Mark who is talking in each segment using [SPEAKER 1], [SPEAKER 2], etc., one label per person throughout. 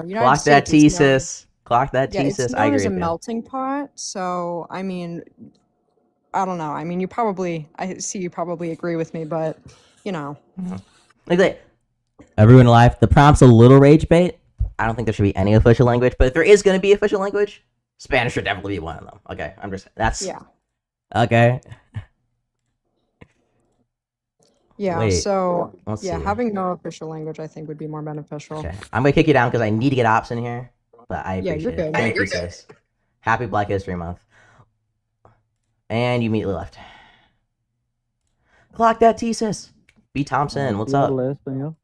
[SPEAKER 1] United
[SPEAKER 2] Clock that
[SPEAKER 1] States is known.
[SPEAKER 2] thesis. Clock that
[SPEAKER 1] Yeah, it's
[SPEAKER 2] thesis. I
[SPEAKER 1] known
[SPEAKER 2] agree
[SPEAKER 1] as a
[SPEAKER 2] with you.
[SPEAKER 1] melting pot. So, I mean, I don't know. I mean, I see you probably agree with me, but you know,
[SPEAKER 2] Like everyone alive. The prompt's a little rage bait. I don't think there should be any official language, but if there is going to be official language, Spanish should definitely be one of them. Okay, I'm just that's
[SPEAKER 1] yeah,
[SPEAKER 2] okay.
[SPEAKER 1] yeah.
[SPEAKER 2] Wait,
[SPEAKER 1] So,
[SPEAKER 2] let's
[SPEAKER 1] yeah,
[SPEAKER 2] see.
[SPEAKER 1] having no official language, I think, would be more beneficial.
[SPEAKER 2] Okay, I'm gonna kick you down because I need to get ops in here, but I
[SPEAKER 1] Yeah, you're
[SPEAKER 2] appreciate it.
[SPEAKER 1] good.
[SPEAKER 2] Thank you, sis. Happy Black History Month. And you immediately left. Clock that thesis. B Thompson, what's
[SPEAKER 3] Sí
[SPEAKER 2] up?
[SPEAKER 3] habla español.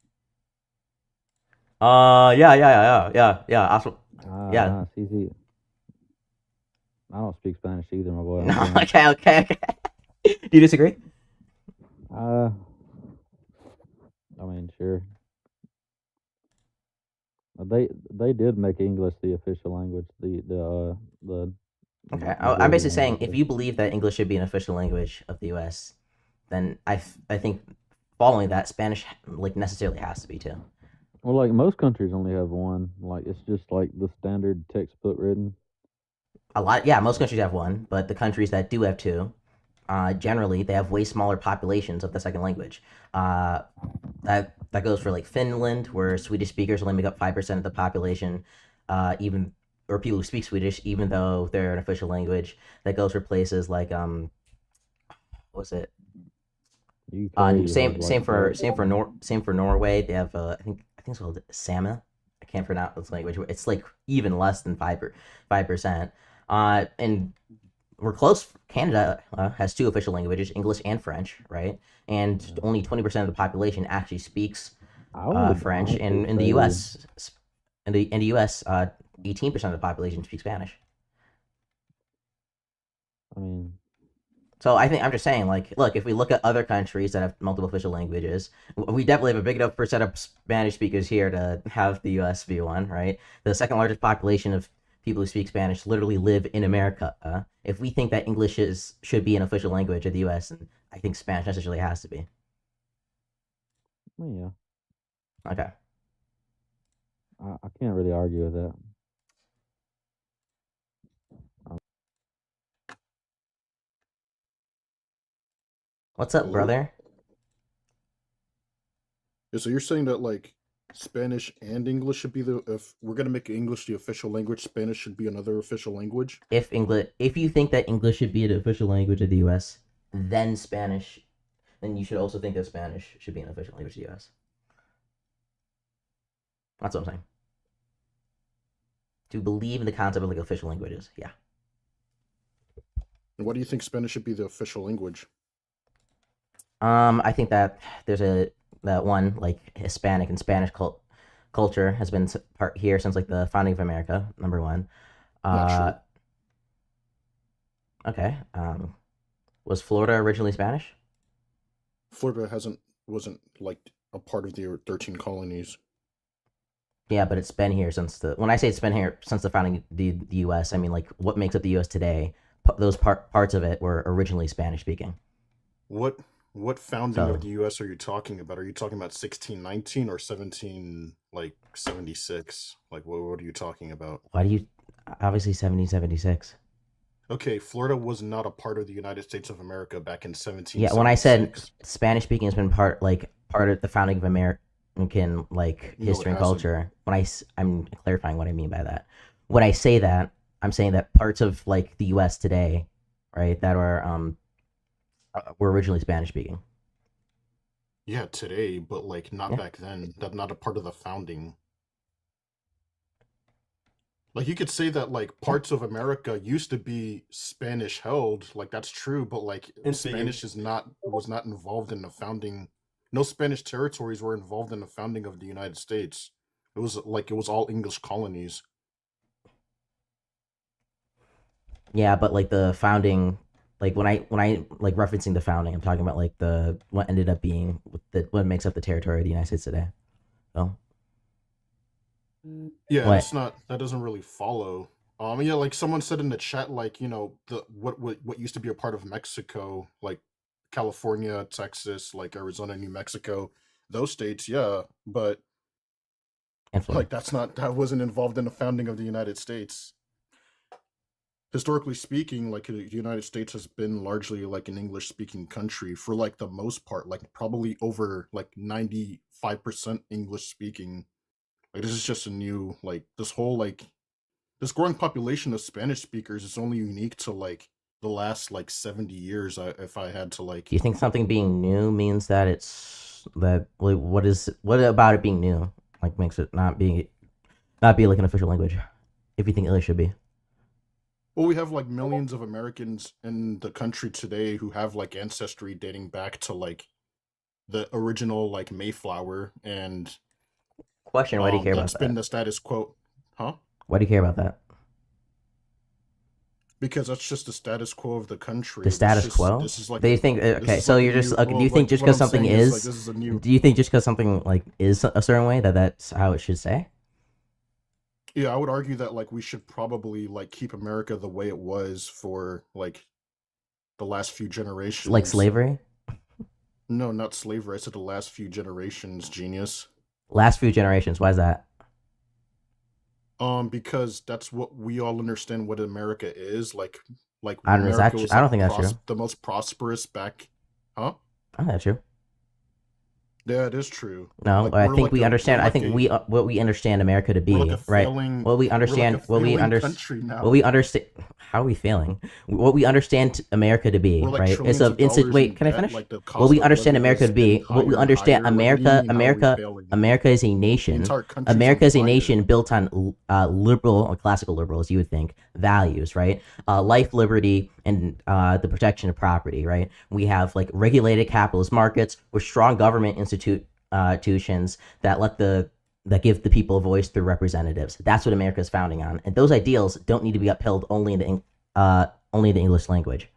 [SPEAKER 2] Yeah. Also, yeah.
[SPEAKER 3] Sí, sí. I don't speak Spanish either, my boy. I'm
[SPEAKER 2] No,
[SPEAKER 3] saying.
[SPEAKER 2] okay. Do you disagree?
[SPEAKER 3] Uh, I mean, sure. They did make English the official language. The
[SPEAKER 2] Okay, I'm
[SPEAKER 3] majority
[SPEAKER 2] basically saying
[SPEAKER 3] language.
[SPEAKER 2] if you believe that English should be an official language of the U.S., then I think following that, Spanish like necessarily has to be too.
[SPEAKER 3] Well, like most countries only have one. Like it's just like the standard textbook written.
[SPEAKER 2] Yeah, most countries have one, but the countries that do have two, generally they have way smaller populations of the second language. Uh, that goes for like Finland, where Swedish speakers only make up 5% of the population, even or people who speak Swedish, even though they're an official language. That goes for places like what's it?
[SPEAKER 3] UK has like what?
[SPEAKER 2] Same for Norway. They have I think it's called Sama. I can't pronounce this language. It's like even less than 5%. And we're close. Canada has two official languages, English and French, right? And only 20% of the population actually speaks
[SPEAKER 3] I would
[SPEAKER 2] French.
[SPEAKER 3] honestly
[SPEAKER 2] And in the
[SPEAKER 3] say,
[SPEAKER 2] U.S., 18% of the population speaks Spanish.
[SPEAKER 3] I mean,
[SPEAKER 2] So I think I'm just saying, like, look, if we look at other countries that have multiple official languages, we definitely have a big enough percent of Spanish speakers here to have the U.S. be one, right? The second largest population of people who speak Spanish literally live in America. If we think that should be an official language of the U.S., then I think Spanish necessarily has to be.
[SPEAKER 3] well, yeah,
[SPEAKER 2] Okay.
[SPEAKER 3] I can't really argue with that.
[SPEAKER 2] What's up,
[SPEAKER 4] Hello?
[SPEAKER 2] brother?
[SPEAKER 4] Yeah, so you're saying that like Spanish and English should be if we're gonna make English the official language, Spanish should be another official language?
[SPEAKER 2] If you think that English should be an official language of the U.S., then Spanish, then you should also think that Spanish should be an official language of the U.S. That's what I'm saying. To believe in the concept of like official languages, yeah.
[SPEAKER 4] And why do you think Spanish should be the official language?
[SPEAKER 2] I think that there's that one like Hispanic and Spanish culture has been part here since like the founding of America. Number one.
[SPEAKER 4] Not
[SPEAKER 2] Uh,
[SPEAKER 4] true.
[SPEAKER 2] okay. Was Florida originally Spanish?
[SPEAKER 4] Florida wasn't like a part of the 13 colonies.
[SPEAKER 2] Yeah, but it's been here since the. When I say it's been here since the founding of the U.S., I mean like what makes up the U.S. today. Those parts of it were originally Spanish speaking.
[SPEAKER 4] What what founding of
[SPEAKER 2] So
[SPEAKER 4] the US are you talking about? Are you talking about 1619 or 17 like 76? Like what are you talking about?
[SPEAKER 2] why do you obviously 1776?
[SPEAKER 4] Okay, Florida was not a part of the United States of America back in
[SPEAKER 2] Yeah, when I said
[SPEAKER 4] 1776.
[SPEAKER 2] Spanish speaking has been part of the founding of American like
[SPEAKER 4] No, it
[SPEAKER 2] history and
[SPEAKER 4] hasn't.
[SPEAKER 2] culture. I'm clarifying what I mean by that. When I say that, I'm saying that parts of like the U.S. today, right, that are were originally Spanish speaking.
[SPEAKER 4] Yeah, today, but like not
[SPEAKER 2] Yeah,
[SPEAKER 4] back then. That's not a part of the founding. Like you could say that like
[SPEAKER 2] yeah.
[SPEAKER 4] parts of America used to be Spanish held, like that's true, but like
[SPEAKER 2] And speaking.
[SPEAKER 4] Spanish is not was not involved in the founding. No Spanish territories were involved in the founding of the United States. It was all English colonies.
[SPEAKER 2] Yeah, but like the founding, like when I like referencing the founding, I'm talking about like the what ended up being what makes up the territory of the United States today. So
[SPEAKER 4] Yeah,
[SPEAKER 2] what?
[SPEAKER 4] that doesn't really follow. Yeah, like someone said in the chat, like, the what used to be a part of Mexico, like California, Texas, like Arizona, New Mexico, those states, yeah. But
[SPEAKER 2] and Florida.
[SPEAKER 4] Like that wasn't involved in the founding of the United States. Historically speaking, like the United States has been largely like an English speaking country for like the most part, like probably over like 95% English speaking. Like this is just a new like this whole like this growing population of Spanish speakers is only unique to like the last like 70 years. If I had to like
[SPEAKER 2] Do you think something being new means that it's that like what about it being new like makes it not be like an official language? If you think English should be.
[SPEAKER 4] well, we have like millions of Americans in the country today who have like ancestry dating back to like the original like Mayflower, and
[SPEAKER 2] Question: Why do you care about
[SPEAKER 4] that's been
[SPEAKER 2] that?
[SPEAKER 4] the status quo, huh?
[SPEAKER 2] Why do you care about that?
[SPEAKER 4] Because that's just the status quo of the country.
[SPEAKER 2] The status quo?
[SPEAKER 4] This is like
[SPEAKER 2] Do you think
[SPEAKER 4] this
[SPEAKER 2] okay?
[SPEAKER 4] is
[SPEAKER 2] So
[SPEAKER 4] like a
[SPEAKER 2] you're just
[SPEAKER 4] new.
[SPEAKER 2] okay? Do
[SPEAKER 4] Well,
[SPEAKER 2] you think
[SPEAKER 4] like
[SPEAKER 2] just
[SPEAKER 4] what
[SPEAKER 2] because
[SPEAKER 4] I'm
[SPEAKER 2] something
[SPEAKER 4] saying is like
[SPEAKER 2] is?
[SPEAKER 4] this is a new.
[SPEAKER 2] Do you think just because something like is a certain way that that's how it should say?
[SPEAKER 4] Yeah, I would argue that like we should probably like keep America the way it was for like the last few
[SPEAKER 2] Like
[SPEAKER 4] generations.
[SPEAKER 2] slavery?
[SPEAKER 4] No, not slavery. I said the last few generations, genius.
[SPEAKER 2] Last few generations. Why is that?
[SPEAKER 4] Because that's what we all understand what America is. Like
[SPEAKER 2] I don't know. Is that
[SPEAKER 4] America
[SPEAKER 2] true?
[SPEAKER 4] was
[SPEAKER 2] I don't
[SPEAKER 4] like
[SPEAKER 2] think that's true.
[SPEAKER 4] the most prosperous back. Huh?
[SPEAKER 2] I don't think that's true.
[SPEAKER 4] Yeah, it is true.
[SPEAKER 2] No,
[SPEAKER 4] Like
[SPEAKER 2] I
[SPEAKER 4] we're
[SPEAKER 2] think
[SPEAKER 4] like
[SPEAKER 2] we
[SPEAKER 4] a
[SPEAKER 2] understand.
[SPEAKER 4] we're
[SPEAKER 2] I
[SPEAKER 4] like
[SPEAKER 2] think
[SPEAKER 4] a
[SPEAKER 2] we what we understand America to
[SPEAKER 4] we're like
[SPEAKER 2] be,
[SPEAKER 4] a
[SPEAKER 2] right?
[SPEAKER 4] failing
[SPEAKER 2] What we
[SPEAKER 4] we're like a
[SPEAKER 2] understand, what we
[SPEAKER 4] failing
[SPEAKER 2] understand,
[SPEAKER 4] country
[SPEAKER 2] what we
[SPEAKER 4] now.
[SPEAKER 2] understand. How are we failing? What we understand America to be,
[SPEAKER 4] We're like
[SPEAKER 2] right? It's
[SPEAKER 4] trillions
[SPEAKER 2] a
[SPEAKER 4] of dollars
[SPEAKER 2] wait.
[SPEAKER 4] in
[SPEAKER 2] Can I
[SPEAKER 4] debt.
[SPEAKER 2] finish?
[SPEAKER 4] Like the
[SPEAKER 2] What
[SPEAKER 4] cost
[SPEAKER 2] we
[SPEAKER 4] of
[SPEAKER 2] understand
[SPEAKER 4] living
[SPEAKER 2] America
[SPEAKER 4] is
[SPEAKER 2] to be,
[SPEAKER 4] getting
[SPEAKER 2] what we
[SPEAKER 4] higher and
[SPEAKER 2] understand
[SPEAKER 4] higher. Like, what do you
[SPEAKER 2] America,
[SPEAKER 4] mean? How are we
[SPEAKER 2] America,
[SPEAKER 4] failing?
[SPEAKER 2] America is a
[SPEAKER 4] The
[SPEAKER 2] nation.
[SPEAKER 4] entire country's on
[SPEAKER 2] America is a
[SPEAKER 4] fire.
[SPEAKER 2] nation built on liberal or classical liberal, as you would think, values, right? Life, liberty, and the protection of property, right? We have like regulated capitalist markets with strong government institutions that give the people a voice through representatives. That's what America is founding on, and those ideals don't need to be upheld only in the English language.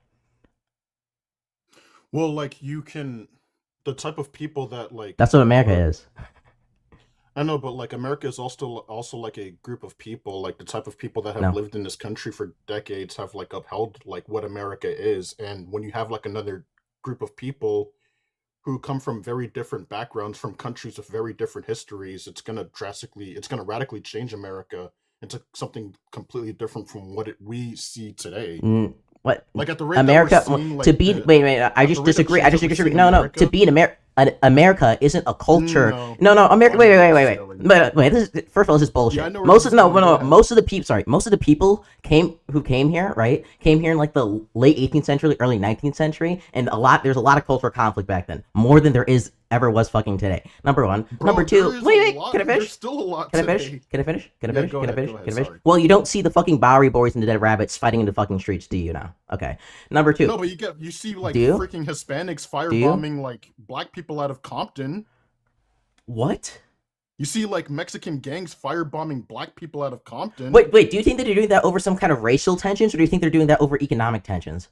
[SPEAKER 4] Well, like you can, the type of people that like
[SPEAKER 2] That's what America is.
[SPEAKER 4] I know, but like America is also like a group of people, like the type of people that have
[SPEAKER 2] No,
[SPEAKER 4] lived in this country for decades have like upheld like what America is. And when you have like another group of people who come from very different backgrounds, from countries with very different histories, it's gonna radically change America into something completely different from we see today.
[SPEAKER 2] what
[SPEAKER 4] Like at the rate that we're
[SPEAKER 2] America
[SPEAKER 4] seeing,
[SPEAKER 2] to
[SPEAKER 4] like
[SPEAKER 2] be?
[SPEAKER 4] the
[SPEAKER 2] Wait, I
[SPEAKER 4] at the
[SPEAKER 2] just
[SPEAKER 4] rate of
[SPEAKER 2] disagree. I
[SPEAKER 4] change
[SPEAKER 2] just
[SPEAKER 4] that we see
[SPEAKER 2] disagree.
[SPEAKER 4] in
[SPEAKER 2] No, to
[SPEAKER 4] America,
[SPEAKER 2] be an America isn't a culture.
[SPEAKER 4] no,
[SPEAKER 2] America.
[SPEAKER 4] not
[SPEAKER 2] Wait.
[SPEAKER 4] necessarily.
[SPEAKER 2] But wait, this is first of all, this is
[SPEAKER 4] Yeah, I
[SPEAKER 2] bullshit.
[SPEAKER 4] know where
[SPEAKER 2] Most
[SPEAKER 4] this
[SPEAKER 2] of
[SPEAKER 4] is going. Go
[SPEAKER 2] no.
[SPEAKER 4] ahead.
[SPEAKER 2] Most of the people, sorry, most of the people who came here, right? Came here in like the late 18th century, early 19th century, and there's a lot of cultural conflict back then, more than there is ever was fucking today. Number one. Number
[SPEAKER 4] Bro,
[SPEAKER 2] two.
[SPEAKER 4] there is a
[SPEAKER 2] Wait.
[SPEAKER 4] lot.
[SPEAKER 2] Can I
[SPEAKER 4] There's
[SPEAKER 2] finish?
[SPEAKER 4] still a lot
[SPEAKER 2] Can I finish?
[SPEAKER 4] today.
[SPEAKER 2] Can I finish? Can I
[SPEAKER 4] Yeah,
[SPEAKER 2] finish?
[SPEAKER 4] go
[SPEAKER 2] Can I
[SPEAKER 4] ahead.
[SPEAKER 2] finish?
[SPEAKER 4] Go ahead.
[SPEAKER 2] Can I finish?
[SPEAKER 4] Sorry.
[SPEAKER 2] Well, you don't see the fucking Bowery Boys and the Dead Rabbits fighting in the fucking streets, do you now? Okay. Number two.
[SPEAKER 4] No, but you see like
[SPEAKER 2] Do you?
[SPEAKER 4] freaking Hispanics
[SPEAKER 2] Do you?
[SPEAKER 4] firebombing like black people out of Compton.
[SPEAKER 2] What?
[SPEAKER 4] You see like Mexican gangs firebombing black people out of Compton.
[SPEAKER 2] Wait. Do you think that they're doing that over some kind of racial tensions, or do you think they're doing that over economic tensions?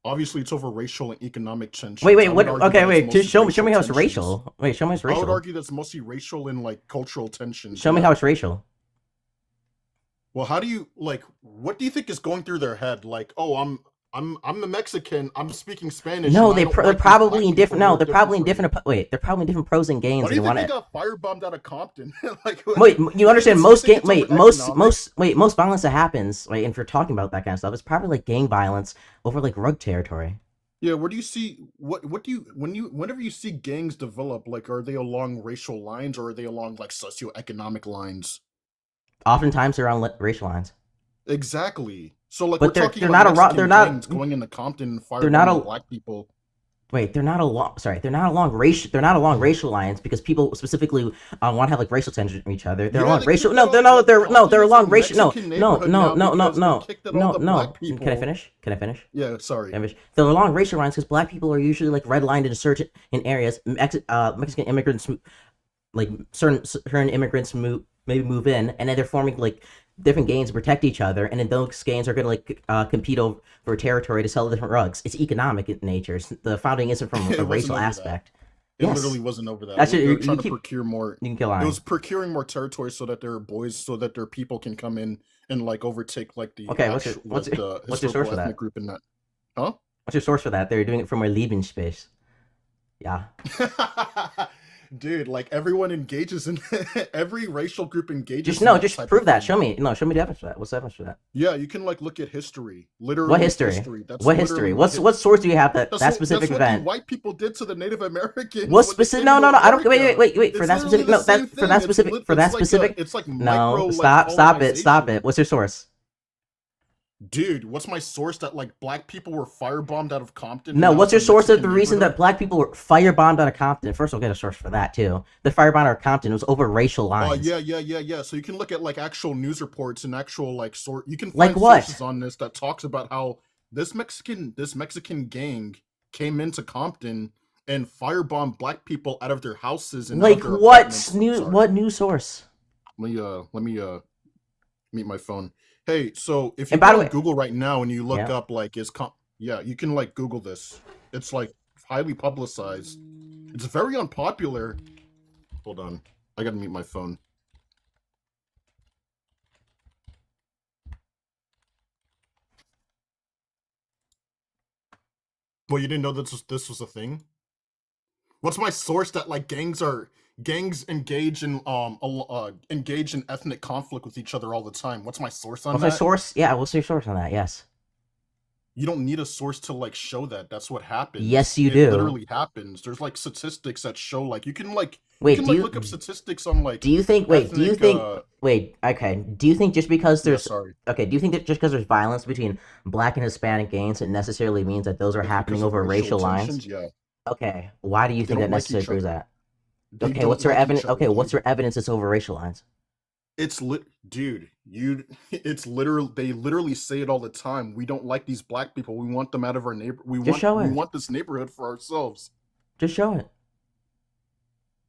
[SPEAKER 4] Obviously, it's over racial and economic tensions.
[SPEAKER 2] Wait.
[SPEAKER 4] I would
[SPEAKER 2] What?
[SPEAKER 4] argue
[SPEAKER 2] Okay.
[SPEAKER 4] that it's
[SPEAKER 2] Wait.
[SPEAKER 4] mostly
[SPEAKER 2] Just show me
[SPEAKER 4] racial
[SPEAKER 2] how it's
[SPEAKER 4] tensions.
[SPEAKER 2] racial. Wait. Show me how it's
[SPEAKER 4] I would
[SPEAKER 2] racial.
[SPEAKER 4] argue that's mostly racial and like cultural tensions.
[SPEAKER 2] Show me
[SPEAKER 4] Yeah.
[SPEAKER 2] how it's racial.
[SPEAKER 4] Well, how do you like? What do you think is going through their head? Like, oh, I'm a Mexican. I'm speaking Spanish.
[SPEAKER 2] No,
[SPEAKER 4] and I don't
[SPEAKER 2] they're
[SPEAKER 4] like these
[SPEAKER 2] probably
[SPEAKER 4] black
[SPEAKER 2] in different.
[SPEAKER 4] people who
[SPEAKER 2] No,
[SPEAKER 4] are
[SPEAKER 2] they're probably in
[SPEAKER 4] from me.
[SPEAKER 2] different. Wait, they're probably in different pros and gains,
[SPEAKER 4] Why do
[SPEAKER 2] and
[SPEAKER 4] you
[SPEAKER 2] they
[SPEAKER 4] think
[SPEAKER 2] want
[SPEAKER 4] they
[SPEAKER 2] to.
[SPEAKER 4] got firebombed out of Compton? Like,
[SPEAKER 2] Wait, you understand?
[SPEAKER 4] so you
[SPEAKER 2] Most
[SPEAKER 4] think
[SPEAKER 2] gang.
[SPEAKER 4] it's over
[SPEAKER 2] Wait,
[SPEAKER 4] economics?
[SPEAKER 2] most violence that happens. Right, and if you're talking about that kind of stuff, it's probably like gang violence over like rug territory.
[SPEAKER 4] Yeah, where do you see what do you whenever you see gangs develop, like are they along racial lines or are they along like socioeconomic lines?
[SPEAKER 2] Oftentimes they're on racial lines,
[SPEAKER 4] Exactly. So like
[SPEAKER 2] but
[SPEAKER 4] we're talking
[SPEAKER 2] they're
[SPEAKER 4] about
[SPEAKER 2] not a
[SPEAKER 4] Mexican
[SPEAKER 2] they're not
[SPEAKER 4] gangs going into Compton and
[SPEAKER 2] they're not
[SPEAKER 4] firebombing
[SPEAKER 2] a
[SPEAKER 4] black people.
[SPEAKER 2] wait they're not along sorry they're not along racial lines because people specifically want to have like racial tension with each other. They're
[SPEAKER 4] Yeah,
[SPEAKER 2] along
[SPEAKER 4] they
[SPEAKER 2] racial
[SPEAKER 4] kicked
[SPEAKER 2] no
[SPEAKER 4] out
[SPEAKER 2] they're
[SPEAKER 4] all
[SPEAKER 2] no
[SPEAKER 4] like
[SPEAKER 2] they're no
[SPEAKER 4] Compton
[SPEAKER 2] they're
[SPEAKER 4] is
[SPEAKER 2] along
[SPEAKER 4] a
[SPEAKER 2] racial
[SPEAKER 4] Mexican neighborhood now because they kicked out all
[SPEAKER 2] no
[SPEAKER 4] the
[SPEAKER 2] no.
[SPEAKER 4] black
[SPEAKER 2] Can I
[SPEAKER 4] people.
[SPEAKER 2] finish? Can I finish?
[SPEAKER 4] Yeah, sorry.
[SPEAKER 2] They're along racial lines because black people are usually like redlined in certain areas. Mexican immigrants, like certain immigrants maybe move in, and then they're forming like different gangs to protect each other, and then those gangs are gonna like compete over territory to sell different rugs. It's economic in nature. The founding isn't from a
[SPEAKER 4] It wasn't
[SPEAKER 2] racial
[SPEAKER 4] over that.
[SPEAKER 2] aspect.
[SPEAKER 4] It
[SPEAKER 2] Yes,
[SPEAKER 4] literally wasn't over that.
[SPEAKER 2] that's it.
[SPEAKER 4] They were
[SPEAKER 2] You
[SPEAKER 4] trying to
[SPEAKER 2] keep
[SPEAKER 4] procure more.
[SPEAKER 2] you can kill
[SPEAKER 4] It
[SPEAKER 2] lying.
[SPEAKER 4] was procuring more territory so that their people can come in and like overtake like the
[SPEAKER 2] Okay,
[SPEAKER 4] actual like the
[SPEAKER 2] what's your source
[SPEAKER 4] historical
[SPEAKER 2] for
[SPEAKER 4] ethnic
[SPEAKER 2] that?
[SPEAKER 4] group in that. Huh?
[SPEAKER 2] What's your source for that? They're doing it from a Lebensspace. Yeah.
[SPEAKER 4] Dude, like everyone engages in every racial group engages.
[SPEAKER 2] Just
[SPEAKER 4] in
[SPEAKER 2] no,
[SPEAKER 4] that
[SPEAKER 2] just
[SPEAKER 4] type
[SPEAKER 2] prove
[SPEAKER 4] of
[SPEAKER 2] that.
[SPEAKER 4] thing.
[SPEAKER 2] Show me. No, show me the evidence for that. What's the evidence for that?
[SPEAKER 4] Yeah, you can like look at history. Literally,
[SPEAKER 2] What history?
[SPEAKER 4] That's
[SPEAKER 2] What
[SPEAKER 4] literally
[SPEAKER 2] history? What
[SPEAKER 4] his-
[SPEAKER 2] source do you have that
[SPEAKER 4] That's
[SPEAKER 2] specific
[SPEAKER 4] what the
[SPEAKER 2] event?
[SPEAKER 4] white people did to the Native Americans.
[SPEAKER 2] What
[SPEAKER 4] when they
[SPEAKER 2] specific?
[SPEAKER 4] came
[SPEAKER 2] No,
[SPEAKER 4] to
[SPEAKER 2] no, no. I don't.
[SPEAKER 4] America.
[SPEAKER 2] Wait. For
[SPEAKER 4] It's
[SPEAKER 2] that
[SPEAKER 4] literally
[SPEAKER 2] specific.
[SPEAKER 4] the
[SPEAKER 2] No,
[SPEAKER 4] same
[SPEAKER 2] that for
[SPEAKER 4] thing.
[SPEAKER 2] that specific. For that
[SPEAKER 4] It's like
[SPEAKER 2] specific.
[SPEAKER 4] it's like
[SPEAKER 2] No,
[SPEAKER 4] micro.
[SPEAKER 2] stop it. Stop
[SPEAKER 4] colonization.
[SPEAKER 2] it. What's your source?
[SPEAKER 4] Dude, what's my source that like black people were firebombed out of Compton?
[SPEAKER 2] No,
[SPEAKER 4] and now
[SPEAKER 2] what's
[SPEAKER 4] it's
[SPEAKER 2] your
[SPEAKER 4] a
[SPEAKER 2] source of the
[SPEAKER 4] Mexican
[SPEAKER 2] reason that
[SPEAKER 4] neighborhood?
[SPEAKER 2] black people were firebombed out of Compton? First, we'll get a source for that too. The firebombed out of Compton was over racial lines.
[SPEAKER 4] Yeah. So you can look at like actual news reports and actual like sort. You can
[SPEAKER 2] Like
[SPEAKER 4] find
[SPEAKER 2] what?
[SPEAKER 4] sources on this that talks about how this Mexican gang came into Compton and firebombed black people out of their houses and out
[SPEAKER 2] Like
[SPEAKER 4] of their
[SPEAKER 2] what
[SPEAKER 4] apartments.
[SPEAKER 2] news?
[SPEAKER 4] Sorry.
[SPEAKER 2] What news source?
[SPEAKER 4] Let me mute my phone. Hey, so if you
[SPEAKER 2] And by
[SPEAKER 4] go
[SPEAKER 2] the
[SPEAKER 4] on
[SPEAKER 2] way-
[SPEAKER 4] Google right now and you look
[SPEAKER 2] Yeah.
[SPEAKER 4] up like yeah, you can like Google this. It's like highly publicized. It's very unpopular. Hold on. I gotta mute my phone. Well, you didn't know this was a thing? What's my source that like gangs engage in ethnic conflict with each other all the time? What's my source on
[SPEAKER 2] What's my
[SPEAKER 4] that?
[SPEAKER 2] source? Yeah, what's your source on that? Yes.
[SPEAKER 4] You don't need a source to like show that. That's what happens.
[SPEAKER 2] Yes, you
[SPEAKER 4] It
[SPEAKER 2] do.
[SPEAKER 4] literally happens. There's like statistics that show like you can like
[SPEAKER 2] Wait,
[SPEAKER 4] you can
[SPEAKER 2] do
[SPEAKER 4] like
[SPEAKER 2] you
[SPEAKER 4] look up statistics on like
[SPEAKER 2] do you think? Wait, do you
[SPEAKER 4] ethnic,
[SPEAKER 2] think? Wait, okay. Do you think just because
[SPEAKER 4] yeah,
[SPEAKER 2] there's
[SPEAKER 4] sorry.
[SPEAKER 2] okay, do you think that just because there's violence between black and Hispanic gangs, it necessarily means that those are
[SPEAKER 4] Like,
[SPEAKER 2] happening
[SPEAKER 4] because of
[SPEAKER 2] over racial lines?
[SPEAKER 4] tensions, yeah.
[SPEAKER 2] Okay, why do you
[SPEAKER 4] They
[SPEAKER 2] think that
[SPEAKER 4] don't like
[SPEAKER 2] necessarily
[SPEAKER 4] each
[SPEAKER 2] proves
[SPEAKER 4] other.
[SPEAKER 2] that?
[SPEAKER 4] They
[SPEAKER 2] Okay,
[SPEAKER 4] don't
[SPEAKER 2] what's your
[SPEAKER 4] like each
[SPEAKER 2] evidence?
[SPEAKER 4] other,
[SPEAKER 2] Okay, what's
[SPEAKER 4] dude.
[SPEAKER 2] your evidence it's over racial lines?
[SPEAKER 4] It's dude, it's literally they literally say it all the time. We don't like these black people. We want them out of our
[SPEAKER 2] Just show
[SPEAKER 4] we
[SPEAKER 2] it.
[SPEAKER 4] want this neighborhood for ourselves.
[SPEAKER 2] Just show it.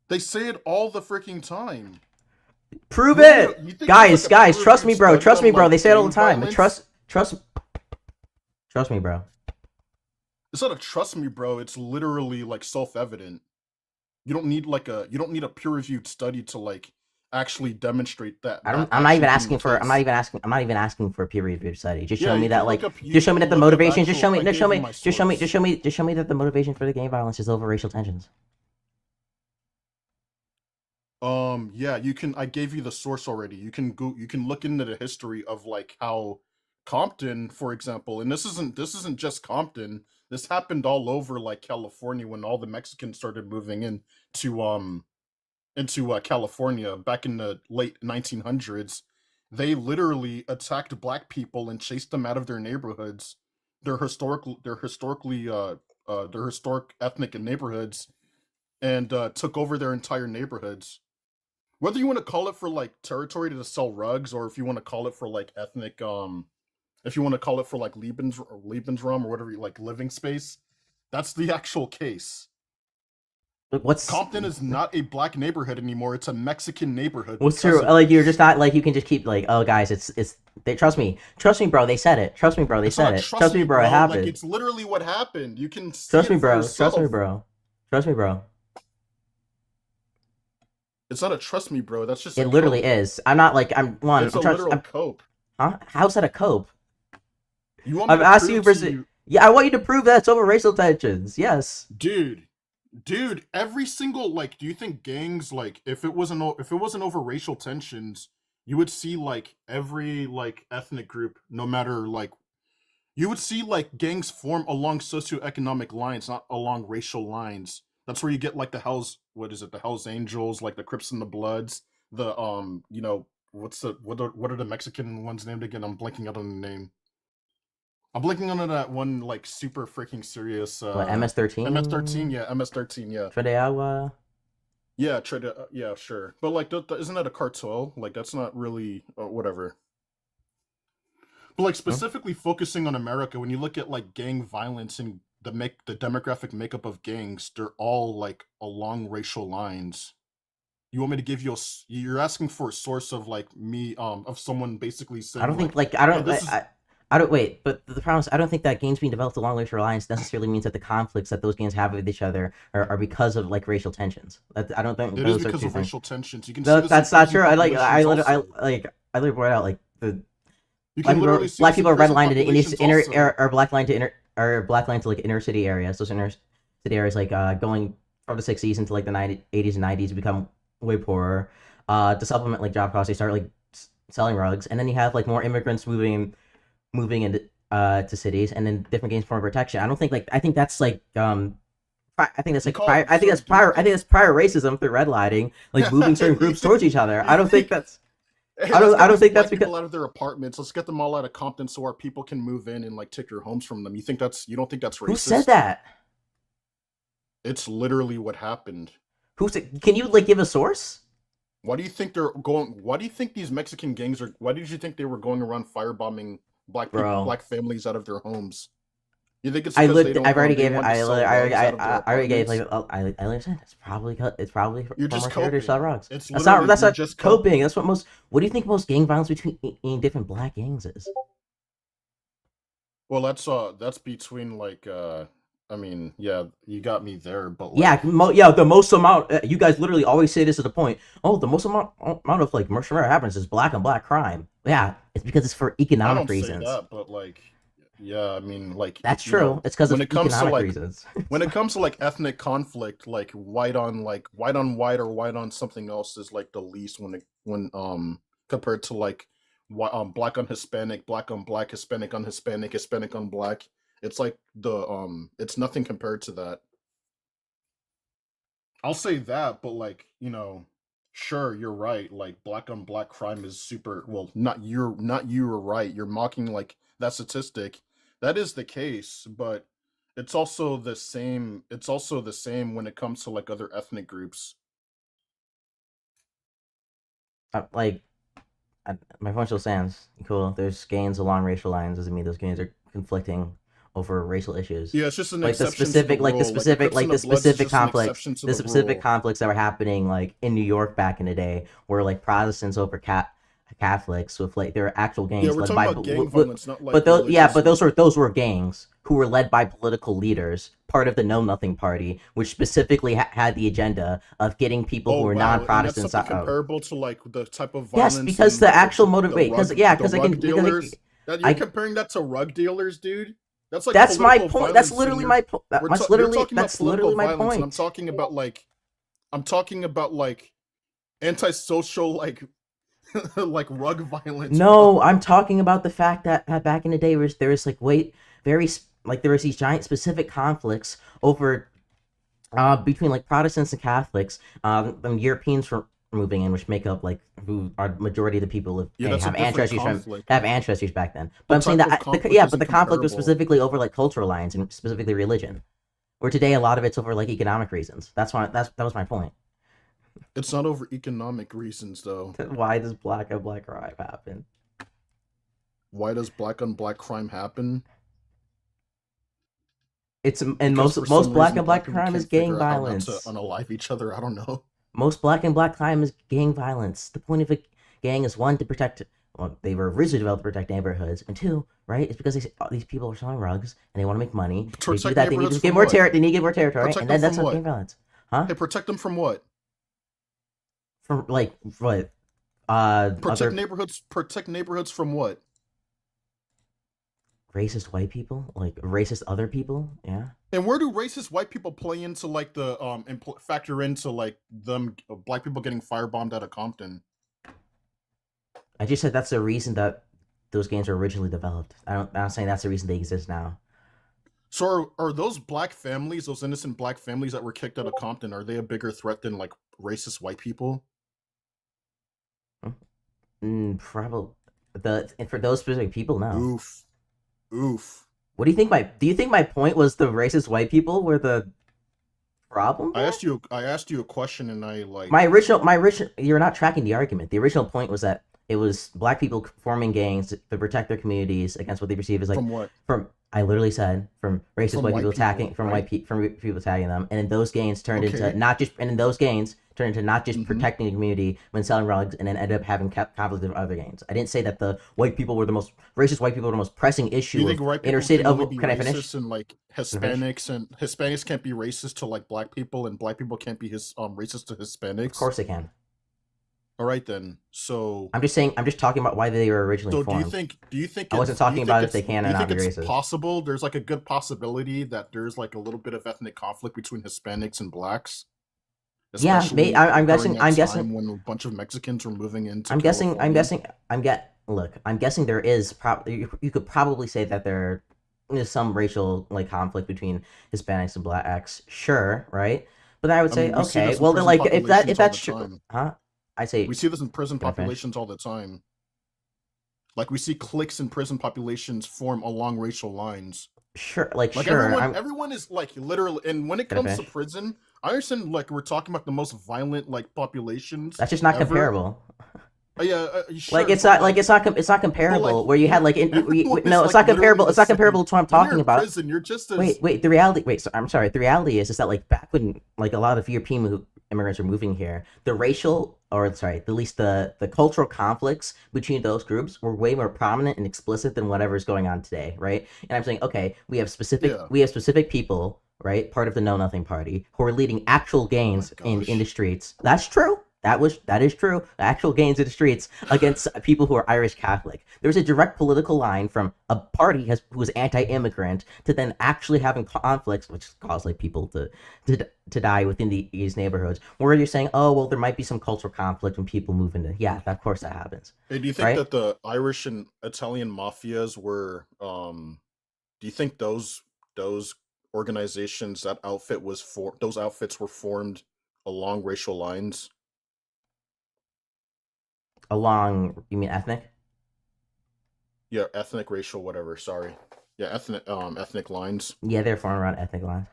[SPEAKER 4] They say it all the freaking time.
[SPEAKER 2] Prove
[SPEAKER 4] You
[SPEAKER 2] it,
[SPEAKER 4] think there's,
[SPEAKER 2] guys.
[SPEAKER 4] like, a
[SPEAKER 2] Guys, trust me,
[SPEAKER 4] peer-reviewed
[SPEAKER 2] bro.
[SPEAKER 4] study
[SPEAKER 2] Trust
[SPEAKER 4] on,
[SPEAKER 2] me, bro.
[SPEAKER 4] like,
[SPEAKER 2] They say it all the
[SPEAKER 4] gang
[SPEAKER 2] time.
[SPEAKER 4] violence?
[SPEAKER 2] Trust me, bro.
[SPEAKER 4] It's not a trust me, bro. It's literally like self-evident. You don't need a peer-reviewed study to like actually demonstrate that.
[SPEAKER 2] I'm not even asking for. I'm not even asking for a peer-reviewed study. Just show me that, like, just show me that the motivation. Just show me. Just show me that the motivation for the gang violence is over racial tensions.
[SPEAKER 4] Yeah, you can. I gave you the source already. You can go. You can look into the history of like how Compton, for example, and this isn't just Compton. This happened all over like California when all the Mexicans started moving into California back in the late 1900s. They literally attacked black people and chased them out of their neighborhoods, their historic ethnic neighborhoods, and took over their entire neighborhoods. Whether you want to call it for like territory to sell rugs, or if you want to call it for like ethnic, if you want to call it for like Lebensraum or whatever, like living space, that's the actual case.
[SPEAKER 2] What's
[SPEAKER 4] Compton is not a black neighborhood anymore; it's a Mexican neighborhood.
[SPEAKER 2] What's
[SPEAKER 4] because
[SPEAKER 2] your
[SPEAKER 4] of-
[SPEAKER 2] like? You're just not like you can just keep like, oh guys, it's. They trust me, bro. They said it. Trust me, bro. They
[SPEAKER 4] It's
[SPEAKER 2] said
[SPEAKER 4] not
[SPEAKER 2] it. Trust me, bro. It
[SPEAKER 4] Like,
[SPEAKER 2] happened.
[SPEAKER 4] it's literally what happened. You can see
[SPEAKER 2] Trust
[SPEAKER 4] it
[SPEAKER 2] me,
[SPEAKER 4] for
[SPEAKER 2] bro. Trust me,
[SPEAKER 4] yourself.
[SPEAKER 2] bro. Trust me, bro.
[SPEAKER 4] It's not a trust me, bro. That's just
[SPEAKER 2] It literally is. I'm not like I'm one.
[SPEAKER 4] It's
[SPEAKER 2] I'm
[SPEAKER 4] a
[SPEAKER 2] trying.
[SPEAKER 4] literal
[SPEAKER 2] I'm,
[SPEAKER 4] cope.
[SPEAKER 2] huh? How's that a cope?
[SPEAKER 4] You want me
[SPEAKER 2] I'm
[SPEAKER 4] to
[SPEAKER 2] asking you
[SPEAKER 4] prove
[SPEAKER 2] for.
[SPEAKER 4] to you,
[SPEAKER 2] Yeah, I want you to prove that it's over racial tensions. Yes.
[SPEAKER 4] dude. Every single like, do you think gangs like if it wasn't over racial tensions, you would see like every like ethnic group, no matter like, you would see like gangs form along socioeconomic lines, not along racial lines. That's where you get like the Hells Angels, like the Crips and the Bloods, the what are the Mexican ones named again? I'm blanking out on the name. I'm blanking on that one like super freaking serious
[SPEAKER 2] What MS-13?
[SPEAKER 4] MS-13, yeah, MS-13, yeah.
[SPEAKER 2] Fede Agua.
[SPEAKER 4] Yeah, yeah, sure. But like isn't that a cartel? Like that's not really whatever. But like specifically focusing on America, when you look at like gang violence and the demographic makeup of gangs, they're all like along racial lines. You want me to give you you're asking for a source of like me of someone basically saying
[SPEAKER 2] I don't think
[SPEAKER 4] like,
[SPEAKER 2] like I don't
[SPEAKER 4] this is-
[SPEAKER 2] I don't wait, but the problem is I don't think that gangs being developed along racial lines necessarily means that the conflicts that those gangs have with each other are because of like racial tensions. I don't think
[SPEAKER 4] it
[SPEAKER 2] those
[SPEAKER 4] is
[SPEAKER 2] are
[SPEAKER 4] because
[SPEAKER 2] two
[SPEAKER 4] of
[SPEAKER 2] things.
[SPEAKER 4] racial tensions. You can
[SPEAKER 2] No,
[SPEAKER 4] see this
[SPEAKER 2] that's
[SPEAKER 4] in
[SPEAKER 2] not
[SPEAKER 4] prison
[SPEAKER 2] true. I
[SPEAKER 4] populations also.
[SPEAKER 2] literally brought out like the
[SPEAKER 4] You
[SPEAKER 2] black
[SPEAKER 4] can
[SPEAKER 2] people,
[SPEAKER 4] literally see
[SPEAKER 2] black
[SPEAKER 4] this in
[SPEAKER 2] people are
[SPEAKER 4] prison
[SPEAKER 2] redlined in
[SPEAKER 4] populations
[SPEAKER 2] inner
[SPEAKER 4] also.
[SPEAKER 2] or black line to inner or black line to like inner city areas. Those inner city areas like going from the 60s into like the 80s and 90s become way poorer. To supplement like job costs, they start like selling rugs, and then you have like more immigrants moving into to cities, and then different gains form protection. I don't think like I think that's like I think that's
[SPEAKER 4] You
[SPEAKER 2] like
[SPEAKER 4] call
[SPEAKER 2] prior,
[SPEAKER 4] it
[SPEAKER 2] I think that's
[SPEAKER 4] so
[SPEAKER 2] prior I
[SPEAKER 4] stupid.
[SPEAKER 2] think that's prior racism through redlining, like moving certain groups towards each other. I don't think that's
[SPEAKER 4] Hey,
[SPEAKER 2] I
[SPEAKER 4] let's
[SPEAKER 2] don't
[SPEAKER 4] get these
[SPEAKER 2] think
[SPEAKER 4] black
[SPEAKER 2] that's because
[SPEAKER 4] people out of their apartments. Let's get them all out of Compton so our people can move in and like take your homes from them. You don't think that's
[SPEAKER 2] who said
[SPEAKER 4] racist?
[SPEAKER 2] that?
[SPEAKER 4] It's literally what happened.
[SPEAKER 2] Who said? Can you like give a source?
[SPEAKER 4] Why do you think why do you think these Mexican gangs are why did you think they were going around firebombing
[SPEAKER 2] Bro,
[SPEAKER 4] black families out of their homes? You think it's
[SPEAKER 2] I
[SPEAKER 4] because
[SPEAKER 2] lived. I've already
[SPEAKER 4] they
[SPEAKER 2] gave it.
[SPEAKER 4] wanted to sell
[SPEAKER 2] I
[SPEAKER 4] rugs out of their
[SPEAKER 2] I already gave
[SPEAKER 4] apartments?
[SPEAKER 2] like I understand. It's probably
[SPEAKER 4] You're
[SPEAKER 2] from
[SPEAKER 4] just
[SPEAKER 2] our character sell
[SPEAKER 4] coping.
[SPEAKER 2] rugs.
[SPEAKER 4] It's
[SPEAKER 2] That's not
[SPEAKER 4] literally you're just
[SPEAKER 2] coping.
[SPEAKER 4] coping.
[SPEAKER 2] That's what most. What do you think most gang violence between in different black gangs is?
[SPEAKER 4] Well, that's between like I mean, yeah, you got me there, but
[SPEAKER 2] Yeah,
[SPEAKER 4] like
[SPEAKER 2] yeah. The most amount. You guys literally always say this at the point. Oh, the most amount of like murder happens is black on black crime. Yeah, it's because it's for
[SPEAKER 4] I
[SPEAKER 2] economic
[SPEAKER 4] don't say
[SPEAKER 2] reasons.
[SPEAKER 4] that, but like yeah, I mean like
[SPEAKER 2] That's true. It's because of
[SPEAKER 4] when it comes to
[SPEAKER 2] economic
[SPEAKER 4] like
[SPEAKER 2] reasons.
[SPEAKER 4] when it comes to like ethnic conflict, like white on white or white on something else is like the least when compared to like black on Hispanic, black on black, Hispanic on Hispanic, Hispanic on black. It's like it's nothing compared to that. I'll say that, but like, sure, you're right. Like black on black crime is super well, not you are right. You're mocking like that statistic. That is the case, but it's also the same when it comes to like other ethnic groups.
[SPEAKER 2] Like my point still stands. Cool. There's gains along racial lines. Doesn't mean those gains are conflicting over racial issues.
[SPEAKER 4] Yeah, it's just an
[SPEAKER 2] Like the
[SPEAKER 4] exception to the
[SPEAKER 2] specific, like the
[SPEAKER 4] rule. Like
[SPEAKER 2] specific,
[SPEAKER 4] Crips
[SPEAKER 2] like
[SPEAKER 4] and
[SPEAKER 2] the
[SPEAKER 4] the Bloods is
[SPEAKER 2] specific
[SPEAKER 4] just an
[SPEAKER 2] conflicts,
[SPEAKER 4] exception to
[SPEAKER 2] the
[SPEAKER 4] the
[SPEAKER 2] specific
[SPEAKER 4] rule.
[SPEAKER 2] conflicts that were happening like in New York back in the day, where like Protestants over Catholics with like there were actual
[SPEAKER 4] Yeah,
[SPEAKER 2] gangs
[SPEAKER 4] we're
[SPEAKER 2] led
[SPEAKER 4] talking
[SPEAKER 2] by,
[SPEAKER 4] about gang violence, not like
[SPEAKER 2] but those yeah,
[SPEAKER 4] religious
[SPEAKER 2] but
[SPEAKER 4] like
[SPEAKER 2] those were gangs who were led by political leaders, part of the Know Nothing Party, which specifically had the agenda of getting people who
[SPEAKER 4] oh
[SPEAKER 2] were
[SPEAKER 4] wow, and that's
[SPEAKER 2] non-Protestants
[SPEAKER 4] something
[SPEAKER 2] out.
[SPEAKER 4] comparable to like the type of
[SPEAKER 2] Yes,
[SPEAKER 4] violence
[SPEAKER 2] because
[SPEAKER 4] and
[SPEAKER 2] the
[SPEAKER 4] like
[SPEAKER 2] actual motivate,
[SPEAKER 4] the rug dealers. That you're
[SPEAKER 2] I
[SPEAKER 4] comparing that to rug dealers, dude. That's like
[SPEAKER 2] that's my
[SPEAKER 4] political
[SPEAKER 2] point. That's
[SPEAKER 4] violence, and
[SPEAKER 2] literally my point.
[SPEAKER 4] you're talking about
[SPEAKER 2] That's literally
[SPEAKER 4] political
[SPEAKER 2] my
[SPEAKER 4] violence, and
[SPEAKER 2] point.
[SPEAKER 4] I'm talking about like antisocial like like rug violence, bro.
[SPEAKER 2] No, I'm talking about the fact that back in the day there was like like there was these giant specific conflicts over between like Protestants and Catholics, and Europeans were moving in, which make up like who are majority of the people of
[SPEAKER 4] Yeah, that's a
[SPEAKER 2] have
[SPEAKER 4] different
[SPEAKER 2] ancestries
[SPEAKER 4] conflict.
[SPEAKER 2] have ancestries back then. But
[SPEAKER 4] The
[SPEAKER 2] I'm saying
[SPEAKER 4] type
[SPEAKER 2] that
[SPEAKER 4] of conflict
[SPEAKER 2] yeah, but
[SPEAKER 4] isn't
[SPEAKER 2] the conflict was
[SPEAKER 4] comparable.
[SPEAKER 2] specifically over like cultural lines and specifically religion. Where today a lot of it's over like economic reasons. That was my point.
[SPEAKER 4] It's not over economic reasons though.
[SPEAKER 2] Why does black on black crime happen?
[SPEAKER 4] Why does black on black crime happen?
[SPEAKER 2] It's and
[SPEAKER 4] Because for
[SPEAKER 2] most
[SPEAKER 4] some
[SPEAKER 2] black
[SPEAKER 4] reason
[SPEAKER 2] and
[SPEAKER 4] black
[SPEAKER 2] black
[SPEAKER 4] people
[SPEAKER 2] crime is
[SPEAKER 4] can't
[SPEAKER 2] gang
[SPEAKER 4] figure out how not to
[SPEAKER 2] violence.
[SPEAKER 4] unalive each other. I don't know.
[SPEAKER 2] Most black and black crime is gang violence. The point of a gang is one to protect. Well, they were originally developed to protect neighborhoods, and two, right? It's because these people are selling rugs and they want to make money. They do
[SPEAKER 4] Protect
[SPEAKER 2] that. They need
[SPEAKER 4] neighborhoods
[SPEAKER 2] to get
[SPEAKER 4] from
[SPEAKER 2] more
[SPEAKER 4] what?
[SPEAKER 2] territory. They need to get more territory,
[SPEAKER 4] Protect
[SPEAKER 2] and
[SPEAKER 4] them
[SPEAKER 2] then that's
[SPEAKER 4] from
[SPEAKER 2] not gang
[SPEAKER 4] what?
[SPEAKER 2] violence, huh?
[SPEAKER 4] Hey, protect them from what?
[SPEAKER 2] From like what?
[SPEAKER 4] Protect
[SPEAKER 2] Other
[SPEAKER 4] neighborhoods from what?
[SPEAKER 2] racist white people, like racist other people. Yeah.
[SPEAKER 4] And where do racist white people play into like the factor into like them black people getting firebombed out of Compton?
[SPEAKER 2] I just said that's the reason that those games were originally developed. I'm not saying that's the reason they exist now.
[SPEAKER 4] So are those black families, those innocent black families that were kicked out of Compton, are they a bigger threat than like racist white people?
[SPEAKER 2] Probably for those specific people, no.
[SPEAKER 4] Oof. Oof.
[SPEAKER 2] What do you think? Do you think my point was the racist white people were the problem?
[SPEAKER 4] I
[SPEAKER 2] There?
[SPEAKER 4] asked you a question and I like
[SPEAKER 2] My original, you're not tracking the argument. The original point was that it was black people forming gangs to protect their communities against what they perceive as like
[SPEAKER 4] from what?
[SPEAKER 2] I literally said from racist
[SPEAKER 4] From
[SPEAKER 2] white
[SPEAKER 4] white
[SPEAKER 2] people attacking
[SPEAKER 4] people,
[SPEAKER 2] from
[SPEAKER 4] right?
[SPEAKER 2] from people attacking them, and then those gangs turned into
[SPEAKER 4] Okay.
[SPEAKER 2] not just and then those gangs turned into not just
[SPEAKER 4] Mhm.
[SPEAKER 2] protecting the community when selling rugs, and then ended up having conflict with other gangs. I didn't say that the white people were the most racist white people were the most pressing
[SPEAKER 4] Do
[SPEAKER 2] issue
[SPEAKER 4] you
[SPEAKER 2] of
[SPEAKER 4] think white people
[SPEAKER 2] inner city.
[SPEAKER 4] can only be
[SPEAKER 2] Can I finish?
[SPEAKER 4] racist and like
[SPEAKER 2] Can I finish?
[SPEAKER 4] Hispanics can't be racist to like black people and black people can't be racist to
[SPEAKER 2] Of
[SPEAKER 4] Hispanics?
[SPEAKER 2] course they can.
[SPEAKER 4] All right then. So
[SPEAKER 2] I'm just saying. I'm just talking about why they were originally
[SPEAKER 4] so
[SPEAKER 2] formed.
[SPEAKER 4] do you think
[SPEAKER 2] I wasn't
[SPEAKER 4] it's do you
[SPEAKER 2] talking
[SPEAKER 4] think
[SPEAKER 2] about if
[SPEAKER 4] it's
[SPEAKER 2] they can
[SPEAKER 4] do
[SPEAKER 2] or
[SPEAKER 4] you
[SPEAKER 2] not
[SPEAKER 4] think
[SPEAKER 2] be
[SPEAKER 4] it's
[SPEAKER 2] racist.
[SPEAKER 4] possible there's like a good possibility that there's like a little bit of ethnic conflict between Hispanics and blacks,
[SPEAKER 2] Yeah,
[SPEAKER 4] especially
[SPEAKER 2] I'm
[SPEAKER 4] during
[SPEAKER 2] guessing.
[SPEAKER 4] that time when a bunch of Mexicans were moving into
[SPEAKER 2] I'm guessing. I'm
[SPEAKER 4] California?
[SPEAKER 2] guessing. Look, I'm guessing there is probably. You could probably say that there is some racial like conflict between Hispanics and blacks. Sure, right? But then I would
[SPEAKER 4] I
[SPEAKER 2] say,
[SPEAKER 4] mean, we see
[SPEAKER 2] okay,
[SPEAKER 4] this in
[SPEAKER 2] well then,
[SPEAKER 4] prison
[SPEAKER 2] like if
[SPEAKER 4] populations all
[SPEAKER 2] that's
[SPEAKER 4] the
[SPEAKER 2] true,
[SPEAKER 4] time.
[SPEAKER 2] huh? I
[SPEAKER 4] We
[SPEAKER 2] say,
[SPEAKER 4] see this in prison
[SPEAKER 2] can I finish?
[SPEAKER 4] populations all the time. Like we see cliques in prison populations form along racial lines.
[SPEAKER 2] Sure, like
[SPEAKER 4] Like
[SPEAKER 2] sure.
[SPEAKER 4] everyone is like literally, and when it
[SPEAKER 2] Can I
[SPEAKER 4] comes to
[SPEAKER 2] finish?
[SPEAKER 4] prison, I understand like we're talking about the most violent like populations
[SPEAKER 2] That's just not
[SPEAKER 4] ever.
[SPEAKER 2] comparable.
[SPEAKER 4] Yeah,
[SPEAKER 2] Like
[SPEAKER 4] sure, but like,
[SPEAKER 2] it's not
[SPEAKER 4] but like,
[SPEAKER 2] comparable. Where you had like
[SPEAKER 4] everyone is
[SPEAKER 2] no, it's
[SPEAKER 4] like
[SPEAKER 2] not
[SPEAKER 4] literally
[SPEAKER 2] comparable.
[SPEAKER 4] the
[SPEAKER 2] It's not
[SPEAKER 4] same.
[SPEAKER 2] comparable to what I'm
[SPEAKER 4] When you're
[SPEAKER 2] talking
[SPEAKER 4] in
[SPEAKER 2] about.
[SPEAKER 4] prison, you're just as
[SPEAKER 2] The reality. Wait, so, I'm sorry. The reality is that like back when like a lot of immigrants were moving here, the racial or sorry, at least the cultural conflicts between those groups were way more prominent and explicit than whatever's going on today, right? And I'm saying, okay,
[SPEAKER 4] yeah.
[SPEAKER 2] we have specific people, right, part of the Know Nothing Party, who are leading actual
[SPEAKER 4] Oh my
[SPEAKER 2] gains in the
[SPEAKER 4] gosh.
[SPEAKER 2] streets. That's true. That is true. Actual gains in the streets against people who are Irish Catholic. There's a direct political line from a party who is anti-immigrant to then actually having conflicts, which cause like people to die within these neighborhoods. Where you're saying, oh well, there might be some cultural conflict when people move into. Yeah, of course that happens,
[SPEAKER 4] Hey, do you think
[SPEAKER 2] right?
[SPEAKER 4] that the Irish and Italian mafias were do you think those organizations that outfit was for those outfits were formed along racial lines?
[SPEAKER 2] Along, you mean ethnic?
[SPEAKER 4] Yeah, ethnic, racial, whatever. Sorry. Yeah, ethnic lines.
[SPEAKER 2] Yeah, they're formed around ethnic lines.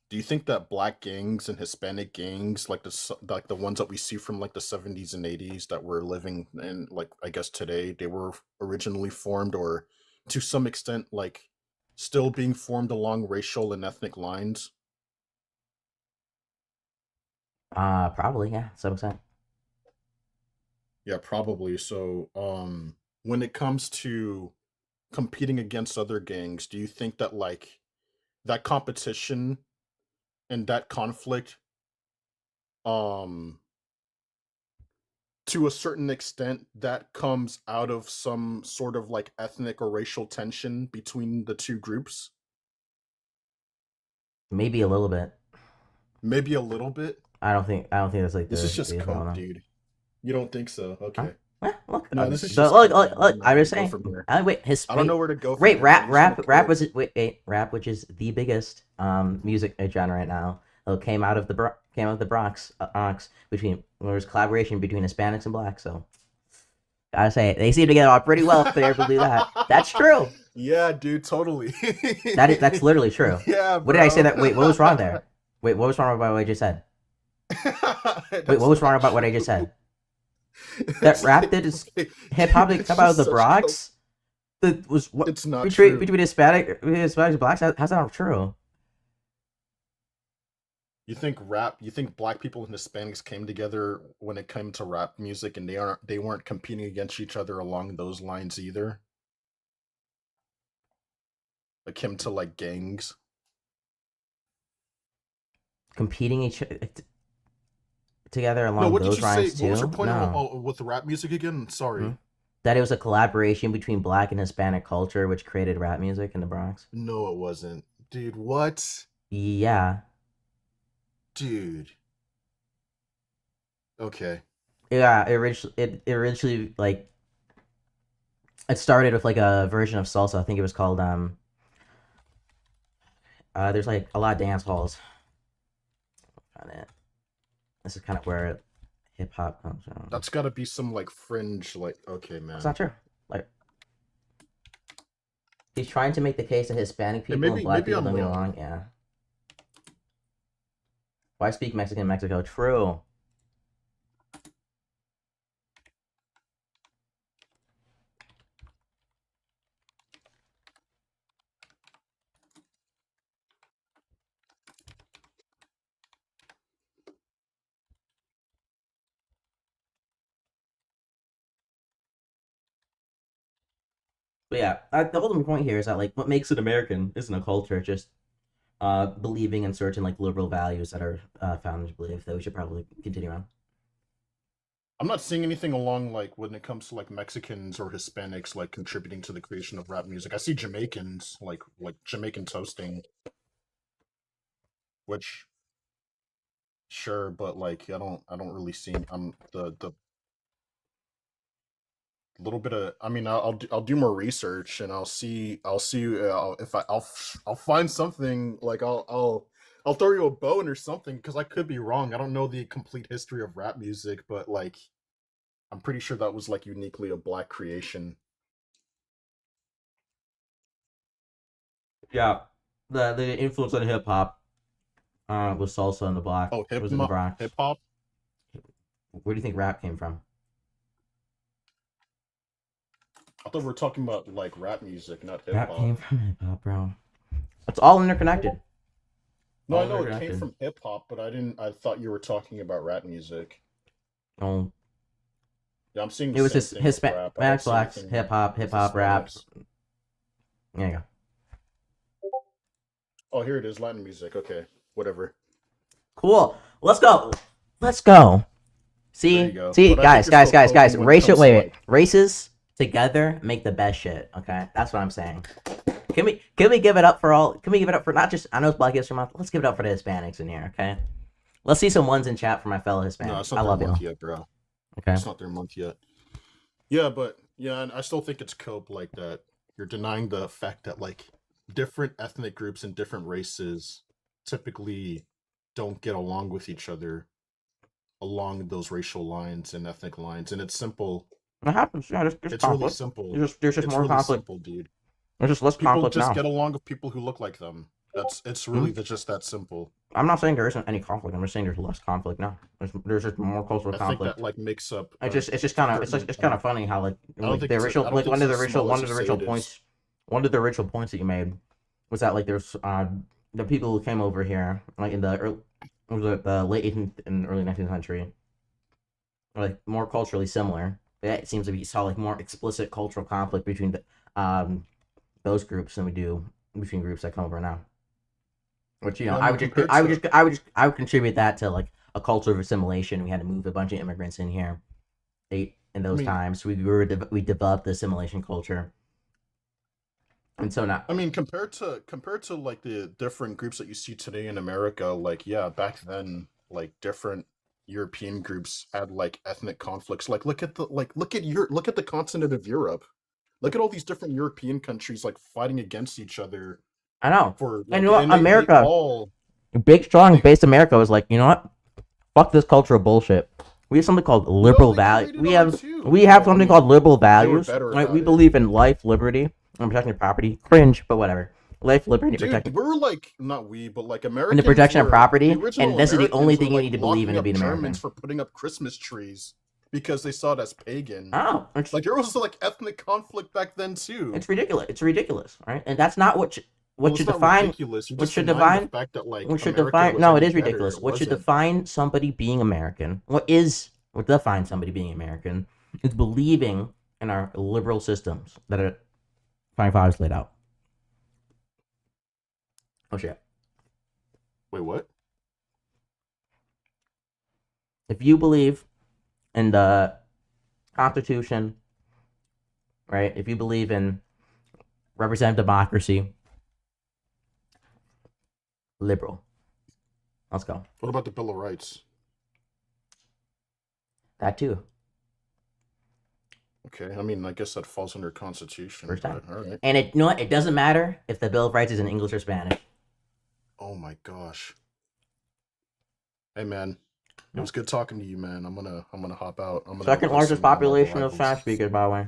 [SPEAKER 4] Do you think that black gangs and Hispanic gangs, like like the ones that we see from like the 70s and 80s that were living in like I guess today, they were originally formed or to some extent like still being formed along racial and ethnic lines?
[SPEAKER 2] Probably, yeah, some extent.
[SPEAKER 4] Yeah, probably. So, when it comes to competing against other gangs, do you think that like that competition and that conflict, um, to a certain extent, that comes out of some sort of like ethnic or racial tension between the two groups?
[SPEAKER 2] Maybe a little bit.
[SPEAKER 4] Maybe a little bit.
[SPEAKER 2] I don't think that's like
[SPEAKER 4] This is
[SPEAKER 2] the
[SPEAKER 4] just
[SPEAKER 2] biggest
[SPEAKER 4] coke,
[SPEAKER 2] phenomenon.
[SPEAKER 4] dude. You don't think so?
[SPEAKER 2] Huh?
[SPEAKER 4] Okay.
[SPEAKER 2] Look,
[SPEAKER 4] No, this is
[SPEAKER 2] the,
[SPEAKER 4] just coke, man. I
[SPEAKER 2] look,
[SPEAKER 4] don't know
[SPEAKER 2] I'm
[SPEAKER 4] where
[SPEAKER 2] just
[SPEAKER 4] to go
[SPEAKER 2] saying.
[SPEAKER 4] from here. I don't know
[SPEAKER 2] Wait,
[SPEAKER 4] where to go from here. I just want to coke.
[SPEAKER 2] rap, which is the biggest music genre right now. Came out of the Bronx between there was collaboration between Hispanics and blacks. So gotta say, they seem to get along pretty well if they're able to do that. That's true.
[SPEAKER 4] Yeah, dude, totally.
[SPEAKER 2] That's literally true.
[SPEAKER 4] Yeah,
[SPEAKER 2] What did I say
[SPEAKER 4] bro.
[SPEAKER 2] that? Wait, what was wrong there? Wait, what was wrong about what I just said? Wait, what
[SPEAKER 4] That's
[SPEAKER 2] was wrong
[SPEAKER 4] not
[SPEAKER 2] about what I just
[SPEAKER 4] true.
[SPEAKER 2] said? That
[SPEAKER 4] It's
[SPEAKER 2] rap did is
[SPEAKER 4] okay.
[SPEAKER 2] hip hop did
[SPEAKER 4] It's
[SPEAKER 2] come out of
[SPEAKER 4] just
[SPEAKER 2] the
[SPEAKER 4] such coke.
[SPEAKER 2] Bronx. That was what
[SPEAKER 4] It's not true.
[SPEAKER 2] between Hispanics and blacks. How's that not true?
[SPEAKER 4] You think black people and Hispanics came together when it came to rap music and they weren't competing against each other along those lines either? Akin to like gangs.
[SPEAKER 2] Competing together
[SPEAKER 4] No,
[SPEAKER 2] along
[SPEAKER 4] what did
[SPEAKER 2] those
[SPEAKER 4] you say?
[SPEAKER 2] lines
[SPEAKER 4] What was your
[SPEAKER 2] too?
[SPEAKER 4] point
[SPEAKER 2] No.
[SPEAKER 4] with the rap music again?
[SPEAKER 2] Hmm?
[SPEAKER 4] Sorry.
[SPEAKER 2] That it was a collaboration between black and Hispanic culture, which created rap music in the Bronx.
[SPEAKER 4] No, it wasn't. Dude, what?
[SPEAKER 2] Yeah,
[SPEAKER 4] Dude. Okay.
[SPEAKER 2] yeah. It originally like it started with like a version of salsa. I think it was called There's like a lot of dance halls. On it. This is kind of where hip hop comes from.
[SPEAKER 4] That's got to be some like fringe like okay,
[SPEAKER 2] It's
[SPEAKER 4] man.
[SPEAKER 2] not true. Like he's trying to make the case that Hispanic
[SPEAKER 4] Hey,
[SPEAKER 2] people and black
[SPEAKER 4] maybe
[SPEAKER 2] people
[SPEAKER 4] I'm
[SPEAKER 2] don't get
[SPEAKER 4] wrong.
[SPEAKER 2] along. Yeah. Why speak Mexican in Mexico? True. But yeah, the ultimate point here is that like what makes it American isn't a culture, just believing in certain like liberal values that are founders believe that we should probably continue on.
[SPEAKER 4] I'm not seeing anything along like when it comes to like Mexicans or Hispanics like contributing to the creation of rap music. I see Jamaicans like Jamaican toasting, which sure, but like I don't really see the little bit of. I mean, I'll do more research and I'll see if I'll find something like I'll throw you a bone or something because I could be wrong. I don't know the complete history of rap music, but like I'm pretty sure that was like uniquely a black creation.
[SPEAKER 2] Yeah, the influence on hip hop was salsa in the block.
[SPEAKER 4] Oh,
[SPEAKER 2] Was in the Bronx.
[SPEAKER 4] hip hop.
[SPEAKER 2] Where do you think rap came from?
[SPEAKER 4] I thought we were talking about like rap music, not hip
[SPEAKER 2] Rap
[SPEAKER 4] hop.
[SPEAKER 2] came from hip hop, bro. It's all interconnected.
[SPEAKER 4] No, I
[SPEAKER 2] all
[SPEAKER 4] know it came
[SPEAKER 2] interconnected.
[SPEAKER 4] from hip hop, but I didn't. I thought you were talking about rap music.
[SPEAKER 2] Oh,
[SPEAKER 4] Yeah, I'm seeing.
[SPEAKER 2] it was
[SPEAKER 4] the
[SPEAKER 2] just
[SPEAKER 4] same thing with rap. I don't
[SPEAKER 2] Hispanic
[SPEAKER 4] see
[SPEAKER 2] blacks,
[SPEAKER 4] anything
[SPEAKER 2] hip hop,
[SPEAKER 4] with
[SPEAKER 2] rap.
[SPEAKER 4] Hispanics.
[SPEAKER 2] There you go.
[SPEAKER 4] Oh, here it is, Latin music. Okay, whatever.
[SPEAKER 2] Cool. Let's go. Let's go.
[SPEAKER 4] There
[SPEAKER 2] See,
[SPEAKER 4] you go.
[SPEAKER 2] see,
[SPEAKER 4] But I think you're still
[SPEAKER 2] guys.
[SPEAKER 4] coping when it
[SPEAKER 2] Racial,
[SPEAKER 4] comes to,
[SPEAKER 2] wait.
[SPEAKER 4] like-
[SPEAKER 2] Races together make the best shit. Okay, that's what I'm saying. Can we give it up for all? Can we give it up for not just? I know it's Black History Month. Let's give it up for the Hispanics in here. Okay. Let's see some ones in chat for my fellow Hispanics.
[SPEAKER 4] No, it's
[SPEAKER 2] I
[SPEAKER 4] not their
[SPEAKER 2] love you.
[SPEAKER 4] month yet, bro.
[SPEAKER 2] Okay.
[SPEAKER 4] It's not their month yet. Yeah, but yeah, and I still think it's cope like that. You're denying the fact that like different ethnic groups and different races typically don't get along with each other along those racial lines and ethnic lines, and it's simple.
[SPEAKER 2] It happens. Yeah, there's
[SPEAKER 4] It's really
[SPEAKER 2] conflict.
[SPEAKER 4] simple.
[SPEAKER 2] There's just
[SPEAKER 4] It's
[SPEAKER 2] more
[SPEAKER 4] really
[SPEAKER 2] conflict.
[SPEAKER 4] simple, dude.
[SPEAKER 2] There's just less
[SPEAKER 4] People
[SPEAKER 2] conflict
[SPEAKER 4] just
[SPEAKER 2] now.
[SPEAKER 4] get along with people who look like them. It's really just that simple.
[SPEAKER 2] I'm not saying there isn't any conflict. I'm just saying there's less conflict now. There's just more cultural
[SPEAKER 4] I think
[SPEAKER 2] conflict.
[SPEAKER 4] that like makes up.
[SPEAKER 2] It's just kind of it's kind of funny how like
[SPEAKER 4] don't think
[SPEAKER 2] the
[SPEAKER 4] it's-
[SPEAKER 2] original
[SPEAKER 4] I don't
[SPEAKER 2] like
[SPEAKER 4] think
[SPEAKER 2] one of
[SPEAKER 4] it's
[SPEAKER 2] the
[SPEAKER 4] as small
[SPEAKER 2] original
[SPEAKER 4] as you say it is.
[SPEAKER 2] points that you made was that like there's the people who came over here like in the the late 18th and early 19th century are like more culturally similar. It seems to be saw like more explicit cultural conflict between those groups than we do between groups that come over now. Which
[SPEAKER 4] Yeah, I mean, compared
[SPEAKER 2] I would contribute that to like a culture of assimilation. We had to move a bunch of immigrants in here, in those
[SPEAKER 4] mean-
[SPEAKER 2] times. We developed the assimilation culture, and so now
[SPEAKER 4] I mean, compared to like the different groups that you see today in America, like yeah, back then, like different European groups had like ethnic conflicts. Like look at the continent of Europe. Look at all these different European countries like fighting against each other
[SPEAKER 2] I know
[SPEAKER 4] for.
[SPEAKER 2] And you know what?
[SPEAKER 4] they
[SPEAKER 2] America-
[SPEAKER 4] all
[SPEAKER 2] big, strong, based America was like, you know what? Fuck this cultural bullshit. We have something called liberal
[SPEAKER 4] they
[SPEAKER 2] value.
[SPEAKER 4] created
[SPEAKER 2] We
[SPEAKER 4] our
[SPEAKER 2] have
[SPEAKER 4] too.
[SPEAKER 2] we have
[SPEAKER 4] I
[SPEAKER 2] something
[SPEAKER 4] mean,
[SPEAKER 2] called liberal values.
[SPEAKER 4] better
[SPEAKER 2] Right?
[SPEAKER 4] about
[SPEAKER 2] We
[SPEAKER 4] it.
[SPEAKER 2] believe in life, liberty, and protecting your property. Cringe, but whatever. Life, liberty,
[SPEAKER 4] dude,
[SPEAKER 2] protecting.
[SPEAKER 4] we're like not we, but like Americans.
[SPEAKER 2] And the protection of
[SPEAKER 4] were-
[SPEAKER 2] property,
[SPEAKER 4] the original
[SPEAKER 2] and this is the only
[SPEAKER 4] Americans
[SPEAKER 2] thing
[SPEAKER 4] were,
[SPEAKER 2] you need to believe in to
[SPEAKER 4] locking
[SPEAKER 2] be an
[SPEAKER 4] up
[SPEAKER 2] American.
[SPEAKER 4] Germans for putting up Christmas trees because they saw it as pagan.
[SPEAKER 2] Oh, it's
[SPEAKER 4] Like there was like ethnic conflict back then too.
[SPEAKER 2] It's ridiculous. It's ridiculous, right? And that's not what
[SPEAKER 4] Well,
[SPEAKER 2] should
[SPEAKER 4] it's not
[SPEAKER 2] define.
[SPEAKER 4] ridiculous. You're
[SPEAKER 2] what
[SPEAKER 4] just
[SPEAKER 2] should
[SPEAKER 4] denying
[SPEAKER 2] define-
[SPEAKER 4] the fact that like
[SPEAKER 2] What should
[SPEAKER 4] America
[SPEAKER 2] define?
[SPEAKER 4] was
[SPEAKER 2] No, it
[SPEAKER 4] any
[SPEAKER 2] is
[SPEAKER 4] better.
[SPEAKER 2] ridiculous.
[SPEAKER 4] It
[SPEAKER 2] What should
[SPEAKER 4] wasn't.
[SPEAKER 2] define somebody being American? What defines somebody being American is believing in our liberal systems that are Founding Fathers laid out. Oh shit!
[SPEAKER 4] Wait, what?
[SPEAKER 2] If you believe in the Constitution, right? If you believe in representative democracy, liberal. Let's go.
[SPEAKER 4] What about the Bill of Rights?
[SPEAKER 2] That too.
[SPEAKER 4] Okay, I mean, I guess that falls under Constitution.
[SPEAKER 2] First time.
[SPEAKER 4] but all right.
[SPEAKER 2] And you know what? It doesn't matter if the Bill of Rights is in English or Spanish.
[SPEAKER 4] Oh my gosh. Hey man, it was good talking to you, man. I'm gonna hop out. I'm gonna
[SPEAKER 2] Second
[SPEAKER 4] go
[SPEAKER 2] largest
[SPEAKER 4] see my
[SPEAKER 2] population of
[SPEAKER 4] rivals.
[SPEAKER 2] Spanish speakers, by the way.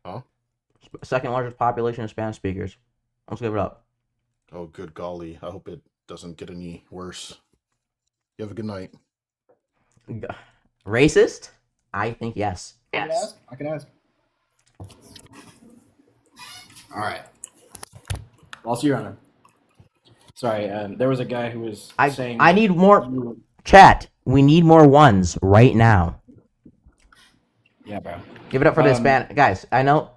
[SPEAKER 4] Huh?
[SPEAKER 2] Second largest population of Spanish speakers. Let's give it up.
[SPEAKER 4] Oh, good golly! I hope it doesn't get any worse. You have a good night.
[SPEAKER 2] Racist? I think yes.
[SPEAKER 5] I can ask. All right. Whilst you're on it. Sorry, there was a guy who was saying.
[SPEAKER 2] I need more
[SPEAKER 5] you-
[SPEAKER 2] chat. We need more ones right now.
[SPEAKER 5] Yeah, bro.
[SPEAKER 2] Give it up for the
[SPEAKER 5] Um,
[SPEAKER 2] Hispanic guys. I know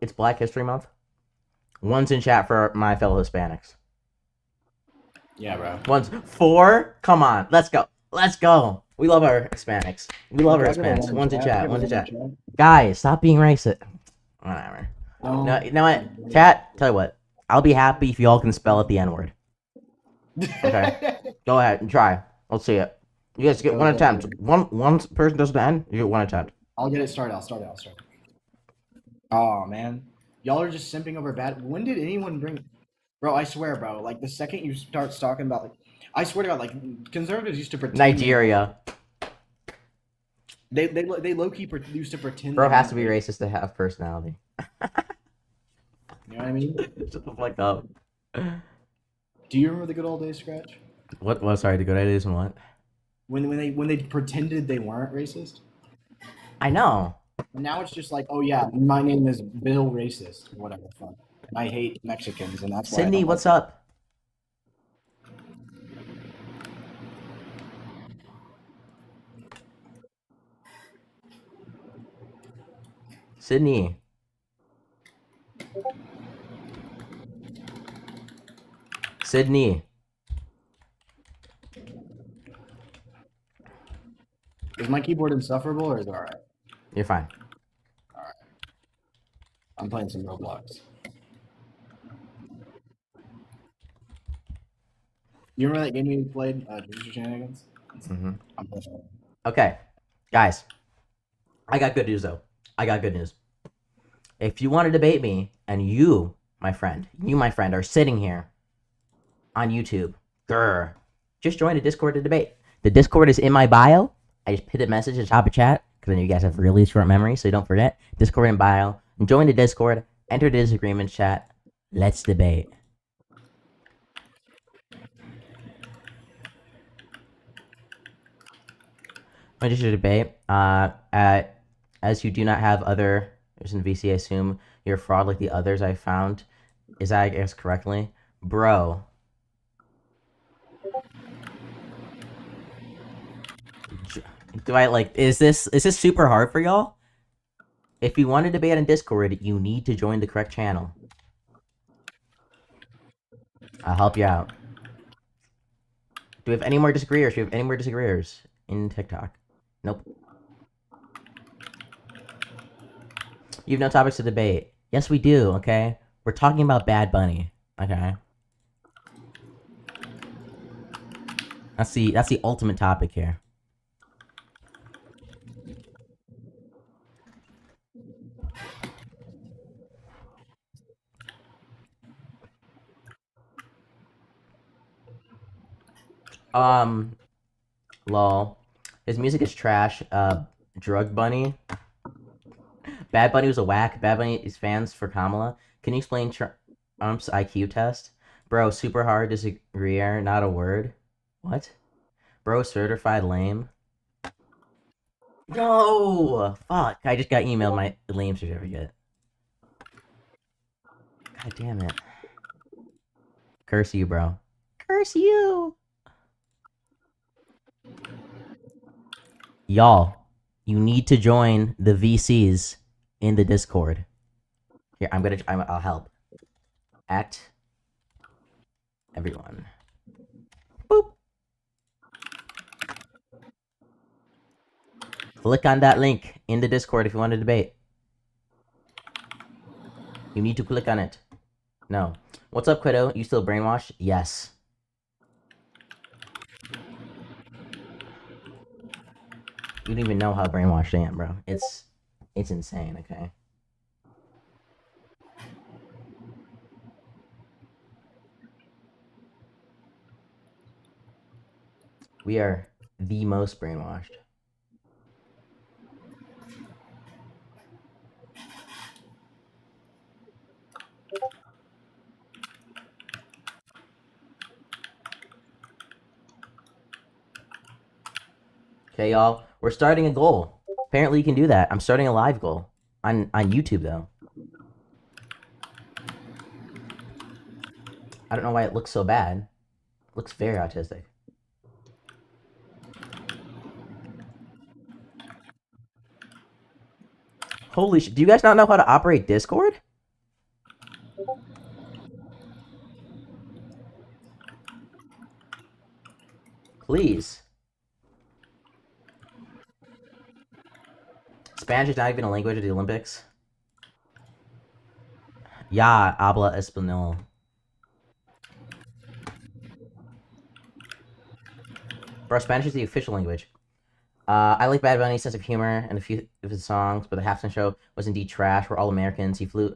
[SPEAKER 2] it's Black History Month. Ones in chat for my fellow Hispanics.
[SPEAKER 5] Yeah, bro.
[SPEAKER 2] Ones 4. Come on, let's go. Let's go. We love our Hispanics. We love our
[SPEAKER 5] Can I get a
[SPEAKER 2] Hispanics. One to
[SPEAKER 5] Can I
[SPEAKER 2] chat.
[SPEAKER 5] get a
[SPEAKER 2] One to
[SPEAKER 5] in
[SPEAKER 2] chat. Guys, stop being racist. Whatever. No, you know what? Chat. Tell you what. I'll be happy if y'all can spell it the N word. Okay. Go ahead and try. Let's see it. You guys get
[SPEAKER 5] Go,
[SPEAKER 2] one
[SPEAKER 5] go,
[SPEAKER 2] attempt.
[SPEAKER 5] go.
[SPEAKER 2] One person does the N. You get one attempt.
[SPEAKER 5] I'll get it started. I'll start. Oh man, y'all are just simping over bad. When did anyone bring? Bro, I swear, bro. Like the second you start talking about, like, I swear to God, like conservatives used to pretend.
[SPEAKER 2] Nigeria.
[SPEAKER 5] They low key used to pretend.
[SPEAKER 2] Bro
[SPEAKER 5] they
[SPEAKER 2] has to
[SPEAKER 5] weren't
[SPEAKER 2] be
[SPEAKER 5] racist.
[SPEAKER 2] racist to have personality.
[SPEAKER 5] You know what I mean?
[SPEAKER 2] Shut the fuck up.
[SPEAKER 5] Do you remember the good old days, Scratch?
[SPEAKER 2] What? Sorry, the good ideas and what?
[SPEAKER 5] When they pretended they weren't racist.
[SPEAKER 2] I know.
[SPEAKER 5] And now it's just like, oh yeah, my name is Bill Racist, or whatever the fuck. I hate Mexicans, and that's why.
[SPEAKER 2] Sydney, what's up? Sydney. Sydney.
[SPEAKER 5] Is my keyboard insufferable, or is it alright?
[SPEAKER 2] You're fine.
[SPEAKER 5] I'm playing some Roblox. You remember that game we played, Producer Shenanigans?
[SPEAKER 2] Mm-hmm.
[SPEAKER 5] I'm playing it.
[SPEAKER 2] Okay, guys. I got good news though. I got good news. If you want to debate me, and you, my friend, are sitting here on YouTube, just join the Discord to debate. The Discord is in my bio. I just put a message at the top of chat because I know you guys have really short memory, so don't forget. Discord in bio. Join the Discord. Enter the disagreement chat. Let's debate. I just debate. As you do not have other in VC, I assume you're a fraud like the others I found. Is that I guess correctly, bro? Do I like? Is this super hard for y'all? If you want to debate on Discord, you need to join the correct channel. I'll help you out. Do we have any more disagreeers? Do we have any more disagreeers in TikTok? Nope. You have no topics to debate. Yes, we do, okay? We're talking about Bad Bunny, okay? That's the ultimate topic here. Lol. His music is trash. Drug Bunny. Bad Bunny was a whack. Bad Bunny is fans for Kamala. Can you explain Trump's IQ test? Bro, super hard disagree. Not a word. What? Bro, certified lame. No! Fuck. I just got emailed my lame certificate. God damn it. Curse you, bro. Curse you! Y'all, you need to join the VCs in the Discord. Here, I'll help. Act. Everyone. Boop. Click on that link in the Discord if you want to debate. You need to click on it. No. What's up, Quiddo? You still brainwashed? Yes. You don't even know how brainwashed I am, bro. It's insane, okay? We are the most brainwashed. Okay, y'all. We're starting a goal. Apparently you can do that. I'm starting a live goal. On YouTube, though. I don't know why it looks so bad. It looks very autistic. Holy shit. Do you guys not know how to operate Discord? Please. Spanish is not even a language at the Olympics. Ya habla español. Bro, Spanish is the official language. I like Bad Bunny's sense of humor and a few of his songs, but the halftime show was indeed trash. We're all Americans. He flew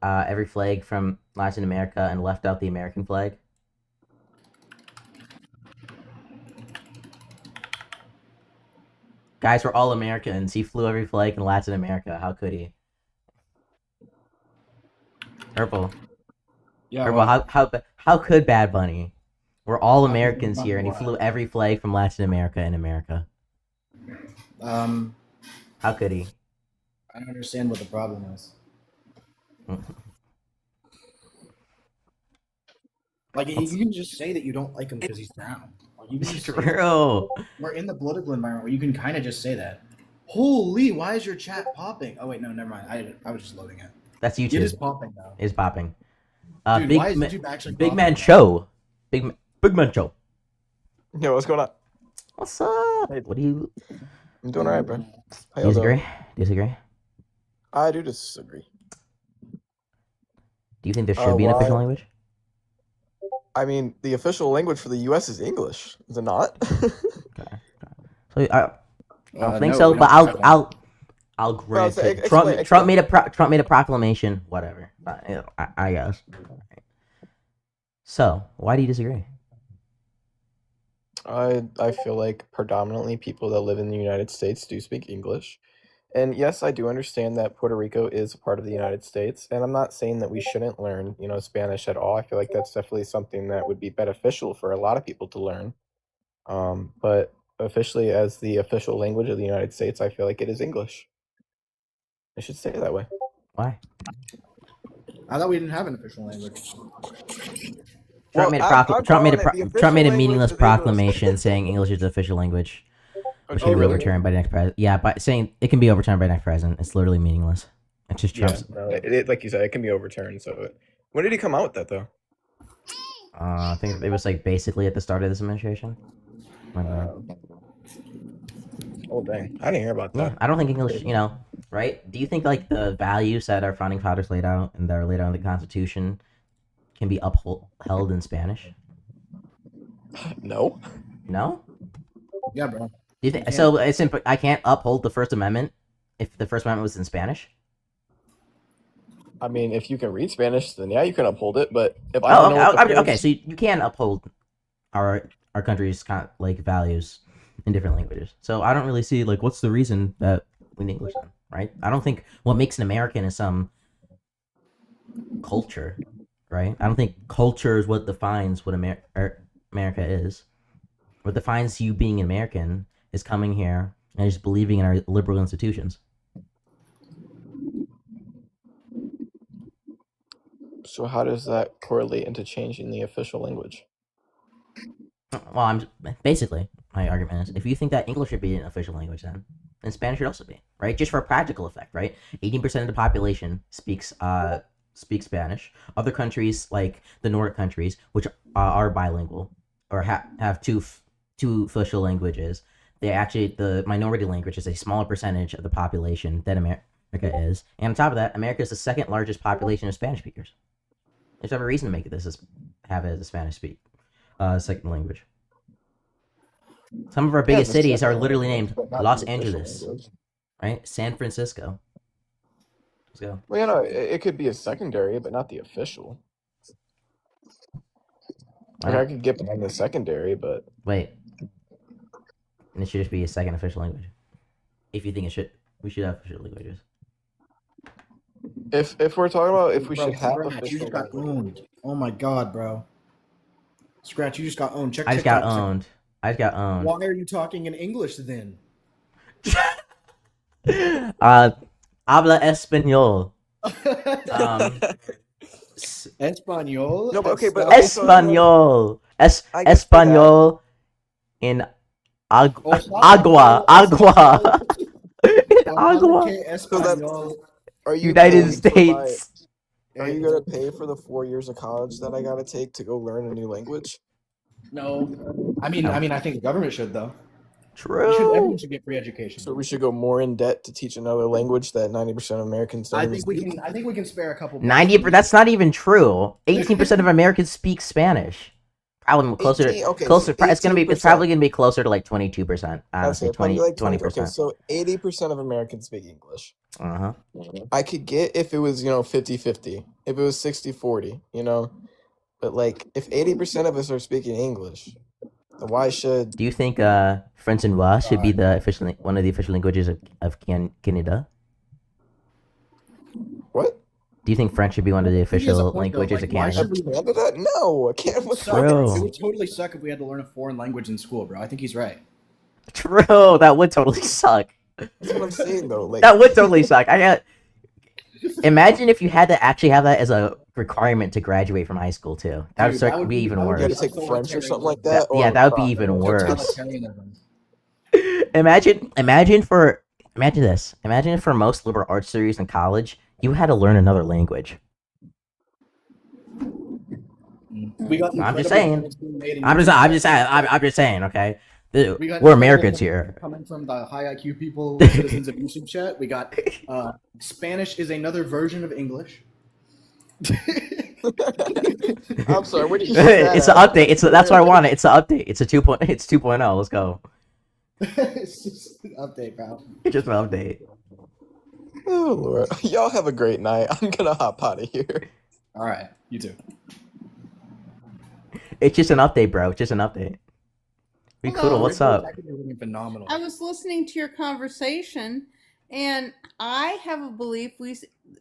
[SPEAKER 2] every flag from Latin America and left out the American flag. Guys, we're all Americans. He flew every flag in Latin America. How could he? Purple.
[SPEAKER 5] Yeah.
[SPEAKER 2] Purple.
[SPEAKER 5] Well,
[SPEAKER 2] How could Bad Bunny? We're all Americans here, and he flew every flag from Latin America in America. How could he?
[SPEAKER 5] I don't understand what the problem is. Like, you can just say that you don't like him because he's brown. Like, you can just say that.
[SPEAKER 2] True.
[SPEAKER 5] We're in the political environment where you can kind of just say that. Holy, why is your chat popping? Oh wait, no, never mind. I was just loading it.
[SPEAKER 2] That's YouTube.
[SPEAKER 5] It is popping now.
[SPEAKER 2] It's popping.
[SPEAKER 5] Dude, why is YouTube actually
[SPEAKER 2] Big
[SPEAKER 5] popping
[SPEAKER 2] Man
[SPEAKER 5] now?
[SPEAKER 2] Show. Big Man Show.
[SPEAKER 6] Yo, what's going on?
[SPEAKER 2] What's up? What do you
[SPEAKER 6] I'm doing alright, bro. How y'all
[SPEAKER 2] disagree?
[SPEAKER 6] doing?
[SPEAKER 2] Disagree?
[SPEAKER 6] I do disagree.
[SPEAKER 2] Do you think there should be an official
[SPEAKER 6] Why?
[SPEAKER 2] language?
[SPEAKER 6] I mean, the official language for the U.S. is English, is it not?
[SPEAKER 2] So I don't think
[SPEAKER 5] No,
[SPEAKER 2] so,
[SPEAKER 5] we
[SPEAKER 2] but
[SPEAKER 5] don't have one.
[SPEAKER 2] I'll grant
[SPEAKER 6] so
[SPEAKER 2] it.
[SPEAKER 6] explain-
[SPEAKER 2] Trump made a proclamation. Whatever. I guess. So why do you disagree?
[SPEAKER 6] I feel like predominantly people that live in the United States do speak English. And yes, I do understand that Puerto Rico is a part of the United States, and I'm not saying that we shouldn't learn, Spanish at all. I feel like that's definitely something that would be beneficial for a lot of people to learn. But officially, as the official language of the United States, I feel like it is English. I should say it that way.
[SPEAKER 2] Why?
[SPEAKER 5] I thought we didn't have an official language.
[SPEAKER 2] Trump made a meaningless proclamation saying English is the official language, which can be overturned by the next president. Yeah, by saying it can be overturned by the next president, it's literally meaningless. It's just Trump's.
[SPEAKER 6] No, like you said, it can be overturned. So, when did he come out with that though?
[SPEAKER 2] I think it was like basically at the start of this administration.
[SPEAKER 6] Oh dang, I didn't hear about
[SPEAKER 2] Yeah,
[SPEAKER 6] that.
[SPEAKER 2] I don't think English, right? Do you think like the values that our founding fathers laid out and that are laid out in the Constitution can be upheld in Spanish?
[SPEAKER 6] No.
[SPEAKER 2] No?
[SPEAKER 5] Yeah, bro.
[SPEAKER 2] Do you think
[SPEAKER 5] can't.
[SPEAKER 2] so? It's I can't uphold the First Amendment if the First Amendment was in Spanish.
[SPEAKER 6] I mean, if you can read Spanish, then yeah, you can uphold it. But if I don't know what the
[SPEAKER 2] Okay. So you can uphold our country's values in different languages. So I don't really see what's the reason that we need English then, right? I don't think what makes an American is some culture, right? I don't think culture is what defines what America is. What defines you being an American is coming here and just believing in our liberal institutions.
[SPEAKER 6] So how does that correlate into changing the official language?
[SPEAKER 2] Well, basically my argument is if you think that English should be an official language, then Spanish should also be, right? Just for a practical effect, right? 18% of the population speaks Spanish. Other countries like the Nordic countries, which are bilingual or have two official languages, the minority language is a smaller percentage of the population than America is, and on top of that, America is the second largest population of Spanish speakers. There's every reason to make it have it as a Spanish second language. Some of our biggest cities are literally named Los Angeles, right? San Francisco. Let's go.
[SPEAKER 6] Well, it could be a secondary, but not the official. Like, I could get behind the secondary, but
[SPEAKER 2] Wait. And it should just be a second official language. If you think we should have official languages.
[SPEAKER 6] if we're talking about if we
[SPEAKER 5] Bro,
[SPEAKER 6] should have
[SPEAKER 5] Scratch, you
[SPEAKER 6] official
[SPEAKER 5] just got
[SPEAKER 6] language,
[SPEAKER 5] owned. Oh my god, bro. Scratch, you just got owned. Check
[SPEAKER 2] I just got
[SPEAKER 5] TikTok.
[SPEAKER 2] owned. I just got owned.
[SPEAKER 5] Why are you talking in English then?
[SPEAKER 2] Habla español.
[SPEAKER 5] Espanol?
[SPEAKER 6] No, but okay, but
[SPEAKER 2] Español.
[SPEAKER 6] I guess for
[SPEAKER 2] Español in agua. In agua.
[SPEAKER 5] Espanol.
[SPEAKER 6] are you
[SPEAKER 2] United
[SPEAKER 6] paying for my-
[SPEAKER 2] States.
[SPEAKER 6] Are you gonna pay for the 4 years of college that I gotta take to go learn a new language?
[SPEAKER 5] No. I mean, I think the government should though. Everyone should get free education.
[SPEAKER 6] So we should go more in debt to teach another language that 90% of Americans don't
[SPEAKER 5] I
[SPEAKER 6] even
[SPEAKER 5] think we
[SPEAKER 6] speak?
[SPEAKER 5] can. I think we can spare a couple.
[SPEAKER 2] 90. That's not even true. 18% of Americans speak Spanish. Probably closer.
[SPEAKER 6] 18 okay,
[SPEAKER 2] Closer.
[SPEAKER 6] so
[SPEAKER 2] It's gonna be. It's
[SPEAKER 6] 18%.
[SPEAKER 2] probably gonna be closer to like 22%. Honestly,
[SPEAKER 6] Okay, probably like
[SPEAKER 2] 20.
[SPEAKER 6] Okay, so 80% of Americans speak English.
[SPEAKER 2] Uh huh.
[SPEAKER 6] I could get if it was, 50-50. If it was 60-40, But like if 80% of us are speaking English, then why should
[SPEAKER 2] Do you think French should be the one of the official languages of Canada?
[SPEAKER 6] what?
[SPEAKER 2] Do you think French should be one of the
[SPEAKER 5] I think he has a
[SPEAKER 2] official
[SPEAKER 5] point, though,
[SPEAKER 2] languages
[SPEAKER 5] like,
[SPEAKER 2] of
[SPEAKER 5] why
[SPEAKER 2] Canada?
[SPEAKER 5] should we-
[SPEAKER 6] Canada? No, Canada.
[SPEAKER 2] Bro.
[SPEAKER 5] It would totally suck if we had to learn a foreign language in school, bro. I think he's right.
[SPEAKER 2] True. That would totally suck.
[SPEAKER 6] That's what I'm saying though. Like
[SPEAKER 2] That would totally suck. Imagine if you had to actually have that as a requirement to graduate from high school too. That would
[SPEAKER 5] Dude,
[SPEAKER 2] start be even
[SPEAKER 6] you had to
[SPEAKER 2] worse.
[SPEAKER 6] take French or something like
[SPEAKER 2] That-
[SPEAKER 6] that.
[SPEAKER 2] yeah,
[SPEAKER 6] or,
[SPEAKER 2] that would be even worse.
[SPEAKER 5] Totalitarianism.
[SPEAKER 2] Imagine this. Imagine if for most liberal arts series in college, you had to learn another language.
[SPEAKER 5] We got
[SPEAKER 2] I'm just
[SPEAKER 5] incredible
[SPEAKER 2] saying.
[SPEAKER 5] points being made in
[SPEAKER 2] I'm just saying. Okay,
[SPEAKER 5] We got
[SPEAKER 2] we're
[SPEAKER 5] incredible
[SPEAKER 2] Americans
[SPEAKER 5] points
[SPEAKER 2] here.
[SPEAKER 5] Coming from the high IQ people, citizens of YouTube chat, we got Spanish is another version of English.
[SPEAKER 6] I'm sorry. Where did you say that
[SPEAKER 2] It's an
[SPEAKER 6] at?
[SPEAKER 2] update. That's what I want. It's an update. It's a 2.0. It's 2.0. Let's go.
[SPEAKER 5] It's just an update, bro.
[SPEAKER 2] It's just an update.
[SPEAKER 6] Oh Lord, y'all have a great night. I'm gonna hop out of here.
[SPEAKER 5] All right, you too.
[SPEAKER 2] It's just an update, bro. It's just an update. Be
[SPEAKER 7] Hello.
[SPEAKER 2] cool. What's up?
[SPEAKER 5] Phenomenal.
[SPEAKER 7] I was listening to your conversation, and I have a belief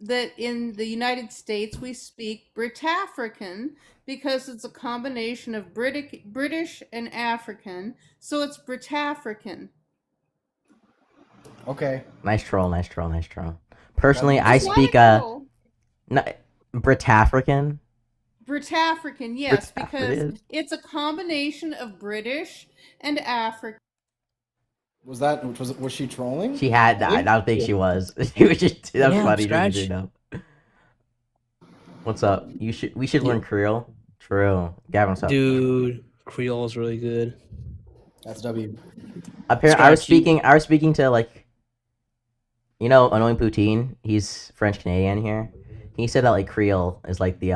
[SPEAKER 7] that in the United States we speak Brit-African because it's a combination of British and African, so it's Brit-African.
[SPEAKER 5] Okay.
[SPEAKER 2] Nice troll. Nice troll. Nice troll. Personally,
[SPEAKER 5] Just
[SPEAKER 2] I
[SPEAKER 7] Why
[SPEAKER 2] speak
[SPEAKER 7] no?
[SPEAKER 2] Brit-African.
[SPEAKER 7] Brit-African, yes,
[SPEAKER 2] Brit-African.
[SPEAKER 7] because it's a combination of British and African.
[SPEAKER 5] Was she trolling?
[SPEAKER 2] She had. I don't think she was. She was just. That was
[SPEAKER 8] Yeah,
[SPEAKER 2] funny.
[SPEAKER 8] Scratch.
[SPEAKER 2] Didn't you know? What's up? We should learn Creole. True. Gavin, what's up?
[SPEAKER 8] Dude, Creole is really good.
[SPEAKER 5] That's W.
[SPEAKER 2] Apparently, I was
[SPEAKER 8] Scratch, you-
[SPEAKER 2] speaking to like, Annoying Poutine. He's French Canadian here. He said that like Creole is like the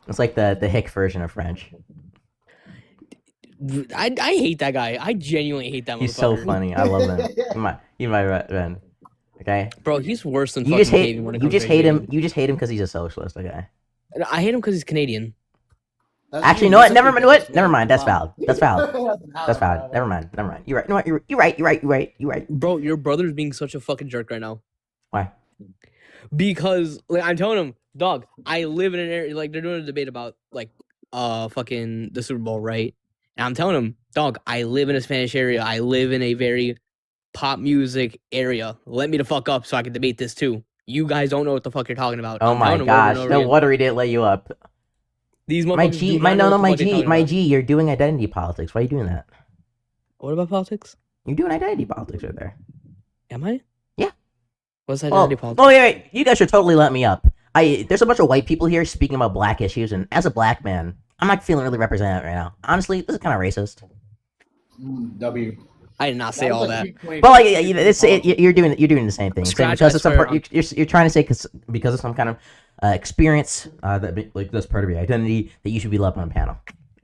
[SPEAKER 2] it's like the hick version of French.
[SPEAKER 8] I hate that guy. I genuinely hate that
[SPEAKER 2] He's so
[SPEAKER 8] motherfucker.
[SPEAKER 2] funny. I love him. He's my friend. Okay.
[SPEAKER 8] Bro, he's worse than
[SPEAKER 2] You
[SPEAKER 8] fucking
[SPEAKER 2] just hate.
[SPEAKER 8] Canadian when it
[SPEAKER 2] You
[SPEAKER 8] comes
[SPEAKER 2] just
[SPEAKER 8] to
[SPEAKER 2] hate him.
[SPEAKER 8] Canadian.
[SPEAKER 2] You just hate him because he's a socialist. Okay.
[SPEAKER 8] I hate him because he's Canadian.
[SPEAKER 2] Actually, you know what? Never mind. What? Never mind. That's valid. That's valid. That's valid. Never mind. Never mind. You're right. No, you're right.
[SPEAKER 8] Bro, your brother's being such a fucking jerk right now.
[SPEAKER 2] Why?
[SPEAKER 8] Because like I'm telling him, dog, I live in an area like they're doing a debate about like fucking the Super Bowl, right? And I'm telling him, dog, I live in a Spanish area. I live in a very pop music area. Let me the fuck up so I can debate this too. You guys don't know what the fuck you're talking about.
[SPEAKER 2] Oh
[SPEAKER 8] I'm
[SPEAKER 2] my
[SPEAKER 8] telling him over and
[SPEAKER 2] gosh!
[SPEAKER 8] over
[SPEAKER 2] No
[SPEAKER 8] again.
[SPEAKER 2] wonder he didn't let you up.
[SPEAKER 8] These
[SPEAKER 2] My
[SPEAKER 8] motherfuckers
[SPEAKER 2] G,
[SPEAKER 8] do
[SPEAKER 2] my
[SPEAKER 8] not know
[SPEAKER 2] no,
[SPEAKER 8] what the
[SPEAKER 2] my
[SPEAKER 8] fuck they're
[SPEAKER 2] G,
[SPEAKER 8] talking
[SPEAKER 2] my
[SPEAKER 8] about.
[SPEAKER 2] G. You're doing identity politics. Why are you doing that?
[SPEAKER 8] What about politics?
[SPEAKER 2] You're doing identity politics right there.
[SPEAKER 8] Am I?
[SPEAKER 2] Yeah.
[SPEAKER 8] What's that
[SPEAKER 2] Oh,
[SPEAKER 8] identity politics?
[SPEAKER 2] oh, wait. You guys should totally let me up. There's a bunch of white people here speaking about black issues, and as a black man, I'm not feeling really represented right now. Honestly, this is kind of racist.
[SPEAKER 5] W.
[SPEAKER 8] I did not say all that.
[SPEAKER 2] But like, you're doing the same thing. Saying
[SPEAKER 8] Scratch,
[SPEAKER 2] because
[SPEAKER 8] I
[SPEAKER 2] of some
[SPEAKER 8] swear,
[SPEAKER 2] part, you're trying to say because of some kind of experience like that's part of your identity that you should be loved on a panel.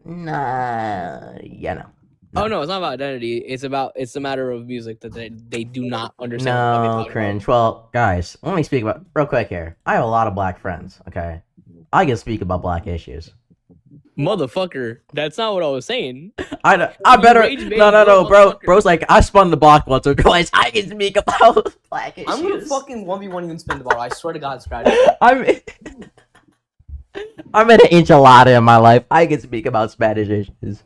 [SPEAKER 2] Nah, yeah, no.
[SPEAKER 8] Oh no, it's not about identity. It's a matter of music that they do not understand. what they're
[SPEAKER 2] No,
[SPEAKER 8] talking
[SPEAKER 2] cringe. Well, guys, let me speak about real quick here. I have a lot of black friends. Okay, I can speak about black issues.
[SPEAKER 8] about. Motherfucker, that's not what I was saying.
[SPEAKER 2] I
[SPEAKER 8] You
[SPEAKER 2] better
[SPEAKER 8] rage bait,
[SPEAKER 2] no, bro.
[SPEAKER 8] motherfucker.
[SPEAKER 2] Bro's like I spun the block once or twice. I can speak about black issues.
[SPEAKER 8] I'm gonna fucking 1v1 you and spin the bottle. I swear to God, Scratch.
[SPEAKER 2] I'm in an enchilada in my life. I can speak about Spanish issues.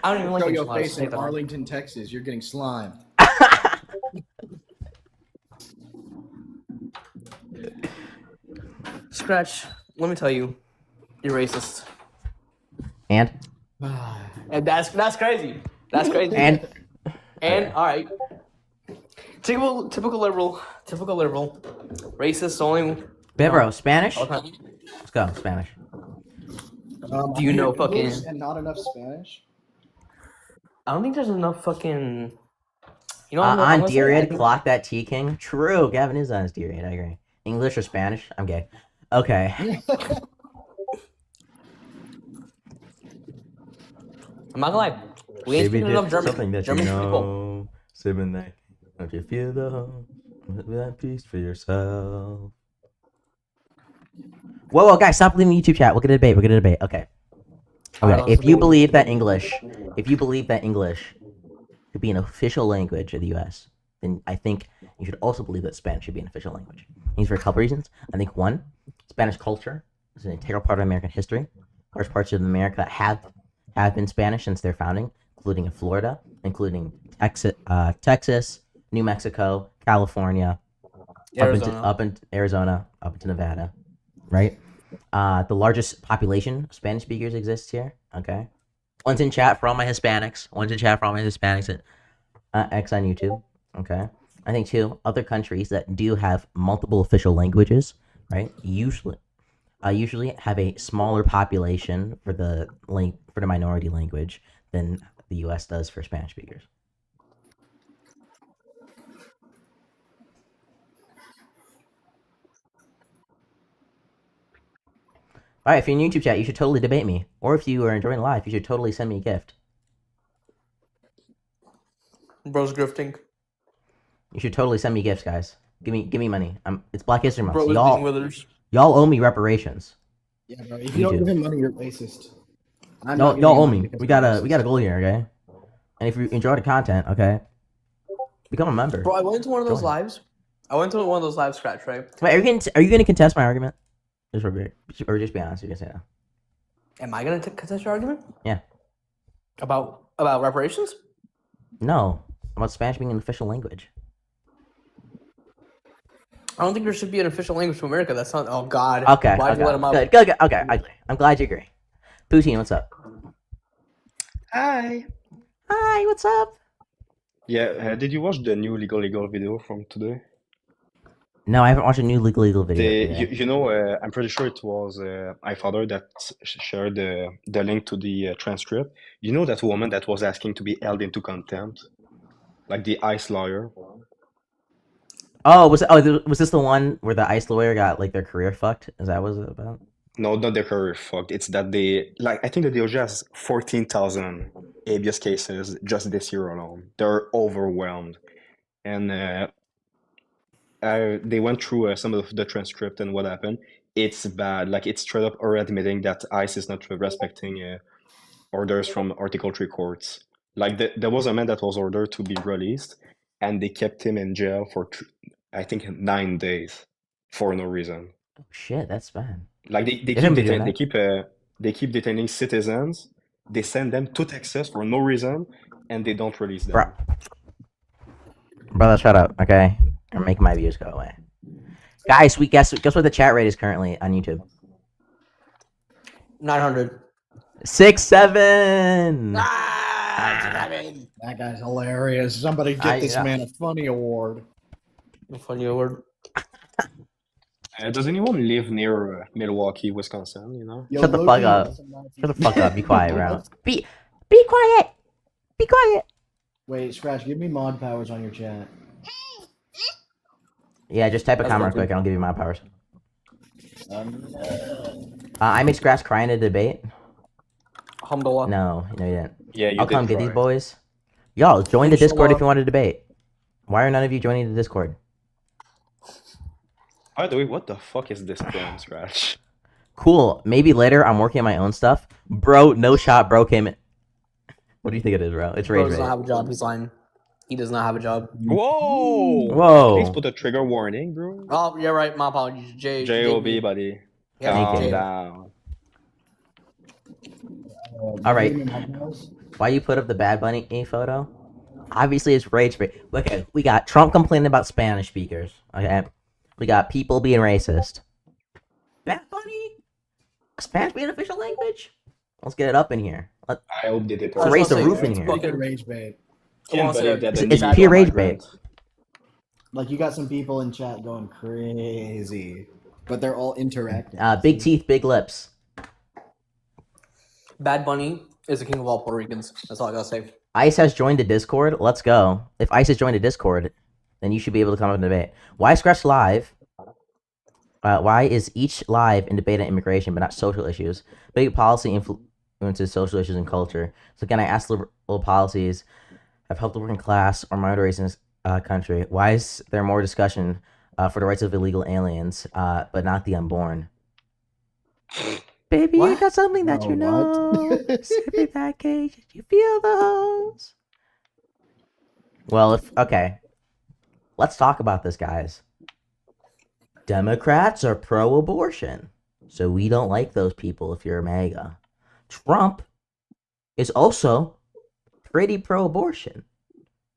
[SPEAKER 8] I don't even like
[SPEAKER 5] Show your
[SPEAKER 8] enchiladas.
[SPEAKER 5] face in Arlington, Texas. You're getting slimed.
[SPEAKER 8] Scratch. Let me tell you, you're racist.
[SPEAKER 2] And
[SPEAKER 8] And that's crazy. That's crazy.
[SPEAKER 2] and
[SPEAKER 8] all right. Typical liberal. Racist only.
[SPEAKER 2] Bro, Spanish.
[SPEAKER 8] all the time.
[SPEAKER 2] Let's go Spanish.
[SPEAKER 8] Do you know
[SPEAKER 5] English
[SPEAKER 8] fucking-
[SPEAKER 5] and not enough Spanish?
[SPEAKER 8] I don't think there's enough fucking. You know what I'm
[SPEAKER 2] On
[SPEAKER 8] gonna say? I
[SPEAKER 2] D-Red,
[SPEAKER 8] think-
[SPEAKER 2] clock that T King. True, Gavin is on his D-Red. I agree. English or Spanish? I'm gay. Okay.
[SPEAKER 8] I'm not gonna lie. We ain't speaking enough German.
[SPEAKER 2] Something that
[SPEAKER 8] German
[SPEAKER 2] you
[SPEAKER 8] people.
[SPEAKER 2] know. Sipping that. Don't you feel the home? That peace for yourself. Whoa, guys, stop leaving the YouTube chat. We're gonna debate. Okay.
[SPEAKER 8] Alright,
[SPEAKER 2] Okay.
[SPEAKER 8] let's
[SPEAKER 2] If you
[SPEAKER 8] debate.
[SPEAKER 2] believe that English could be an official language of the U.S., then I think you should also believe that Spanish should be an official language. These for a couple reasons. I think one, Spanish culture is an integral part of American history. Large parts of America have been Spanish since their founding, including in Florida, including Texas, New Mexico, California,
[SPEAKER 8] Arizona.
[SPEAKER 2] up into Arizona, up into Nevada, right? The largest population of Spanish speakers exists here. Okay, one's in chat for all my Hispanics. X on YouTube. Okay, I think two other countries that do have multiple official languages, right? Usually have a smaller population for the minority language than the U.S. does for Spanish speakers. All right, if you're in YouTube chat, you should totally debate me, or if you are enjoying live, you should totally send me a gift.
[SPEAKER 8] Bro's grifting.
[SPEAKER 2] You should totally send me gifts, guys. Give me money. It's Black History Month.
[SPEAKER 8] Bro
[SPEAKER 2] So
[SPEAKER 8] is
[SPEAKER 2] y'all
[SPEAKER 8] beating withers.
[SPEAKER 2] owe me reparations.
[SPEAKER 5] Yeah, bro. If you don't
[SPEAKER 2] too.
[SPEAKER 5] give him money, you're racist. I'm
[SPEAKER 2] No,
[SPEAKER 5] not giving
[SPEAKER 2] y'all
[SPEAKER 5] you
[SPEAKER 2] owe
[SPEAKER 5] money
[SPEAKER 2] me.
[SPEAKER 5] because
[SPEAKER 2] We
[SPEAKER 5] I'm
[SPEAKER 2] got a
[SPEAKER 5] racist.
[SPEAKER 2] goal here, okay? And if you enjoy the content, okay, become a member.
[SPEAKER 8] Bro, I went into one of those
[SPEAKER 2] Join.
[SPEAKER 8] lives. I went to one of those live scratch, right?
[SPEAKER 2] Wait, are you gonna contest my argument? Just for great, or just be honest. You can say no.
[SPEAKER 8] Am I gonna contest your argument?
[SPEAKER 2] Yeah.
[SPEAKER 8] About reparations?
[SPEAKER 2] No, about Spanish being an official language.
[SPEAKER 8] I don't think there should be an official language to America. That's not. Oh God.
[SPEAKER 2] Okay.
[SPEAKER 8] Why'd
[SPEAKER 2] okay.
[SPEAKER 8] you let him out?
[SPEAKER 2] Good. Okay. I'm glad you agree. Poutine, what's up?
[SPEAKER 9] Hi.
[SPEAKER 2] Hi, what's up?
[SPEAKER 9] Yeah, did you watch the new Legal video from today?
[SPEAKER 2] No, I haven't watched a new legal video.
[SPEAKER 9] I'm pretty sure it was my father that shared the link to the transcript. You know that woman that was asking to be held into contempt, like the ICE lawyer.
[SPEAKER 2] Oh, was this the one where the ICE lawyer got like their career fucked? Is that what it was about?
[SPEAKER 9] No, not their career fucked. It's that I think the DOJ has 14,000 habeas cases just this year alone. They're overwhelmed, and they went through some of the transcript and what happened. It's bad. Like, it's straight up already admitting that ICE is not respecting orders from Article 3 courts. Like, there was a man that was ordered to be released, and they kept him in jail for, I think, 9 days for no reason.
[SPEAKER 2] Oh shit, that's bad.
[SPEAKER 9] Like, they
[SPEAKER 2] shouldn't be doing
[SPEAKER 9] keep detaining citizens. They send them to Texas for no reason, and they don't release them.
[SPEAKER 2] Brother, shut up, okay? Or make my views go away. Guys, guess what the chat rate is currently on YouTube?
[SPEAKER 8] 900.
[SPEAKER 2] 6-7.
[SPEAKER 5] That guy's hilarious. Somebody get this man a funny award.
[SPEAKER 8] A funny award.
[SPEAKER 9] Does anyone live near Milwaukee, Wisconsin? You know?
[SPEAKER 5] Yo,
[SPEAKER 2] Shut the
[SPEAKER 5] Loki,
[SPEAKER 2] fuck up. Shut the fuck up. Be quiet, bro. Be quiet. Be quiet.
[SPEAKER 5] Wait, Scratch, give me mod powers on your chat.
[SPEAKER 2] Yeah, just type a
[SPEAKER 8] That's
[SPEAKER 2] comment
[SPEAKER 8] not
[SPEAKER 2] real quick. I'll give you my powers.
[SPEAKER 5] No.
[SPEAKER 2] I made Scratch cry in a debate.
[SPEAKER 8] Alhamdulillah.
[SPEAKER 2] No, you didn't.
[SPEAKER 9] Yeah, you
[SPEAKER 2] I'll
[SPEAKER 9] did
[SPEAKER 2] come get these
[SPEAKER 9] try.
[SPEAKER 2] boys. Y'all, join the Discord if
[SPEAKER 8] Inshallah.
[SPEAKER 2] you want to debate. Why are none of you joining the Discord?
[SPEAKER 9] By the way, what the fuck is this thing, Scratch?
[SPEAKER 2] Cool. Maybe later I'm working on my own stuff. Bro, no shot, bro came in. What do you think it is, bro? It's
[SPEAKER 8] Bro
[SPEAKER 2] rage
[SPEAKER 8] does not
[SPEAKER 2] bait.
[SPEAKER 8] have a job. He's lying. He does not have a job.
[SPEAKER 9] Whoa!
[SPEAKER 2] Whoa.
[SPEAKER 9] Please put a trigger warning, bro.
[SPEAKER 8] Oh, you're right. My apologies.
[SPEAKER 9] JOB, buddy.
[SPEAKER 8] Yeah,
[SPEAKER 2] Thank
[SPEAKER 9] Calm
[SPEAKER 2] you.
[SPEAKER 9] down.
[SPEAKER 2] All right. Why you put up the Bad Bunny photo? Obviously, it's rage bait. Okay, we got Trump complaining about Spanish speakers. Okay, we got people being racist. Bad Bunny, Spanish being official language. Let's get it up in here.
[SPEAKER 9] I hope they did.
[SPEAKER 2] Let's raise the roof in
[SPEAKER 8] it's
[SPEAKER 2] here.
[SPEAKER 5] Fucking rage bait.
[SPEAKER 9] Can't believe that the
[SPEAKER 2] It's
[SPEAKER 9] media
[SPEAKER 2] pure rage
[SPEAKER 9] migrant-
[SPEAKER 5] Like, you got some people in chat going crazy, but they're all interacting.
[SPEAKER 2] Big teeth, big lips.
[SPEAKER 8] Bad Bunny is the king of all Puerto Ricans. That's all I gotta say.
[SPEAKER 2] ICE has joined the Discord. Let's go. If ICE has joined the Discord, then you should be able to come up and debate. Why Scratch Live? Why is each live in debate on immigration but not social issues? Big policy influences social issues and culture. So can I ask liberal policies have helped the working class or minorities in this country? Why is there more discussion for the rights of illegal aliens but not the unborn? Baby, I got something that you know. Sipping that cage, did you feel those? Well, okay. Let's talk about this, guys. Democrats are pro-abortion, so we don't like those people if you're a MAGA. Trump is also pretty pro-abortion,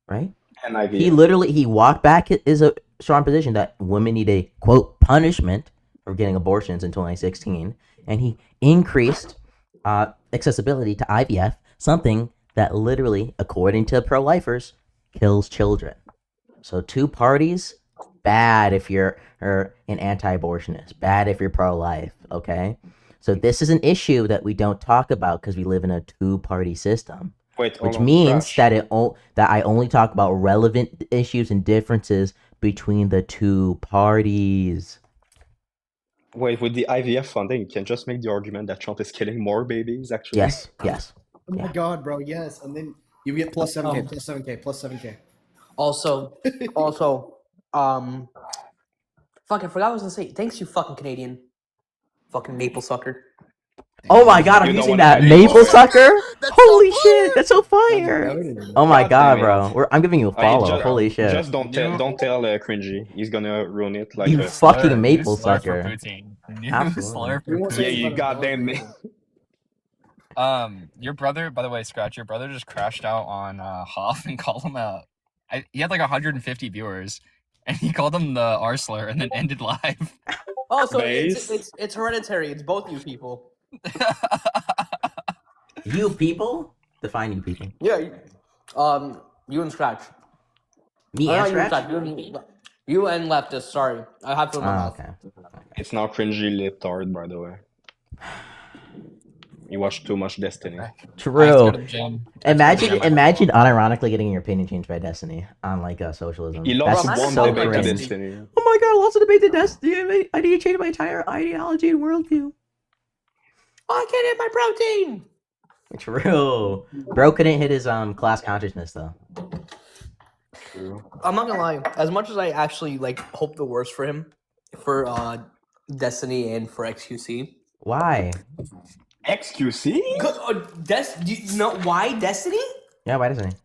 [SPEAKER 2] right?
[SPEAKER 9] And IVF.
[SPEAKER 2] He walked back his strong position that women need a, quote, punishment for getting abortions in 2016, and he increased accessibility to IVF, something that literally, according to pro-lifers, kills children. So two parties, bad if you're an anti-abortionist, bad if you're pro-life, okay? So this is an issue that we don't talk about because we live in a two-party system,
[SPEAKER 9] Wait, hold
[SPEAKER 2] which
[SPEAKER 9] on,
[SPEAKER 2] means
[SPEAKER 9] Scratch.
[SPEAKER 2] that I only talk about relevant issues and differences between the two parties.
[SPEAKER 9] Wait, with the IVF funding, you can just make the argument that Trump is killing more babies, actually.
[SPEAKER 2] Yes.
[SPEAKER 5] Oh my god, bro, yes. And then you get plus 7K,
[SPEAKER 8] Oh.
[SPEAKER 5] plus 7K, plus 7K.
[SPEAKER 8] Also, fuck, I forgot what I was gonna say. Thanks, you fucking Canadian. Fucking maple sucker.
[SPEAKER 2] Oh my god, I'm
[SPEAKER 9] You know
[SPEAKER 2] using
[SPEAKER 9] what
[SPEAKER 2] that
[SPEAKER 9] I mean.
[SPEAKER 2] maple sucker.
[SPEAKER 10] That's
[SPEAKER 2] Holy
[SPEAKER 10] so
[SPEAKER 2] shit, that's so fire! Oh my
[SPEAKER 9] God
[SPEAKER 2] god,
[SPEAKER 9] damn
[SPEAKER 2] bro, I'm giving you a follow.
[SPEAKER 9] just,
[SPEAKER 2] Holy shit,
[SPEAKER 9] Just don't tell Cringy. He's gonna ruin it. Like
[SPEAKER 2] you
[SPEAKER 9] a,
[SPEAKER 2] fucking maple sucker.
[SPEAKER 10] Absolutely.
[SPEAKER 9] yeah, you goddamn me.
[SPEAKER 10] Your brother, by the way, Scratch, your brother just crashed out on Hoff and called him he had like 150 viewers, and he called him the R slur and then ended live.
[SPEAKER 8] Oh, so
[SPEAKER 9] Base.
[SPEAKER 8] it's hereditary. It's both you people.
[SPEAKER 2] You people? Define you people.
[SPEAKER 8] Yeah. You and Scratch.
[SPEAKER 2] Me
[SPEAKER 8] Oh,
[SPEAKER 2] and
[SPEAKER 8] not
[SPEAKER 2] Scratch?
[SPEAKER 8] You and Leftist. Sorry, I have to in my
[SPEAKER 2] Oh,
[SPEAKER 8] mouth.
[SPEAKER 2] okay.
[SPEAKER 9] It's now Cringy lip tart, by the way. You watch too much Destiny.
[SPEAKER 2] True. Imagine
[SPEAKER 10] Imagine.
[SPEAKER 2] unironically getting your opinion changed by Destiny on like socialism.
[SPEAKER 9] He
[SPEAKER 2] That's
[SPEAKER 9] lost one
[SPEAKER 2] so
[SPEAKER 9] debate to
[SPEAKER 2] cringe.
[SPEAKER 9] Destiny.
[SPEAKER 2] Oh my god, lots of debate to Destiny. I need to change my entire ideology and worldview.
[SPEAKER 8] I can't hit my protein.
[SPEAKER 2] True. Bro couldn't hit his class consciousness though.
[SPEAKER 8] I'm not gonna lie. As much as I actually like hope the worst for him, for Destiny and for XQC.
[SPEAKER 2] Why?
[SPEAKER 9] XQC?
[SPEAKER 8] Do you know why Destiny?
[SPEAKER 2] Yeah, why doesn't he?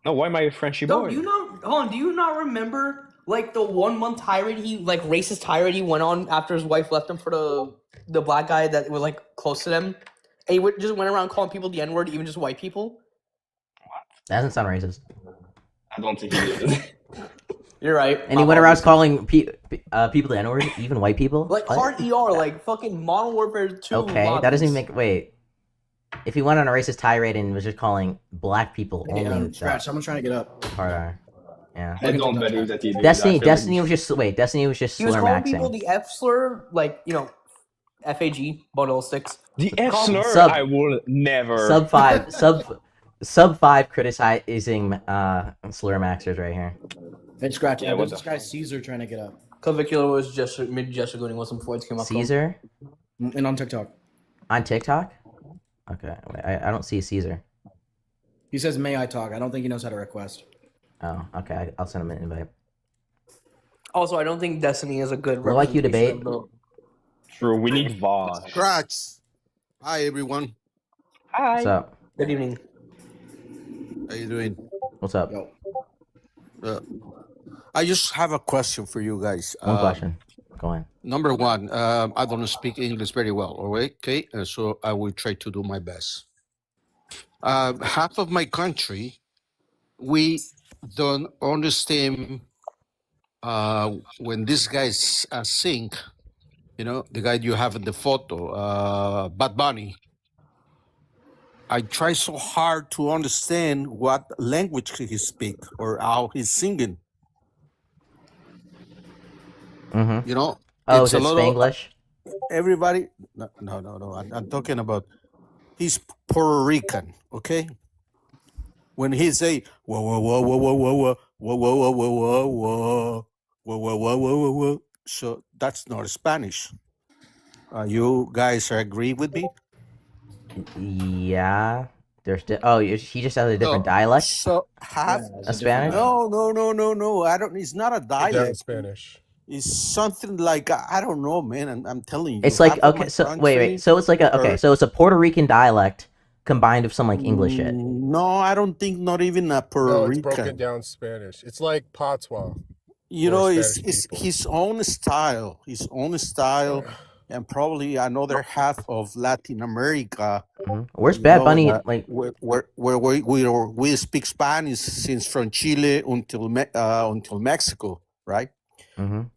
[SPEAKER 9] No, why my Frenchy
[SPEAKER 8] No,
[SPEAKER 9] boy?
[SPEAKER 8] do you not remember like the 1 month tirade racist tirade he went on after his wife left him for the black guy that was like close to them? And he just went around calling people the N-word, even just white people.
[SPEAKER 2] That doesn't sound racist.
[SPEAKER 9] I don't think he did.
[SPEAKER 8] You're right.
[SPEAKER 2] And he went around calling people the N-word, even white people?
[SPEAKER 8] like
[SPEAKER 2] What?
[SPEAKER 8] hard ER, like fucking Modern Warfare 2.
[SPEAKER 2] Okay, that doesn't even make... Wait. If he went on a racist tirade and was just calling black people only...
[SPEAKER 5] Yeah, Scratch, someone's trying to get up.
[SPEAKER 2] Hard R. Yeah.
[SPEAKER 9] I don't believe that he did.
[SPEAKER 2] Destiny
[SPEAKER 9] that.
[SPEAKER 2] was just... Wait, Destiny was just
[SPEAKER 8] He was
[SPEAKER 2] slur
[SPEAKER 8] calling people
[SPEAKER 2] maxing.
[SPEAKER 8] the F slur, like, FAG, bundle 6.
[SPEAKER 9] The F
[SPEAKER 8] Call-
[SPEAKER 9] slur,
[SPEAKER 2] Sub-
[SPEAKER 9] I will never.
[SPEAKER 2] Sub 5 criticizing slur maxers right here.
[SPEAKER 5] And Scratch,
[SPEAKER 9] Yeah,
[SPEAKER 5] yeah,
[SPEAKER 9] what
[SPEAKER 5] this
[SPEAKER 9] the-
[SPEAKER 5] guy Caesar trying to get up.
[SPEAKER 8] Clavicula was just mid-gesture with some Floyd's came up.
[SPEAKER 2] Caesar?
[SPEAKER 5] And on TikTok.
[SPEAKER 2] On TikTok? Okay, wait, I don't see Caesar.
[SPEAKER 5] He says, may I talk? I don't think he knows how to request.
[SPEAKER 2] Oh, okay, I'll send him an invite.
[SPEAKER 8] Also, I don't think Destiny is a good
[SPEAKER 2] We're like you
[SPEAKER 8] representation
[SPEAKER 2] debate.
[SPEAKER 8] of
[SPEAKER 9] True, we need Vosh.
[SPEAKER 10] Scratch. Hi, everyone.
[SPEAKER 9] Hi.
[SPEAKER 2] What's up?
[SPEAKER 8] Good evening.
[SPEAKER 10] How you doing?
[SPEAKER 2] What's up?
[SPEAKER 5] Yo.
[SPEAKER 10] I just have a question for you guys.
[SPEAKER 2] One question. Go on.
[SPEAKER 10] Number one, I don't speak English very well, all right? Okay, so I will try to do my best. Half of my country, we don't understand when these guys sing, the guy you have in the photo, Bad Bunny. I try so hard to understand what language he speak or how he's singing.
[SPEAKER 2] Mm-hmm.
[SPEAKER 10] It's
[SPEAKER 2] is it Spanglish?
[SPEAKER 10] Everybody, no. I'm talking about he's Puerto Rican, okay? when he say whoa whoa whoa whoa whoa whoa whoa whoa whoa whoa whoa whoa whoa whoa whoa whoa whoa. So that's not Spanish. You guys agree with me?
[SPEAKER 2] Yeah. He just has a different dialect
[SPEAKER 10] So have
[SPEAKER 2] of Spanish.
[SPEAKER 10] no. I don't. It's not a
[SPEAKER 11] Down
[SPEAKER 10] dialect.
[SPEAKER 11] Spanish.
[SPEAKER 10] It's something like I don't know, man. I'm telling you.
[SPEAKER 2] It's like
[SPEAKER 10] half of
[SPEAKER 2] okay,
[SPEAKER 10] my
[SPEAKER 2] so wait.
[SPEAKER 10] country
[SPEAKER 2] So it's like
[SPEAKER 10] are-
[SPEAKER 2] so it's a Puerto Rican dialect combined with some like English shit.
[SPEAKER 10] No, I don't think not even a Puerto
[SPEAKER 11] No, it's broken
[SPEAKER 10] Rican.
[SPEAKER 11] down Spanish. It's like patois.
[SPEAKER 10] You
[SPEAKER 11] for
[SPEAKER 10] know,
[SPEAKER 11] Spanish
[SPEAKER 10] it's
[SPEAKER 11] people.
[SPEAKER 10] his own style, and probably another half of Latin America.
[SPEAKER 2] Where's
[SPEAKER 10] You
[SPEAKER 2] Bad
[SPEAKER 10] know,
[SPEAKER 2] Bunny?
[SPEAKER 10] that
[SPEAKER 2] Like,
[SPEAKER 10] where we speak Spanish since from Chile until Mexico, right?
[SPEAKER 2] mhm.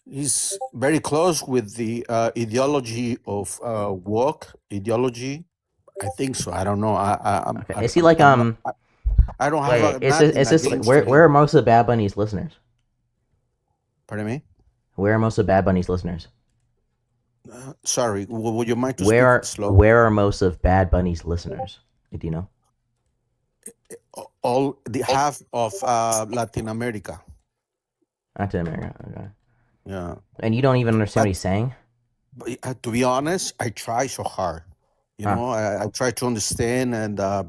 [SPEAKER 10] He's very close with the ideology of woke ideology. I think so. I don't know.
[SPEAKER 2] Okay. Is he like
[SPEAKER 10] I don't have
[SPEAKER 2] Wait, is
[SPEAKER 10] nothing
[SPEAKER 2] this
[SPEAKER 10] against
[SPEAKER 2] where
[SPEAKER 10] him.
[SPEAKER 2] are most of Bad Bunny's listeners?
[SPEAKER 10] Pardon me.
[SPEAKER 2] Where are most of Bad Bunny's listeners?
[SPEAKER 10] Sorry. Would you mind to
[SPEAKER 2] Where
[SPEAKER 10] speak slow?
[SPEAKER 2] where are most of Bad Bunny's listeners? Do you know?
[SPEAKER 10] All the half of Latin America.
[SPEAKER 2] Latin America. Okay.
[SPEAKER 10] Yeah.
[SPEAKER 2] And you don't even understand what he's saying?
[SPEAKER 10] But, to be honest, I try so hard. You
[SPEAKER 2] Huh.
[SPEAKER 10] know, I try to understand, and a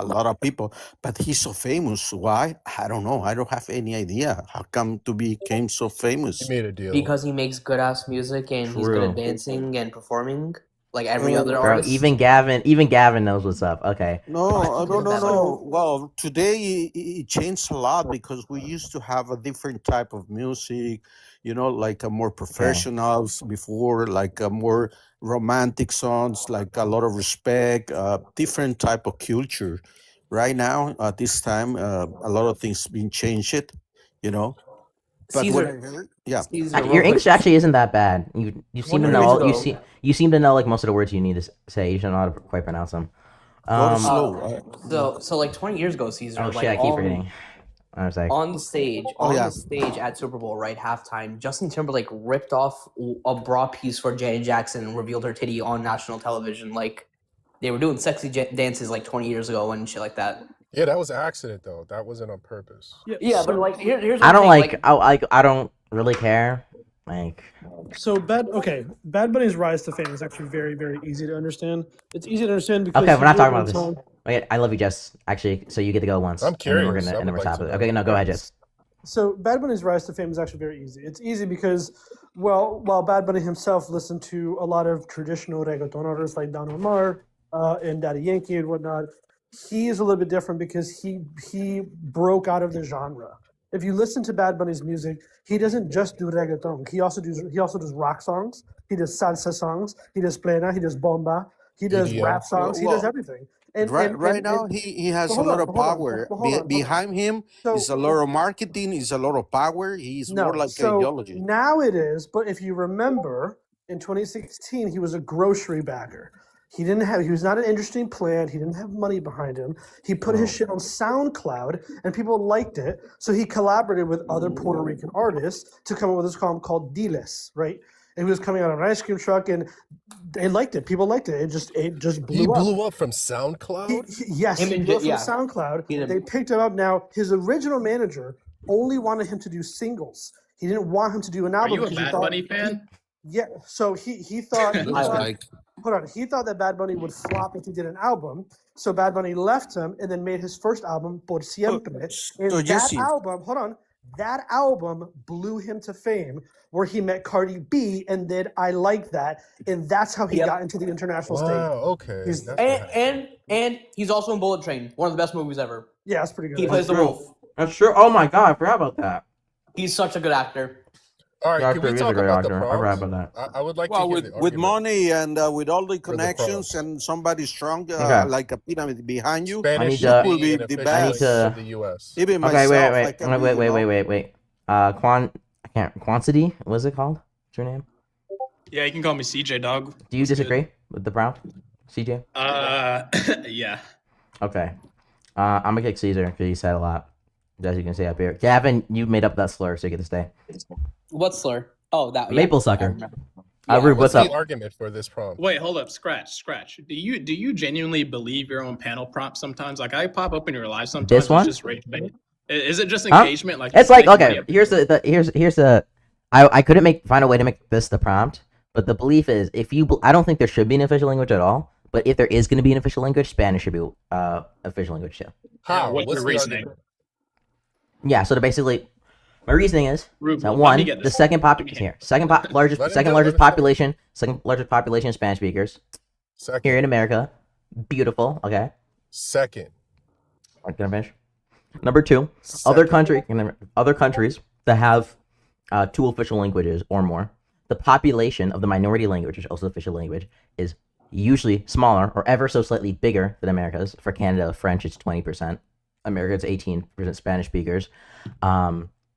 [SPEAKER 10] lot of people. But he's so famous. Why? I don't know. I don't have any idea. How come to became so famous?
[SPEAKER 11] He made a deal.
[SPEAKER 8] Because he makes good ass music and he's good at
[SPEAKER 2] True.
[SPEAKER 8] dancing and performing like every
[SPEAKER 10] Oh,
[SPEAKER 8] other
[SPEAKER 2] Bro,
[SPEAKER 8] artist.
[SPEAKER 2] even Gavin knows what's up. Okay.
[SPEAKER 10] No. Well, today it changed a lot because we used to have a different type of music, you know, like a more professionals before, like a more romantic songs, like a lot of respect, different type of culture. Right now, at this time, a lot of things being changed, you know. But when I
[SPEAKER 8] Caesar,
[SPEAKER 10] heard, yeah,
[SPEAKER 8] Caesar, real
[SPEAKER 2] Your
[SPEAKER 8] quick.
[SPEAKER 2] English actually isn't that bad. You seem to
[SPEAKER 8] 20
[SPEAKER 2] know
[SPEAKER 8] years
[SPEAKER 2] all,
[SPEAKER 8] ago-
[SPEAKER 2] you seem to know like most of the words you need to say. You just don't know how to quite pronounce them.
[SPEAKER 10] go to slow.
[SPEAKER 8] So like 20 years ago, Caesar,
[SPEAKER 2] Oh
[SPEAKER 8] like
[SPEAKER 2] shit! I keep
[SPEAKER 8] on-
[SPEAKER 2] forgetting. I was like,
[SPEAKER 8] on the stage,
[SPEAKER 10] Oh, yeah.
[SPEAKER 8] the stage at Super Bowl, right halftime, Justin Timberlake ripped off a bra piece for Janet Jackson and revealed her titty on national television. Like they were doing sexy dances like 20 years ago and shit like that.
[SPEAKER 11] Yeah, that was an accident though. That wasn't on purpose.
[SPEAKER 8] Yeah, but like here's
[SPEAKER 2] I
[SPEAKER 8] what
[SPEAKER 2] don't
[SPEAKER 8] I'm saying,
[SPEAKER 2] I don't really care. Like,
[SPEAKER 12] So Bad Bunny's rise to fame is actually very, very easy to understand. It's easy to understand because
[SPEAKER 2] okay,
[SPEAKER 12] he
[SPEAKER 2] we're not
[SPEAKER 12] grew up
[SPEAKER 2] talking
[SPEAKER 12] in
[SPEAKER 2] about
[SPEAKER 12] a
[SPEAKER 2] this.
[SPEAKER 12] time-
[SPEAKER 2] Wait, I love you, Jess. Actually, so you get to go once.
[SPEAKER 11] I'm
[SPEAKER 2] And then we're
[SPEAKER 11] curious.
[SPEAKER 2] gonna
[SPEAKER 11] I
[SPEAKER 2] and then
[SPEAKER 11] would
[SPEAKER 2] we're
[SPEAKER 11] like to
[SPEAKER 2] stopping.
[SPEAKER 11] know.
[SPEAKER 2] Okay, no, go ahead, Jess.
[SPEAKER 12] So Bad Bunny's rise to fame is actually very easy. It's easy because, well, while Bad Bunny himself listened to a lot of traditional reggaeton artists like Don Omar and Daddy Yankee and whatnot, he is a little bit different because he broke out of the genre. If you listen to Bad Bunny's music, he doesn't just do reggaeton. He also does rock songs. He does salsa songs. He does plena. He does bomba. He does
[SPEAKER 11] EDM.
[SPEAKER 12] rap songs. He
[SPEAKER 10] Well,
[SPEAKER 12] does everything. And
[SPEAKER 10] right now, he has
[SPEAKER 12] but
[SPEAKER 10] a
[SPEAKER 12] hold
[SPEAKER 10] lot
[SPEAKER 12] on,
[SPEAKER 10] of
[SPEAKER 12] hold on,
[SPEAKER 10] power
[SPEAKER 12] but hold on.
[SPEAKER 10] behind him.
[SPEAKER 12] So-
[SPEAKER 10] Is a lot of marketing. Is a lot of power. He's more like
[SPEAKER 12] so
[SPEAKER 10] ideology.
[SPEAKER 12] now it is. But if you remember, in 2016, he was a grocery bagger. He was not an interesting plant. He didn't have money behind him. He put his shit on SoundCloud and people liked it. So he collaborated with other Puerto Rican artists to come up with this song called Diles, right? And he was coming out of an ice cream truck and they liked it. People liked it. It just blew
[SPEAKER 11] He
[SPEAKER 12] up.
[SPEAKER 11] blew up from SoundCloud.
[SPEAKER 12] Yes,
[SPEAKER 8] Him
[SPEAKER 12] he
[SPEAKER 8] and
[SPEAKER 12] blew up
[SPEAKER 8] J-
[SPEAKER 12] from
[SPEAKER 8] yeah.
[SPEAKER 12] SoundCloud.
[SPEAKER 8] He did.
[SPEAKER 12] They picked him up. Now, his original manager only wanted him to do singles. He didn't want him to do an
[SPEAKER 13] Are
[SPEAKER 12] album.
[SPEAKER 13] you a
[SPEAKER 12] because he
[SPEAKER 13] Bad
[SPEAKER 12] thought-
[SPEAKER 13] Bunny fan?
[SPEAKER 12] Yeah, so he thought,
[SPEAKER 10] Looks like
[SPEAKER 12] hold on, he thought that Bad Bunny would flop if he did an album. So Bad Bunny left him and then made his first album, Por Siempre. And
[SPEAKER 10] so
[SPEAKER 12] that
[SPEAKER 10] Jesse,
[SPEAKER 12] album, hold on, that album blew him to fame where he met Cardi B and did I Like That. And that's how he
[SPEAKER 8] Yep.
[SPEAKER 12] got into the international
[SPEAKER 11] Wow.
[SPEAKER 12] stage.
[SPEAKER 11] Okay.
[SPEAKER 12] He's-
[SPEAKER 11] That's what happened.
[SPEAKER 8] And he's also in Bullet Train, one of the best movies ever.
[SPEAKER 12] Yeah, that's pretty good.
[SPEAKER 8] He plays the
[SPEAKER 2] true.
[SPEAKER 8] wolf.
[SPEAKER 2] That's true. Oh my god, I forgot about that.
[SPEAKER 8] He's such a good actor.
[SPEAKER 11] All right.
[SPEAKER 2] Yeah,
[SPEAKER 11] Can we
[SPEAKER 2] he's a
[SPEAKER 11] talk
[SPEAKER 2] great
[SPEAKER 11] about the
[SPEAKER 2] actor. I forgot
[SPEAKER 11] prompts?
[SPEAKER 2] about that.
[SPEAKER 11] I would like
[SPEAKER 10] well,
[SPEAKER 11] to hear the
[SPEAKER 10] with
[SPEAKER 11] argument.
[SPEAKER 10] money and with all the
[SPEAKER 11] For the
[SPEAKER 10] connections
[SPEAKER 11] pros.
[SPEAKER 10] and somebody strong,
[SPEAKER 2] Okay.
[SPEAKER 10] like a pyramid behind you,
[SPEAKER 11] Spanish
[SPEAKER 2] to-
[SPEAKER 11] should
[SPEAKER 10] will be
[SPEAKER 11] an
[SPEAKER 10] the
[SPEAKER 11] official
[SPEAKER 10] best.
[SPEAKER 2] I need to-
[SPEAKER 11] language of the U.S.
[SPEAKER 10] even
[SPEAKER 2] Okay,
[SPEAKER 10] myself,
[SPEAKER 2] wait,
[SPEAKER 10] I can read, you know?
[SPEAKER 2] wait. Quantity. What's it called? What's your name?
[SPEAKER 13] Yeah, you can call me CJ Dog.
[SPEAKER 2] Do you disagree with the prompt, CJ?
[SPEAKER 13] Yeah.
[SPEAKER 2] Okay. I'm gonna kick Caesar because he said a lot. As you can see up here, Gavin, you made up that slur, so you get to stay.
[SPEAKER 8] What slur? Oh, that
[SPEAKER 2] Maple
[SPEAKER 8] yeah, I
[SPEAKER 2] sucker.
[SPEAKER 8] remember.
[SPEAKER 2] Rube, what's
[SPEAKER 11] What's
[SPEAKER 2] up?
[SPEAKER 11] the argument for this prompt?
[SPEAKER 13] Wait, hold up, scratch. Do you genuinely believe your own panel prompt sometimes? Like I pop up in your live sometimes.
[SPEAKER 2] This
[SPEAKER 13] It's
[SPEAKER 2] one?
[SPEAKER 13] just rage bait. Is it just
[SPEAKER 2] Huh?
[SPEAKER 13] engagement? Like
[SPEAKER 2] It's like,
[SPEAKER 13] making
[SPEAKER 2] okay,
[SPEAKER 13] me
[SPEAKER 2] here's the I couldn't find a way to make this the prompt, but the belief is I don't think there should be an official language at all, but if there is going to be an official language, Spanish should be official language too.
[SPEAKER 11] How?
[SPEAKER 13] What's
[SPEAKER 11] What's
[SPEAKER 13] your
[SPEAKER 11] the
[SPEAKER 13] reasoning?
[SPEAKER 11] argument?
[SPEAKER 2] Yeah, so basically, my reasoning is
[SPEAKER 13] Rube,
[SPEAKER 2] that
[SPEAKER 13] let me
[SPEAKER 2] one,
[SPEAKER 13] get
[SPEAKER 2] the
[SPEAKER 13] this.
[SPEAKER 2] second
[SPEAKER 13] Let me get
[SPEAKER 2] here, second largest
[SPEAKER 11] Let him
[SPEAKER 2] second
[SPEAKER 11] go,
[SPEAKER 2] largest
[SPEAKER 11] let him go.
[SPEAKER 2] population of Spanish speakers here
[SPEAKER 11] Second.
[SPEAKER 2] in America. Beautiful, okay.
[SPEAKER 11] Second.
[SPEAKER 2] Can I finish? Number two, other
[SPEAKER 11] Second.
[SPEAKER 2] countries that have two official languages or more, the population of the minority language, which is also official language, is usually smaller or ever so slightly bigger than America's. For Canada, French is 20%. America, it's 18% Spanish speakers.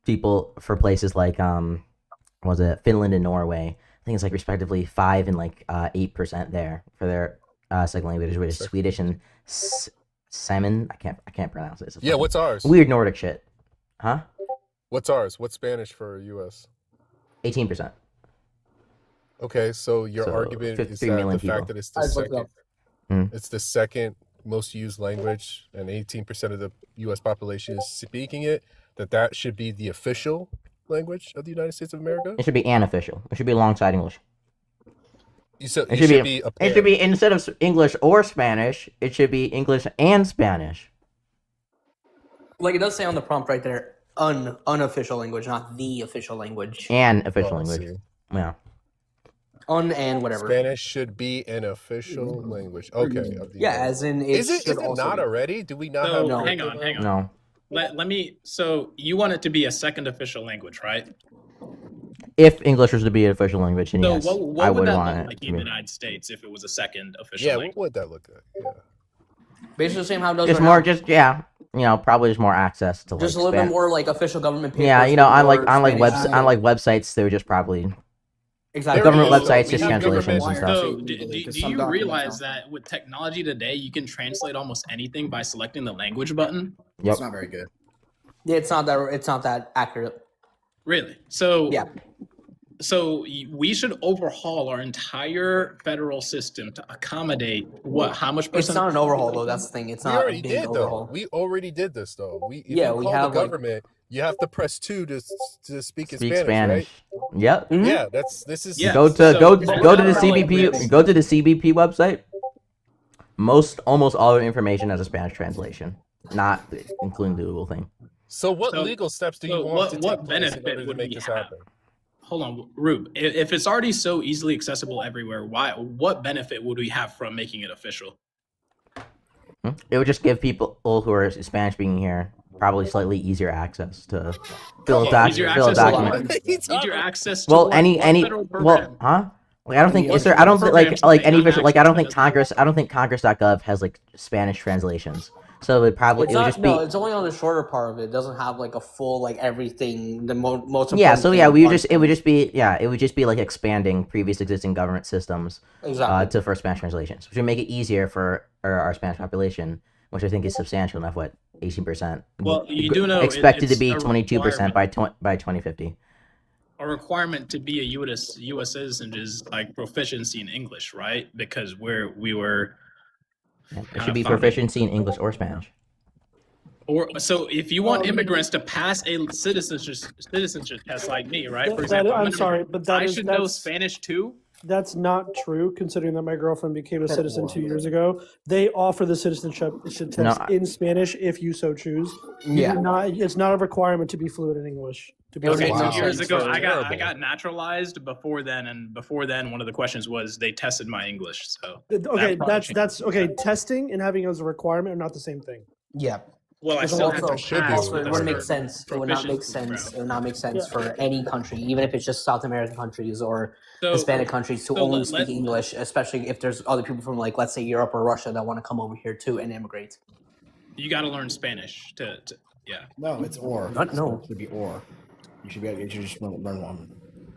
[SPEAKER 2] People for places like Finland and Norway, I think it's like respectively 5 and like 8% there for their second languages, which is Swedish and Salmon. I can't pronounce it. It's
[SPEAKER 11] Yeah, what's ours?
[SPEAKER 2] weird Nordic shit? Huh?
[SPEAKER 11] What's ours? What's Spanish for US?
[SPEAKER 2] 18%.
[SPEAKER 11] Okay, so your
[SPEAKER 2] So,
[SPEAKER 11] argument is
[SPEAKER 2] 53
[SPEAKER 11] that
[SPEAKER 2] million
[SPEAKER 11] the fact
[SPEAKER 2] people.
[SPEAKER 11] that it's the
[SPEAKER 5] Guys, look it
[SPEAKER 11] second,
[SPEAKER 5] up.
[SPEAKER 11] it's the second most used language, and 18% of the U.S. population is speaking it, that should be the official language of the United States of America.
[SPEAKER 2] It should be an official. It should be alongside English.
[SPEAKER 11] You said
[SPEAKER 2] It
[SPEAKER 11] it
[SPEAKER 2] should be.
[SPEAKER 11] a
[SPEAKER 2] It should be instead of English or Spanish. It should be English and Spanish.
[SPEAKER 8] Like it does say on the prompt right there, unofficial language, not the official language.
[SPEAKER 2] And official
[SPEAKER 11] Oh, I
[SPEAKER 2] language.
[SPEAKER 11] see.
[SPEAKER 2] Yeah.
[SPEAKER 8] And whatever.
[SPEAKER 11] Spanish should be an official language. Okay. Of the
[SPEAKER 8] Yeah,
[SPEAKER 11] United
[SPEAKER 8] as in it
[SPEAKER 11] Is it?
[SPEAKER 8] should
[SPEAKER 11] Is it
[SPEAKER 8] also
[SPEAKER 11] not
[SPEAKER 8] be.
[SPEAKER 11] already? Do we not
[SPEAKER 13] So
[SPEAKER 11] have?
[SPEAKER 8] No.
[SPEAKER 13] hang on.
[SPEAKER 2] No.
[SPEAKER 13] Let me. So you want it to be a second official language, right?
[SPEAKER 2] If English was to be an official language, then
[SPEAKER 13] So
[SPEAKER 2] yes,
[SPEAKER 13] what
[SPEAKER 2] I
[SPEAKER 13] would
[SPEAKER 2] would
[SPEAKER 13] that
[SPEAKER 2] want
[SPEAKER 13] look
[SPEAKER 2] it
[SPEAKER 13] like
[SPEAKER 2] to
[SPEAKER 13] in the
[SPEAKER 2] be.
[SPEAKER 13] United States if it was a second official
[SPEAKER 11] Yeah.
[SPEAKER 13] language?
[SPEAKER 11] What would that look like? Yeah.
[SPEAKER 8] Basically the same how it does
[SPEAKER 2] Just
[SPEAKER 8] right
[SPEAKER 2] more,
[SPEAKER 8] now.
[SPEAKER 2] just yeah, probably just more access to like.
[SPEAKER 8] Just a little bit more like official government papers.
[SPEAKER 2] Yeah,
[SPEAKER 8] with
[SPEAKER 2] on
[SPEAKER 8] more
[SPEAKER 2] like
[SPEAKER 8] Spanish.
[SPEAKER 2] websites, they were just probably
[SPEAKER 8] Exactly.
[SPEAKER 2] government
[SPEAKER 11] There is, though.
[SPEAKER 2] websites,
[SPEAKER 11] We
[SPEAKER 2] just
[SPEAKER 11] have
[SPEAKER 2] translations and
[SPEAKER 11] government-
[SPEAKER 2] stuff.
[SPEAKER 13] So
[SPEAKER 5] legally,
[SPEAKER 13] do
[SPEAKER 5] 'cause some
[SPEAKER 13] you
[SPEAKER 5] documents
[SPEAKER 13] realize
[SPEAKER 5] don't.
[SPEAKER 13] that with technology today, you can translate almost anything by selecting the language button?
[SPEAKER 2] Yep.
[SPEAKER 5] It's not very good.
[SPEAKER 8] Yeah, it's not that accurate.
[SPEAKER 13] Really? So
[SPEAKER 8] Yeah.
[SPEAKER 13] So we should overhaul our entire federal system to accommodate how much
[SPEAKER 8] It's
[SPEAKER 13] percent?
[SPEAKER 8] not an overhaul though. That's the thing. It's
[SPEAKER 11] We
[SPEAKER 8] not a
[SPEAKER 11] already
[SPEAKER 8] big
[SPEAKER 11] did
[SPEAKER 8] overhaul.
[SPEAKER 11] though. We already did this though. If
[SPEAKER 8] Yeah,
[SPEAKER 11] you
[SPEAKER 8] we
[SPEAKER 11] call
[SPEAKER 8] have,
[SPEAKER 11] the
[SPEAKER 8] like-
[SPEAKER 11] government, you have to press 2 to speak in
[SPEAKER 2] Speak
[SPEAKER 11] Spanish,
[SPEAKER 2] Spanish.
[SPEAKER 11] right?
[SPEAKER 2] Yep.
[SPEAKER 8] Mhm.
[SPEAKER 11] Yeah, this is
[SPEAKER 13] Yeah.
[SPEAKER 2] Go to
[SPEAKER 13] So-
[SPEAKER 2] go
[SPEAKER 13] but
[SPEAKER 2] go to the
[SPEAKER 13] what about, like,
[SPEAKER 2] CBP.
[SPEAKER 13] this?
[SPEAKER 2] Go to the CBP website. Almost all the information has a Spanish translation, not including the Google thing.
[SPEAKER 11] So what
[SPEAKER 13] So-
[SPEAKER 11] legal steps do you
[SPEAKER 13] so
[SPEAKER 11] want to
[SPEAKER 13] what
[SPEAKER 11] take place in
[SPEAKER 13] benefit
[SPEAKER 11] order to
[SPEAKER 13] would
[SPEAKER 11] make
[SPEAKER 13] we
[SPEAKER 11] this
[SPEAKER 13] have?
[SPEAKER 11] happen?
[SPEAKER 13] Hold on, Rube. If it's already so easily accessible everywhere, what benefit would we have from making it official?
[SPEAKER 2] It would just give people who are Spanish speaking here probably slightly easier access to fill a
[SPEAKER 13] Easier
[SPEAKER 2] fill a
[SPEAKER 13] access to
[SPEAKER 2] document.
[SPEAKER 13] what? Easier access to
[SPEAKER 2] Well,
[SPEAKER 13] what?
[SPEAKER 2] any
[SPEAKER 13] What federal program?
[SPEAKER 2] huh? Like I don't think
[SPEAKER 13] What
[SPEAKER 2] is there. I don't think
[SPEAKER 13] programs
[SPEAKER 2] like
[SPEAKER 13] do
[SPEAKER 2] any
[SPEAKER 13] they
[SPEAKER 2] official
[SPEAKER 13] not
[SPEAKER 2] like I don't
[SPEAKER 13] actually
[SPEAKER 2] think Congress. I don't think Congress.gov has like Spanish translations. So it probably
[SPEAKER 8] It's
[SPEAKER 2] it would
[SPEAKER 8] not,
[SPEAKER 2] just be
[SPEAKER 8] no, it's only on the shorter part of it. It doesn't have like a full like everything. The most
[SPEAKER 2] yeah.
[SPEAKER 8] important
[SPEAKER 2] So
[SPEAKER 8] thing
[SPEAKER 2] yeah,
[SPEAKER 8] on
[SPEAKER 2] it would just be like expanding previous existing government systems
[SPEAKER 8] exactly.
[SPEAKER 2] for Spanish translations, which would make it easier for our Spanish population, which I think is substantial enough. What 18%?
[SPEAKER 13] Well, you do know
[SPEAKER 2] expected to
[SPEAKER 13] it's
[SPEAKER 2] be
[SPEAKER 13] a
[SPEAKER 2] 22% by 2050.
[SPEAKER 13] A requirement to be a U.S. citizen is like proficiency in English, right? Because we were.
[SPEAKER 2] It
[SPEAKER 13] kinda
[SPEAKER 2] should be
[SPEAKER 13] founded-
[SPEAKER 2] proficiency in English or Spanish.
[SPEAKER 13] Or so if you want immigrants to pass a citizenship test like me, right? For example,
[SPEAKER 12] I'm
[SPEAKER 13] an
[SPEAKER 12] sorry,
[SPEAKER 13] immigrant,
[SPEAKER 12] but that
[SPEAKER 13] I
[SPEAKER 12] is
[SPEAKER 13] should know
[SPEAKER 12] that's
[SPEAKER 13] Spanish too.
[SPEAKER 12] that's not true. Considering that my girlfriend became a
[SPEAKER 5] That's
[SPEAKER 12] citizen
[SPEAKER 5] horrible.
[SPEAKER 12] 2 years ago, they offer the citizenship test
[SPEAKER 2] No,
[SPEAKER 12] in Spanish if you so choose. You
[SPEAKER 8] Yeah.
[SPEAKER 12] do not. It's not a requirement to be fluent in English. To be
[SPEAKER 8] It would
[SPEAKER 12] a
[SPEAKER 8] make
[SPEAKER 13] Okay,
[SPEAKER 8] no
[SPEAKER 13] two
[SPEAKER 12] citizen.
[SPEAKER 13] years
[SPEAKER 8] sense
[SPEAKER 13] ago,
[SPEAKER 8] for-
[SPEAKER 13] I
[SPEAKER 11] Terrible.
[SPEAKER 13] got naturalized before then, and before then, one of the questions was they tested my English. So
[SPEAKER 12] Okay,
[SPEAKER 13] probably
[SPEAKER 12] that's
[SPEAKER 13] changed.
[SPEAKER 12] okay. Testing and having it as a requirement are not the same thing.
[SPEAKER 8] Yeah.
[SPEAKER 13] well, I
[SPEAKER 8] Because
[SPEAKER 13] still have
[SPEAKER 8] also,
[SPEAKER 13] to
[SPEAKER 11] should be
[SPEAKER 13] pass.
[SPEAKER 8] also, it
[SPEAKER 11] with
[SPEAKER 8] wouldn't
[SPEAKER 11] the
[SPEAKER 8] make sense. It would not make
[SPEAKER 13] proficiency
[SPEAKER 8] sense. It
[SPEAKER 13] route.
[SPEAKER 8] would not make sense
[SPEAKER 12] Yeah.
[SPEAKER 8] for any country, even if it's just South American countries or
[SPEAKER 13] So,
[SPEAKER 8] Hispanic countries, to
[SPEAKER 13] so
[SPEAKER 8] only
[SPEAKER 13] let-
[SPEAKER 8] speak
[SPEAKER 13] let-
[SPEAKER 8] English, especially if there's other people from, like, let's say Europe or Russia that want to come over here too and immigrate.
[SPEAKER 13] you got to learn Spanish to yeah.
[SPEAKER 5] No, it's or.
[SPEAKER 8] What? No.
[SPEAKER 5] It should be or. You should just learn one.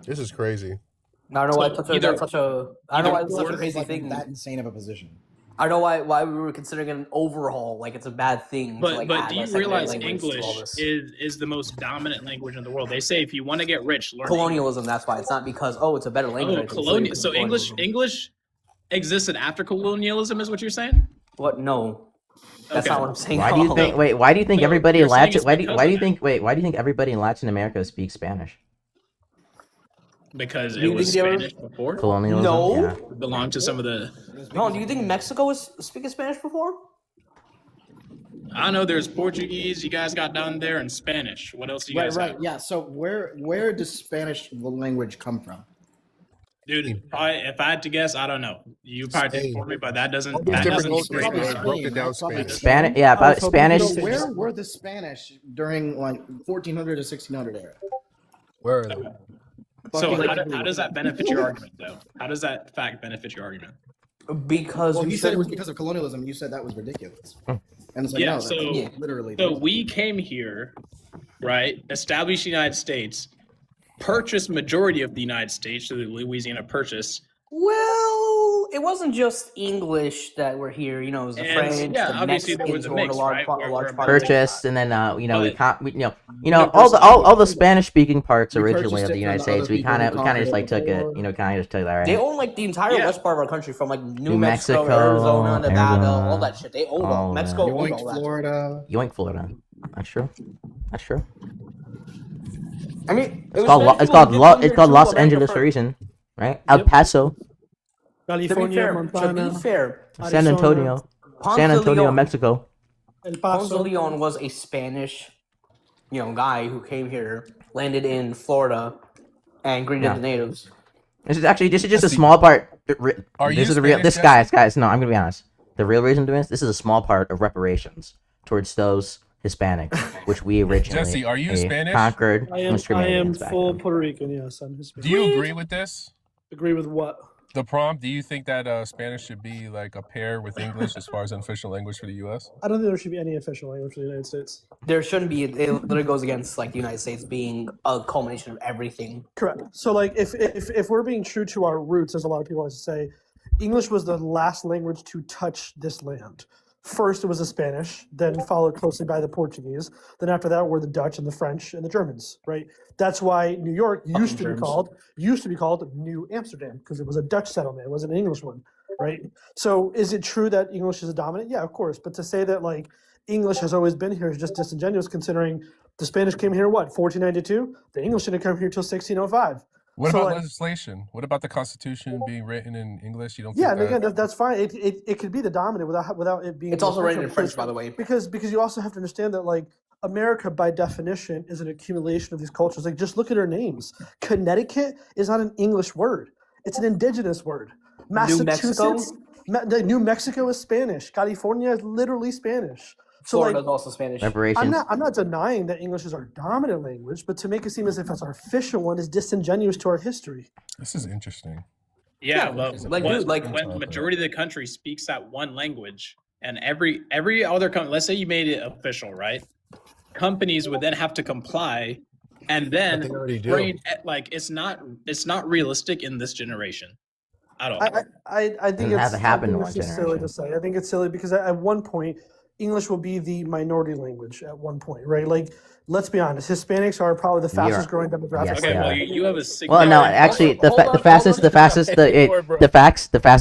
[SPEAKER 11] This is crazy.
[SPEAKER 8] I don't know why
[SPEAKER 13] So
[SPEAKER 8] that's
[SPEAKER 13] either-
[SPEAKER 8] such a. I don't know why it's such a
[SPEAKER 13] either
[SPEAKER 8] crazy
[SPEAKER 5] Like
[SPEAKER 8] thing.
[SPEAKER 5] that insane of a position.
[SPEAKER 8] I don't know why we were considering it an overhaul, like it's a bad thing.
[SPEAKER 13] But do
[SPEAKER 8] add
[SPEAKER 13] you
[SPEAKER 8] a secondary
[SPEAKER 13] realize
[SPEAKER 8] language to all
[SPEAKER 13] English
[SPEAKER 8] this.
[SPEAKER 13] is the most dominant language in the world? They say if you want to get rich, learn
[SPEAKER 8] Colonialism. That's why it's not because it's a better language.
[SPEAKER 13] Oh,
[SPEAKER 8] I think,
[SPEAKER 13] colonial. So English existed after colonialism, is what you're saying?
[SPEAKER 8] What? No, that's
[SPEAKER 13] Okay.
[SPEAKER 8] not what I'm saying.
[SPEAKER 2] Why
[SPEAKER 8] at
[SPEAKER 2] do you
[SPEAKER 8] all.
[SPEAKER 2] think? Wait, why do you think
[SPEAKER 13] No,
[SPEAKER 2] everybody in
[SPEAKER 13] you're saying
[SPEAKER 2] Latin?
[SPEAKER 13] it's
[SPEAKER 2] Why do
[SPEAKER 13] because
[SPEAKER 2] why do
[SPEAKER 13] of
[SPEAKER 2] you
[SPEAKER 13] that.
[SPEAKER 2] think? Wait, why do you think everybody in Latin America speaks Spanish?
[SPEAKER 13] Because
[SPEAKER 8] Do
[SPEAKER 13] it
[SPEAKER 8] you
[SPEAKER 13] was
[SPEAKER 8] think they were-
[SPEAKER 13] Spanish before.
[SPEAKER 2] Colonialism.
[SPEAKER 8] No.
[SPEAKER 2] Yeah.
[SPEAKER 13] It belonged to some of the.
[SPEAKER 8] No, do you think Mexico was speaking Spanish before?
[SPEAKER 13] I know there's Portuguese. You guys got down there, and Spanish. What else do you
[SPEAKER 5] Right,
[SPEAKER 13] guys
[SPEAKER 5] right.
[SPEAKER 13] have?
[SPEAKER 5] Yeah. So where does Spanish language come from?
[SPEAKER 13] Dude, if I had to guess, I don't know. You probably did
[SPEAKER 11] Spain.
[SPEAKER 13] for me, but that doesn't.
[SPEAKER 11] All
[SPEAKER 13] That
[SPEAKER 11] these
[SPEAKER 13] doesn't
[SPEAKER 11] different
[SPEAKER 13] scream
[SPEAKER 11] cultures,
[SPEAKER 13] out.
[SPEAKER 11] they broke it down Spanish.
[SPEAKER 2] Spanish. Yeah, about
[SPEAKER 12] so
[SPEAKER 2] Spanish.
[SPEAKER 12] people
[SPEAKER 5] So where were the Spanish during like 1400 to 1600 era?
[SPEAKER 11] Where are they?
[SPEAKER 13] So
[SPEAKER 5] Fucking
[SPEAKER 13] how
[SPEAKER 5] everywhere.
[SPEAKER 13] does that benefit your argument, though? How does that fact benefit your argument?
[SPEAKER 8] Because
[SPEAKER 5] Well,
[SPEAKER 8] we
[SPEAKER 5] you said it was
[SPEAKER 8] shouldn't-
[SPEAKER 5] because of colonialism. You said that was ridiculous.
[SPEAKER 2] Hmm.
[SPEAKER 5] And it's like,
[SPEAKER 13] Yeah,
[SPEAKER 5] no,
[SPEAKER 13] so-
[SPEAKER 5] that's
[SPEAKER 8] Yeah.
[SPEAKER 5] literally.
[SPEAKER 13] So we came here, right? Established the United States, purchased majority of the United States through the Louisiana Purchase.
[SPEAKER 8] Well, it wasn't just English that were here. You know, it was the
[SPEAKER 13] And,
[SPEAKER 8] French,
[SPEAKER 13] yeah,
[SPEAKER 8] the
[SPEAKER 13] obviously there was
[SPEAKER 8] Mexicans
[SPEAKER 13] a
[SPEAKER 8] who owned
[SPEAKER 13] mix,
[SPEAKER 8] a large,
[SPEAKER 13] right,
[SPEAKER 8] part,
[SPEAKER 13] where
[SPEAKER 8] a large
[SPEAKER 13] we're
[SPEAKER 8] part of it.
[SPEAKER 2] Purchased, and then we
[SPEAKER 13] But-
[SPEAKER 2] can't
[SPEAKER 13] No,
[SPEAKER 2] all the Spanish speaking parts
[SPEAKER 5] We
[SPEAKER 2] originally
[SPEAKER 5] purchased
[SPEAKER 2] of
[SPEAKER 5] it
[SPEAKER 2] the
[SPEAKER 5] from
[SPEAKER 2] United
[SPEAKER 5] the
[SPEAKER 2] States.
[SPEAKER 5] other
[SPEAKER 2] We
[SPEAKER 5] people
[SPEAKER 2] kind
[SPEAKER 5] who
[SPEAKER 2] of just
[SPEAKER 5] conquered
[SPEAKER 2] like
[SPEAKER 5] it
[SPEAKER 2] took it,
[SPEAKER 5] before.
[SPEAKER 2] kind of just took that right.
[SPEAKER 8] They own like the entire
[SPEAKER 13] Yeah.
[SPEAKER 8] west part of our country, from like New
[SPEAKER 2] New
[SPEAKER 8] Mexico,
[SPEAKER 2] Mexico,
[SPEAKER 8] Arizona, Nevada,
[SPEAKER 2] Arizona.
[SPEAKER 8] all that shit. They own all.
[SPEAKER 2] Oh,
[SPEAKER 8] Mexico
[SPEAKER 2] man.
[SPEAKER 8] owned all
[SPEAKER 5] Yoink,
[SPEAKER 8] that.
[SPEAKER 5] Florida.
[SPEAKER 2] Yoink, Florida. That's true. That's true.
[SPEAKER 8] I mean,
[SPEAKER 2] It's called Los Angeles for a reason, right? El
[SPEAKER 12] Yep.
[SPEAKER 2] Paso,
[SPEAKER 12] California, Montana,
[SPEAKER 8] to be fair,
[SPEAKER 2] San
[SPEAKER 12] Arizona,
[SPEAKER 2] Antonio,
[SPEAKER 8] Ponce
[SPEAKER 2] San
[SPEAKER 8] de
[SPEAKER 2] Antonio,
[SPEAKER 8] Leon-
[SPEAKER 2] Mexico.
[SPEAKER 12] El
[SPEAKER 8] Ponce de
[SPEAKER 12] Paso.
[SPEAKER 8] Leon was a Spanish, guy who came here, landed in Florida, and greeted
[SPEAKER 2] Yeah.
[SPEAKER 8] the natives.
[SPEAKER 2] This is just a
[SPEAKER 11] Jesse,
[SPEAKER 2] small part.
[SPEAKER 11] are
[SPEAKER 2] This
[SPEAKER 11] you
[SPEAKER 2] is the real.
[SPEAKER 11] Spanish,
[SPEAKER 2] This guys. No, I'm gonna be honest. The real reason doing this is a small part of reparations towards those Hispanics, which we originally
[SPEAKER 11] Jesse, are you Spanish?
[SPEAKER 2] conquered.
[SPEAKER 12] I
[SPEAKER 2] and discriminated
[SPEAKER 12] am
[SPEAKER 2] against back
[SPEAKER 12] full
[SPEAKER 2] then.
[SPEAKER 12] Puerto Rican. Yes, I'm Hispanic.
[SPEAKER 11] Do you agree with this?
[SPEAKER 12] Agree with what?
[SPEAKER 11] The prompt. Do you think that Spanish should be like a pair with English as far as an official language for the U.S.?
[SPEAKER 12] I don't think there should be any official language for the United States.
[SPEAKER 8] There shouldn't be. It literally goes against like the United States being a culmination of everything.
[SPEAKER 12] Correct. So, like, if we're being true to our roots, as a lot of people like to say, English was the last language to touch this land. First, it was the Spanish, then followed closely by the Portuguese. Then after that were the Dutch and the French and the Germans. Right. That's why New York used to be called New Amsterdam, because it was a Dutch settlement. It wasn't an English one. Right. So, is it true that English is a dominant? Yeah, of course. But to say that like English has always been here is just disingenuous, considering the Spanish came here 1492. The English didn't come here till 1605.
[SPEAKER 11] What
[SPEAKER 12] So,
[SPEAKER 11] about
[SPEAKER 12] like-
[SPEAKER 11] legislation? What about the Constitution being written in English? You don't
[SPEAKER 12] Yeah,
[SPEAKER 11] think
[SPEAKER 12] and again,
[SPEAKER 11] that?
[SPEAKER 12] that's fine. It could be the dominant without it being.
[SPEAKER 8] It's also written in
[SPEAKER 12] official,
[SPEAKER 8] French,
[SPEAKER 12] because-
[SPEAKER 8] by the way.
[SPEAKER 12] Because you also have to understand that like America by definition is an accumulation of these cultures. Like just look at our names. Connecticut is not an English word; it's an indigenous word.
[SPEAKER 8] Mexico?
[SPEAKER 12] Massachusetts, New Mexico is Spanish. California is literally Spanish. So
[SPEAKER 8] Florida's
[SPEAKER 12] like,
[SPEAKER 8] also Spanish.
[SPEAKER 2] Reparations.
[SPEAKER 12] I'm not denying that English is our dominant language, but to make it seem as if it's our official one is disingenuous to our history.
[SPEAKER 11] This is interesting.
[SPEAKER 13] Yeah,
[SPEAKER 8] Yeah,
[SPEAKER 13] well,
[SPEAKER 8] like, dude, like-
[SPEAKER 13] when the majority of the country speaks that one language, and every other company, let's say you made it official, right? Companies would then have to comply, and then
[SPEAKER 11] But they already do.
[SPEAKER 13] bring like it's not realistic in this generation at all.
[SPEAKER 12] I think
[SPEAKER 2] Doesn't
[SPEAKER 12] it's,
[SPEAKER 2] have to happen in
[SPEAKER 12] I
[SPEAKER 2] one
[SPEAKER 12] think it's silly
[SPEAKER 2] generation.
[SPEAKER 12] to say. I think it's silly because at one point, English will be the minority language at one point, right? Like, let's be honest, Hispanics are probably the fastest growing demographic.
[SPEAKER 2] Yes,
[SPEAKER 13] Okay,
[SPEAKER 2] they
[SPEAKER 13] well,
[SPEAKER 2] are.
[SPEAKER 13] you have a
[SPEAKER 2] Well,
[SPEAKER 13] significant.
[SPEAKER 2] no, actually, the fastest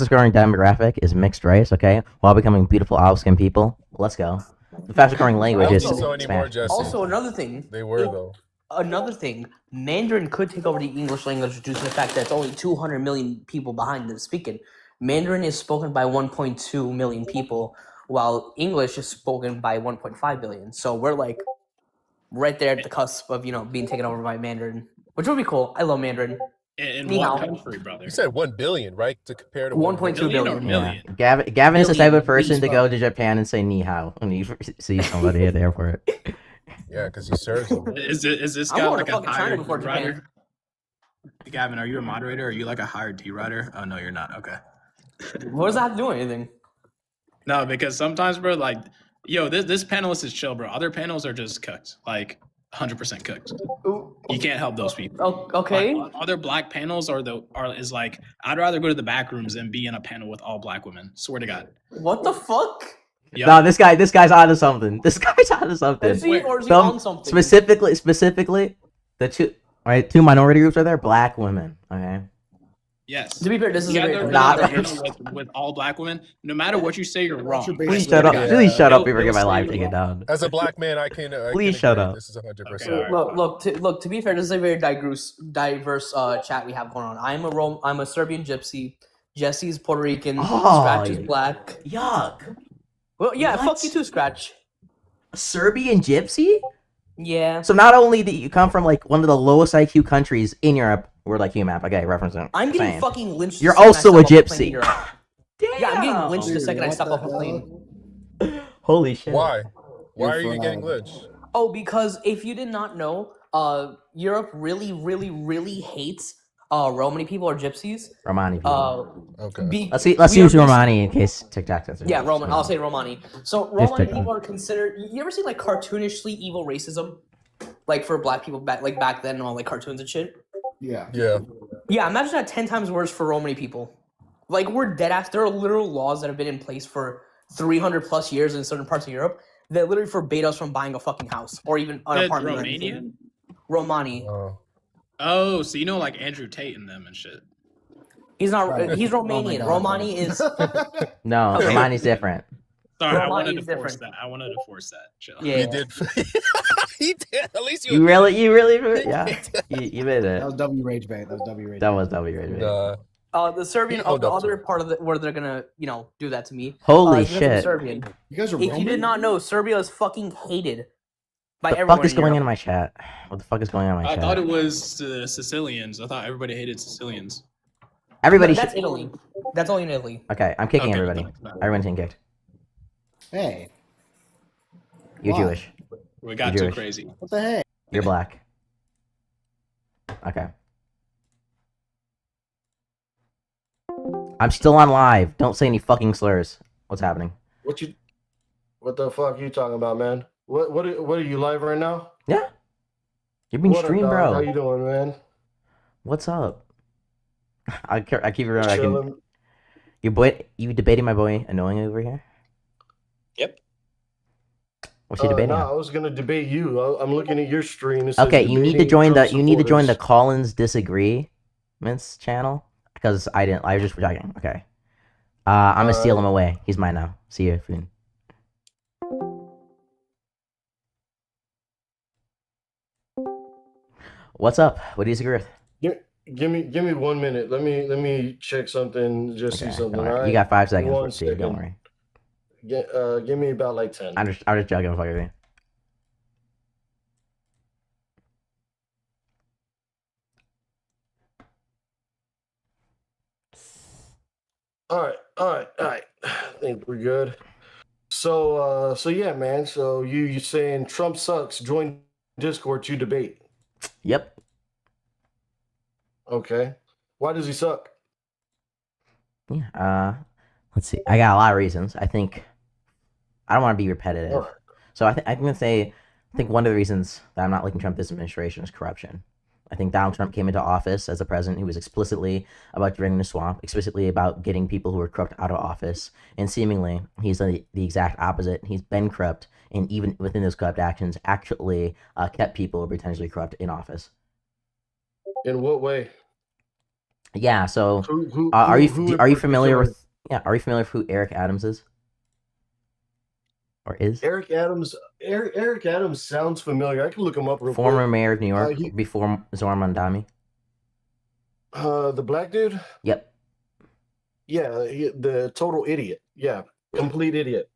[SPEAKER 2] growing demographic is mixed race. Okay, while becoming beautiful olive-skinned people. Let's go. The fastest growing language
[SPEAKER 11] I don't
[SPEAKER 2] is
[SPEAKER 11] think so anymore,
[SPEAKER 2] Spanish.
[SPEAKER 11] Jesse.
[SPEAKER 8] Also, another thing.
[SPEAKER 11] They were though.
[SPEAKER 8] Another thing, Mandarin could take over the English language due to the fact that it's only 200 million people behind that speak it. Mandarin is spoken by 1.2 million people, while English is spoken by 1.5 billion. So we're like right there at the cusp of being taken over by Mandarin, which would be cool. I love Mandarin.
[SPEAKER 13] in
[SPEAKER 8] Ni
[SPEAKER 13] what
[SPEAKER 8] hao.
[SPEAKER 13] country, brother?
[SPEAKER 11] You said 1 billion, right? To compare to
[SPEAKER 8] 1.2
[SPEAKER 13] Million or
[SPEAKER 8] billion.
[SPEAKER 13] million?
[SPEAKER 2] Yeah. Gavin is the type
[SPEAKER 8] Million,
[SPEAKER 2] of person to
[SPEAKER 8] please,
[SPEAKER 2] go
[SPEAKER 8] bro.
[SPEAKER 2] to Japan and say ni hao when you see somebody at the airport.
[SPEAKER 11] Yeah, because he serves them.
[SPEAKER 13] Is this
[SPEAKER 8] I'm
[SPEAKER 13] guy
[SPEAKER 8] going
[SPEAKER 13] like
[SPEAKER 8] to
[SPEAKER 13] a
[SPEAKER 8] fucking China
[SPEAKER 13] hired
[SPEAKER 8] before
[SPEAKER 13] D
[SPEAKER 8] Japan.
[SPEAKER 13] rider? Gavin, are you a moderator? Are you like a hired D rider? Oh no, you're not. Okay.
[SPEAKER 8] What does that have to do with anything?
[SPEAKER 13] No, because sometimes, bro, like, yo, this panelist is chill, bro. Other panels are just cooked. Like, 100% cooked.
[SPEAKER 14] Ooh,
[SPEAKER 13] You can't help those people.
[SPEAKER 14] okay.
[SPEAKER 13] But other black panels is like, I'd rather go to the back rooms than be in a panel with all black women. Swear to God.
[SPEAKER 14] What the fuck?
[SPEAKER 13] Yeah.
[SPEAKER 2] No, this guy's onto something. This guy's onto something.
[SPEAKER 14] Is he or is he
[SPEAKER 2] Some-
[SPEAKER 14] on something?
[SPEAKER 2] specifically, the two minority groups are there. Black women. Okay.
[SPEAKER 13] Yes.
[SPEAKER 14] To be fair, this is a
[SPEAKER 13] You
[SPEAKER 14] very
[SPEAKER 13] guys are
[SPEAKER 2] Not-
[SPEAKER 13] in a panel with all black women. No matter what you say, you're wrong.
[SPEAKER 2] Please shut up.
[SPEAKER 11] Yeah.
[SPEAKER 2] Please shut up
[SPEAKER 13] They'll-
[SPEAKER 2] before I get my
[SPEAKER 13] they'll
[SPEAKER 2] live
[SPEAKER 13] say
[SPEAKER 2] taken
[SPEAKER 13] you're
[SPEAKER 2] down.
[SPEAKER 11] As a black man, I can.
[SPEAKER 2] Please shut
[SPEAKER 11] agree.
[SPEAKER 2] up.
[SPEAKER 11] This is 100%.
[SPEAKER 13] Okay, all right.
[SPEAKER 14] Look. To be fair, this is a very diverse chat we have going on. I'm a Serbian gypsy. Jesse's Puerto Rican.
[SPEAKER 2] Oh,
[SPEAKER 14] Scratch is
[SPEAKER 2] yeah.
[SPEAKER 14] black.
[SPEAKER 2] Yuck.
[SPEAKER 14] Well, yeah,
[SPEAKER 2] What?
[SPEAKER 14] fuck you too, Scratch.
[SPEAKER 2] A Serbian gypsy?
[SPEAKER 14] Yeah.
[SPEAKER 2] So not only do you come from like one of the lowest IQ countries in Europe, we're like you map. Okay, referencing.
[SPEAKER 14] I'm getting
[SPEAKER 2] saying.
[SPEAKER 14] fucking lynched.
[SPEAKER 2] You're
[SPEAKER 14] the second I
[SPEAKER 2] also a
[SPEAKER 14] step off a plane in
[SPEAKER 2] gypsy.
[SPEAKER 14] Europe. Yeah, I'm getting lynched the
[SPEAKER 5] Dude,
[SPEAKER 14] second I
[SPEAKER 5] what
[SPEAKER 14] step
[SPEAKER 5] the
[SPEAKER 14] off a
[SPEAKER 5] hell?
[SPEAKER 14] plane.
[SPEAKER 2] Holy shit.
[SPEAKER 11] Why? Why
[SPEAKER 5] You're
[SPEAKER 11] are you
[SPEAKER 5] from,
[SPEAKER 11] getting glitched?
[SPEAKER 14] Oh, because if you did not know, Europe really hates Romani people or gypsies.
[SPEAKER 2] Romani people.
[SPEAKER 11] Okay.
[SPEAKER 2] Let's
[SPEAKER 14] we
[SPEAKER 2] use
[SPEAKER 14] are
[SPEAKER 2] Romani in case TikTok does it.
[SPEAKER 14] Yeah, Roman. I'll say Romani. So
[SPEAKER 2] Just
[SPEAKER 14] Romani
[SPEAKER 2] TikTok.
[SPEAKER 14] people are considered. You ever seen like cartoonishly evil racism, like for black people back then and all like cartoons and shit?
[SPEAKER 5] Yeah.
[SPEAKER 11] Yeah.
[SPEAKER 14] Yeah, imagine that 10 times worse for Romani people. Like we're dead ass. There are literal laws that have been in place for 300 plus years in certain parts of Europe that literally forbade us from buying a fucking house or even an
[SPEAKER 13] Said
[SPEAKER 14] apartment. or anything.
[SPEAKER 13] Romanian?
[SPEAKER 14] Romani.
[SPEAKER 13] Oh, so you know like Andrew Tate and them and shit.
[SPEAKER 14] He's not.
[SPEAKER 5] Right.
[SPEAKER 14] He's
[SPEAKER 5] Oh my
[SPEAKER 14] Romanian.
[SPEAKER 5] God.
[SPEAKER 14] Romani is.
[SPEAKER 2] No, Romani's different.
[SPEAKER 13] Sorry, I
[SPEAKER 14] Romani
[SPEAKER 13] wanted
[SPEAKER 14] is
[SPEAKER 13] to force
[SPEAKER 14] different.
[SPEAKER 13] that. I wanted to force that. Chill.
[SPEAKER 14] Yeah.
[SPEAKER 11] He did. He did. At least
[SPEAKER 2] You really, yeah. You made
[SPEAKER 5] That
[SPEAKER 2] it.
[SPEAKER 5] was W Rage Bait. That was W Rage.
[SPEAKER 2] That was W right?
[SPEAKER 14] The Serbian,
[SPEAKER 11] Oh,
[SPEAKER 14] the
[SPEAKER 11] no,
[SPEAKER 14] other
[SPEAKER 11] sorry.
[SPEAKER 14] part of the where they're gonna, do that to me.
[SPEAKER 2] Holy
[SPEAKER 14] is because I'm
[SPEAKER 2] shit.
[SPEAKER 14] Serbian.
[SPEAKER 5] You guys are
[SPEAKER 14] If you
[SPEAKER 5] Roman?
[SPEAKER 14] did not know, Serbia is fucking hated by
[SPEAKER 2] What the
[SPEAKER 14] everyone.
[SPEAKER 2] fuck is
[SPEAKER 14] in
[SPEAKER 2] going on
[SPEAKER 14] Europe.
[SPEAKER 2] in my chat? What the fuck is going on in my
[SPEAKER 13] I
[SPEAKER 2] chat?
[SPEAKER 13] thought it was the Sicilians. I thought everybody hated Sicilians.
[SPEAKER 2] Everybody
[SPEAKER 14] That's
[SPEAKER 2] should.
[SPEAKER 14] Italy. That's only in Italy.
[SPEAKER 2] Okay, I'm kicking
[SPEAKER 13] Okay,
[SPEAKER 2] everybody.
[SPEAKER 13] fine.
[SPEAKER 2] Everyone's getting kicked.
[SPEAKER 5] Hey,
[SPEAKER 2] You're
[SPEAKER 5] Why?
[SPEAKER 2] Jewish.
[SPEAKER 13] We got
[SPEAKER 2] You're
[SPEAKER 13] too
[SPEAKER 2] Jewish.
[SPEAKER 13] crazy.
[SPEAKER 5] what the heck?
[SPEAKER 2] You're black. Okay. I'm still on live. Don't say any fucking slurs. What's happening?
[SPEAKER 15] What the fuck you talking about, man? What are you live right now?
[SPEAKER 2] Yeah. You're being
[SPEAKER 15] What up,
[SPEAKER 2] streamed,
[SPEAKER 15] dog?
[SPEAKER 2] bro.
[SPEAKER 15] How you doing, man?
[SPEAKER 2] What's up? I keep remembering.
[SPEAKER 15] Chilling.
[SPEAKER 2] You debating my boy annoying over here?
[SPEAKER 13] Yep.
[SPEAKER 2] What's he debating?
[SPEAKER 15] No,
[SPEAKER 2] on?
[SPEAKER 15] I was gonna debate you. I'm looking at your stream. It says
[SPEAKER 2] Okay, you need to
[SPEAKER 15] debating
[SPEAKER 2] join the
[SPEAKER 15] Trump supporters.
[SPEAKER 2] Collins Disagreements channel because I was just joking. Okay. I'm gonna steal him away. He's mine now. See you, Foon. What's up? What do you disagree with?
[SPEAKER 15] Give me 1 minute. Let me check something. Just see
[SPEAKER 2] Okay,
[SPEAKER 15] something.
[SPEAKER 2] don't worry.
[SPEAKER 15] All right?
[SPEAKER 2] You got 5 seconds.
[SPEAKER 15] One
[SPEAKER 2] See, don't
[SPEAKER 15] second.
[SPEAKER 2] worry.
[SPEAKER 15] Give me about like 10.
[SPEAKER 2] I'm just joking. Fuck with you.
[SPEAKER 15] All right. I think we're good. So yeah, man. So you saying Trump sucks? Join Discord to debate.
[SPEAKER 2] Yep.
[SPEAKER 15] Okay. Why does he suck?
[SPEAKER 2] Yeah. Let's see. I got a lot of reasons. I think I don't want to be repetitive.
[SPEAKER 15] Alright.
[SPEAKER 2] So I'm gonna say I think one of the reasons that I'm not liking Trump this administration is corruption. I think Donald Trump came into office as a president who was explicitly about draining the swamp, explicitly about getting people who were corrupt out of office, and seemingly he's the exact opposite. He's been corrupt, and even within those corrupt actions, actually kept people who were potentially corrupt in office.
[SPEAKER 15] In what way?
[SPEAKER 2] Yeah. So
[SPEAKER 15] Who
[SPEAKER 2] are you
[SPEAKER 15] in
[SPEAKER 2] familiar
[SPEAKER 15] particular?
[SPEAKER 2] with Are you familiar with who Eric Adams is? Or is?
[SPEAKER 15] Eric Adams? Eric Adams sounds familiar. I can look him up real
[SPEAKER 2] Former
[SPEAKER 15] quick.
[SPEAKER 2] mayor of New York
[SPEAKER 15] he-
[SPEAKER 2] before Zohar Mamdani.
[SPEAKER 15] The black dude?
[SPEAKER 2] Yep.
[SPEAKER 15] Yeah, the total idiot. Yeah, complete idiot.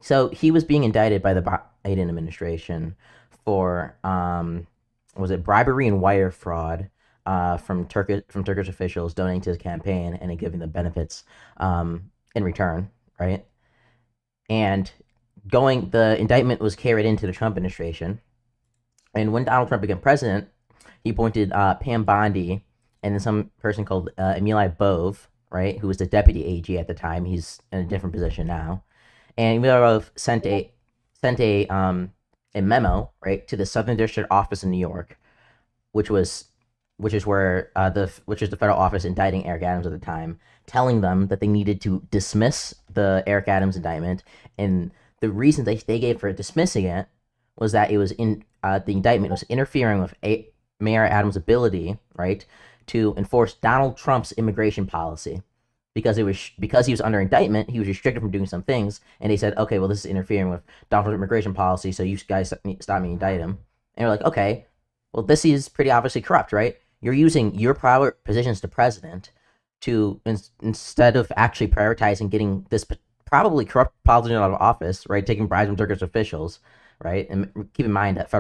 [SPEAKER 2] So he was being indicted by the Biden administration for was it bribery and wire fraud from Turkish officials donating to his campaign and then giving them benefits in return, right? And the indictment was carried into the Trump administration. And when Donald Trump became president, he appointed Pam Bondi and then some person called Emili Bove, right, who was the deputy AG at the time. He's in a different position now. And Emili Bove sent a a memo, right, to the Southern District Office in New York, which is where which is the federal office indicting Eric Adams at the time, telling them that they needed to dismiss the Eric Adams indictment, and the reason they gave for dismissing it was that it was the indictment was interfering with Mayor Adams' ability, right, to enforce Donald Trump's immigration policy, because he was under indictment, he was restricted from doing some things, and they said, okay, well, this is interfering with Donald Trump's immigration policy, so you guys stop me, indict him. And we're like, okay, well, this is pretty obviously corrupt, right? You're using your power positions to president to instead of actually prioritizing getting this probably corrupt politician out of office, right? Taking bribes from Turkish officials, right? And keep in mind that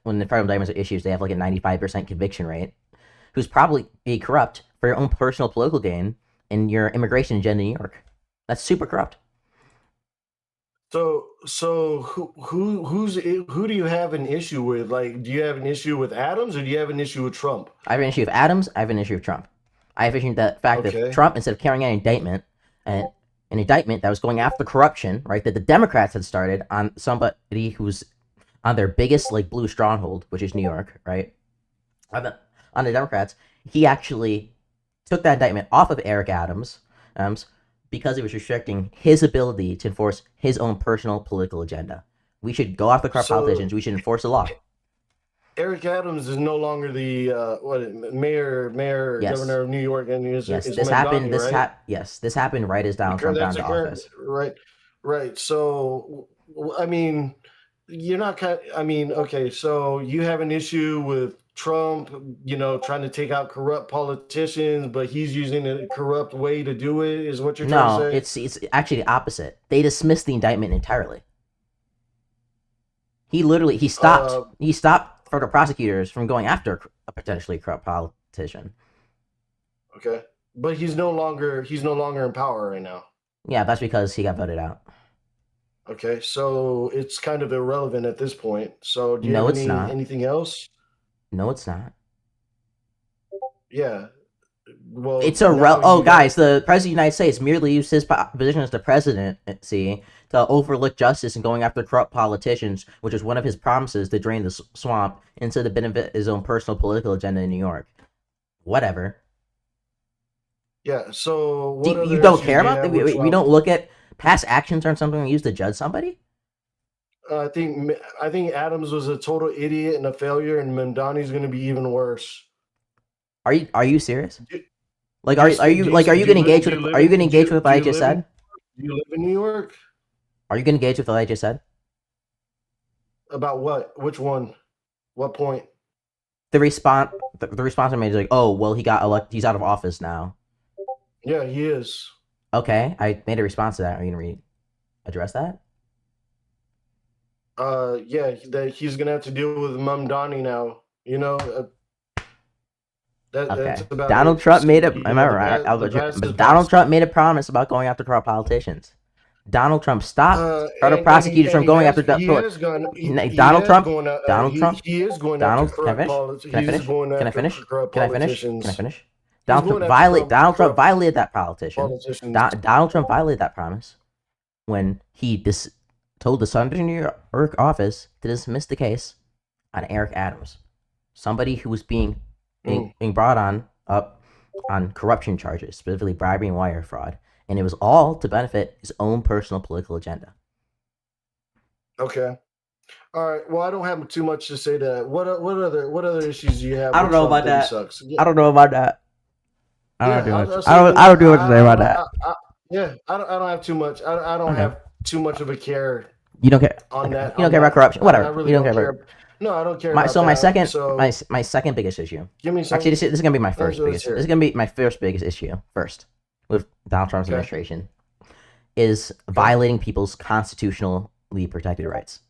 [SPEAKER 2] when the federal indictments are issued, they have like a 95% conviction rate. Who's probably corrupt for your own personal political gain in your immigration agenda in New York. That's super corrupt.
[SPEAKER 15] So who do you have an issue with? Like, do you have an issue with Adams or do you have an issue with Trump?
[SPEAKER 2] I have an issue with Adams. I have an issue with Trump. I have an issue with the fact that Trump, instead of carrying out an indictment that was going after corruption, right, that the Democrats had started on somebody who's on their biggest like blue stronghold, which is New York, right? On the Democrats, he actually took that indictment off of Eric Adams because it was restricting his ability to enforce his own personal political agenda. We should go after corrupt politicians. We should enforce the law.
[SPEAKER 15] Eric Adams is no longer the mayor,
[SPEAKER 2] Yes.
[SPEAKER 15] governor of New York, and
[SPEAKER 2] Yes, this happened. This happened right as Donald Trump got into office.
[SPEAKER 15] Right. So, I mean, you're not okay. So you have an issue with Trump, trying to take out corrupt politicians, but he's using a corrupt way to do it, is what you're trying to say?
[SPEAKER 2] No, it's actually the opposite. They dismissed the indictment entirely. He stopped federal prosecutors from going after a potentially corrupt politician.
[SPEAKER 15] Okay, but he's no longer in power right now.
[SPEAKER 2] Yeah, that's because he got voted out.
[SPEAKER 15] Okay, so it's kind of irrelevant at this point. So do you
[SPEAKER 2] No,
[SPEAKER 15] have
[SPEAKER 2] it's not.
[SPEAKER 15] anything else?
[SPEAKER 2] No, it's not.
[SPEAKER 15] Yeah. Well,
[SPEAKER 2] It's
[SPEAKER 15] now
[SPEAKER 2] guys, the president of the United States merely used his position as the president, to overlook justice and going after corrupt politicians, which is one of his promises to drain the swamp, instead of benefit his own personal political agenda in New York. Whatever.
[SPEAKER 15] Yeah. So what
[SPEAKER 2] You
[SPEAKER 15] other
[SPEAKER 2] don't
[SPEAKER 15] issues
[SPEAKER 2] care
[SPEAKER 15] do you
[SPEAKER 2] about
[SPEAKER 15] have
[SPEAKER 2] that?
[SPEAKER 15] with
[SPEAKER 2] We
[SPEAKER 15] Trump?
[SPEAKER 2] don't look at past actions on something we use to judge somebody?
[SPEAKER 15] I think Adams was a total idiot and a failure, and Mamdani's going to be even worse.
[SPEAKER 2] Are you serious? Like,
[SPEAKER 15] Jason,
[SPEAKER 2] are you
[SPEAKER 15] Jason,
[SPEAKER 2] going to engage
[SPEAKER 15] do you
[SPEAKER 2] with?
[SPEAKER 15] live
[SPEAKER 2] Are you
[SPEAKER 15] in-
[SPEAKER 2] going to engage
[SPEAKER 15] do
[SPEAKER 2] with what I
[SPEAKER 15] you
[SPEAKER 2] just
[SPEAKER 15] live in-
[SPEAKER 2] said?
[SPEAKER 15] Do you live in New York?
[SPEAKER 2] Are you going to engage with what I just said?
[SPEAKER 15] About what? Which one? What point?
[SPEAKER 2] The response I made is like, oh, well, he got elected. He's out of office now.
[SPEAKER 15] Yeah, he is.
[SPEAKER 2] Okay, I made a response to that. Are you going to address that?
[SPEAKER 15] Yeah, that he's gonna have to deal with Mamdani now. That's
[SPEAKER 2] Okay.
[SPEAKER 15] about
[SPEAKER 2] Donald
[SPEAKER 15] it.
[SPEAKER 2] Trump made a.
[SPEAKER 15] You
[SPEAKER 2] Am
[SPEAKER 15] know,
[SPEAKER 2] I
[SPEAKER 15] the
[SPEAKER 2] right?
[SPEAKER 15] past- the past is
[SPEAKER 2] But Donald
[SPEAKER 15] past.
[SPEAKER 2] Trump made a promise about going after corrupt politicians. Donald Trump stopped federal
[SPEAKER 15] And
[SPEAKER 2] prosecutors from going after.
[SPEAKER 15] he has gone.
[SPEAKER 2] Donald Trump.
[SPEAKER 15] Donald
[SPEAKER 2] Trump.
[SPEAKER 15] He is going
[SPEAKER 2] Donald.
[SPEAKER 15] after
[SPEAKER 2] Can I
[SPEAKER 15] corrupt
[SPEAKER 2] finish?
[SPEAKER 15] politics.
[SPEAKER 2] Can I
[SPEAKER 15] He's
[SPEAKER 2] finish?
[SPEAKER 15] going
[SPEAKER 2] Can I
[SPEAKER 15] after
[SPEAKER 2] finish?
[SPEAKER 15] corrupt
[SPEAKER 2] Can I finish?
[SPEAKER 15] politicians.
[SPEAKER 2] Can I finish?
[SPEAKER 15] He's
[SPEAKER 2] Donald
[SPEAKER 15] going
[SPEAKER 2] Trump
[SPEAKER 15] after
[SPEAKER 2] violated. Donald Trump
[SPEAKER 15] corrupt
[SPEAKER 2] violated that politician.
[SPEAKER 15] politicians.
[SPEAKER 2] Donald Trump violated that promise when he told the Southern New York office to dismiss the case on Eric Adams, somebody who was being brought up on corruption charges, specifically bribery and wire fraud, and it was all to benefit his own personal political agenda.
[SPEAKER 15] Okay. All right. Well, I don't have too much to say to that. What other issues do you have?
[SPEAKER 2] I don't
[SPEAKER 15] with
[SPEAKER 2] know
[SPEAKER 15] Trump
[SPEAKER 2] about that.
[SPEAKER 15] he sucks?
[SPEAKER 2] I don't know about that. I don't
[SPEAKER 15] Yeah,
[SPEAKER 2] do much.
[SPEAKER 15] say
[SPEAKER 2] I don't do much to say about that.
[SPEAKER 15] I don't have too much. I don't
[SPEAKER 2] Okay.
[SPEAKER 15] have too much of a care
[SPEAKER 2] You don't care.
[SPEAKER 15] on that.
[SPEAKER 2] You don't care about corruption. Whatever.
[SPEAKER 15] I really
[SPEAKER 2] You don't
[SPEAKER 15] don't
[SPEAKER 2] care about.
[SPEAKER 15] care. No, I don't care.
[SPEAKER 2] My
[SPEAKER 15] about
[SPEAKER 2] so my
[SPEAKER 15] that.
[SPEAKER 2] second
[SPEAKER 15] So
[SPEAKER 2] my second biggest issue.
[SPEAKER 15] give me some.
[SPEAKER 2] Actually, this is gonna be my
[SPEAKER 15] let's
[SPEAKER 2] first
[SPEAKER 15] hear
[SPEAKER 2] biggest.
[SPEAKER 15] it.
[SPEAKER 2] This is gonna be my first biggest issue first with Donald Trump's
[SPEAKER 15] Okay.
[SPEAKER 2] administration is violating people's constitutionally protected rights.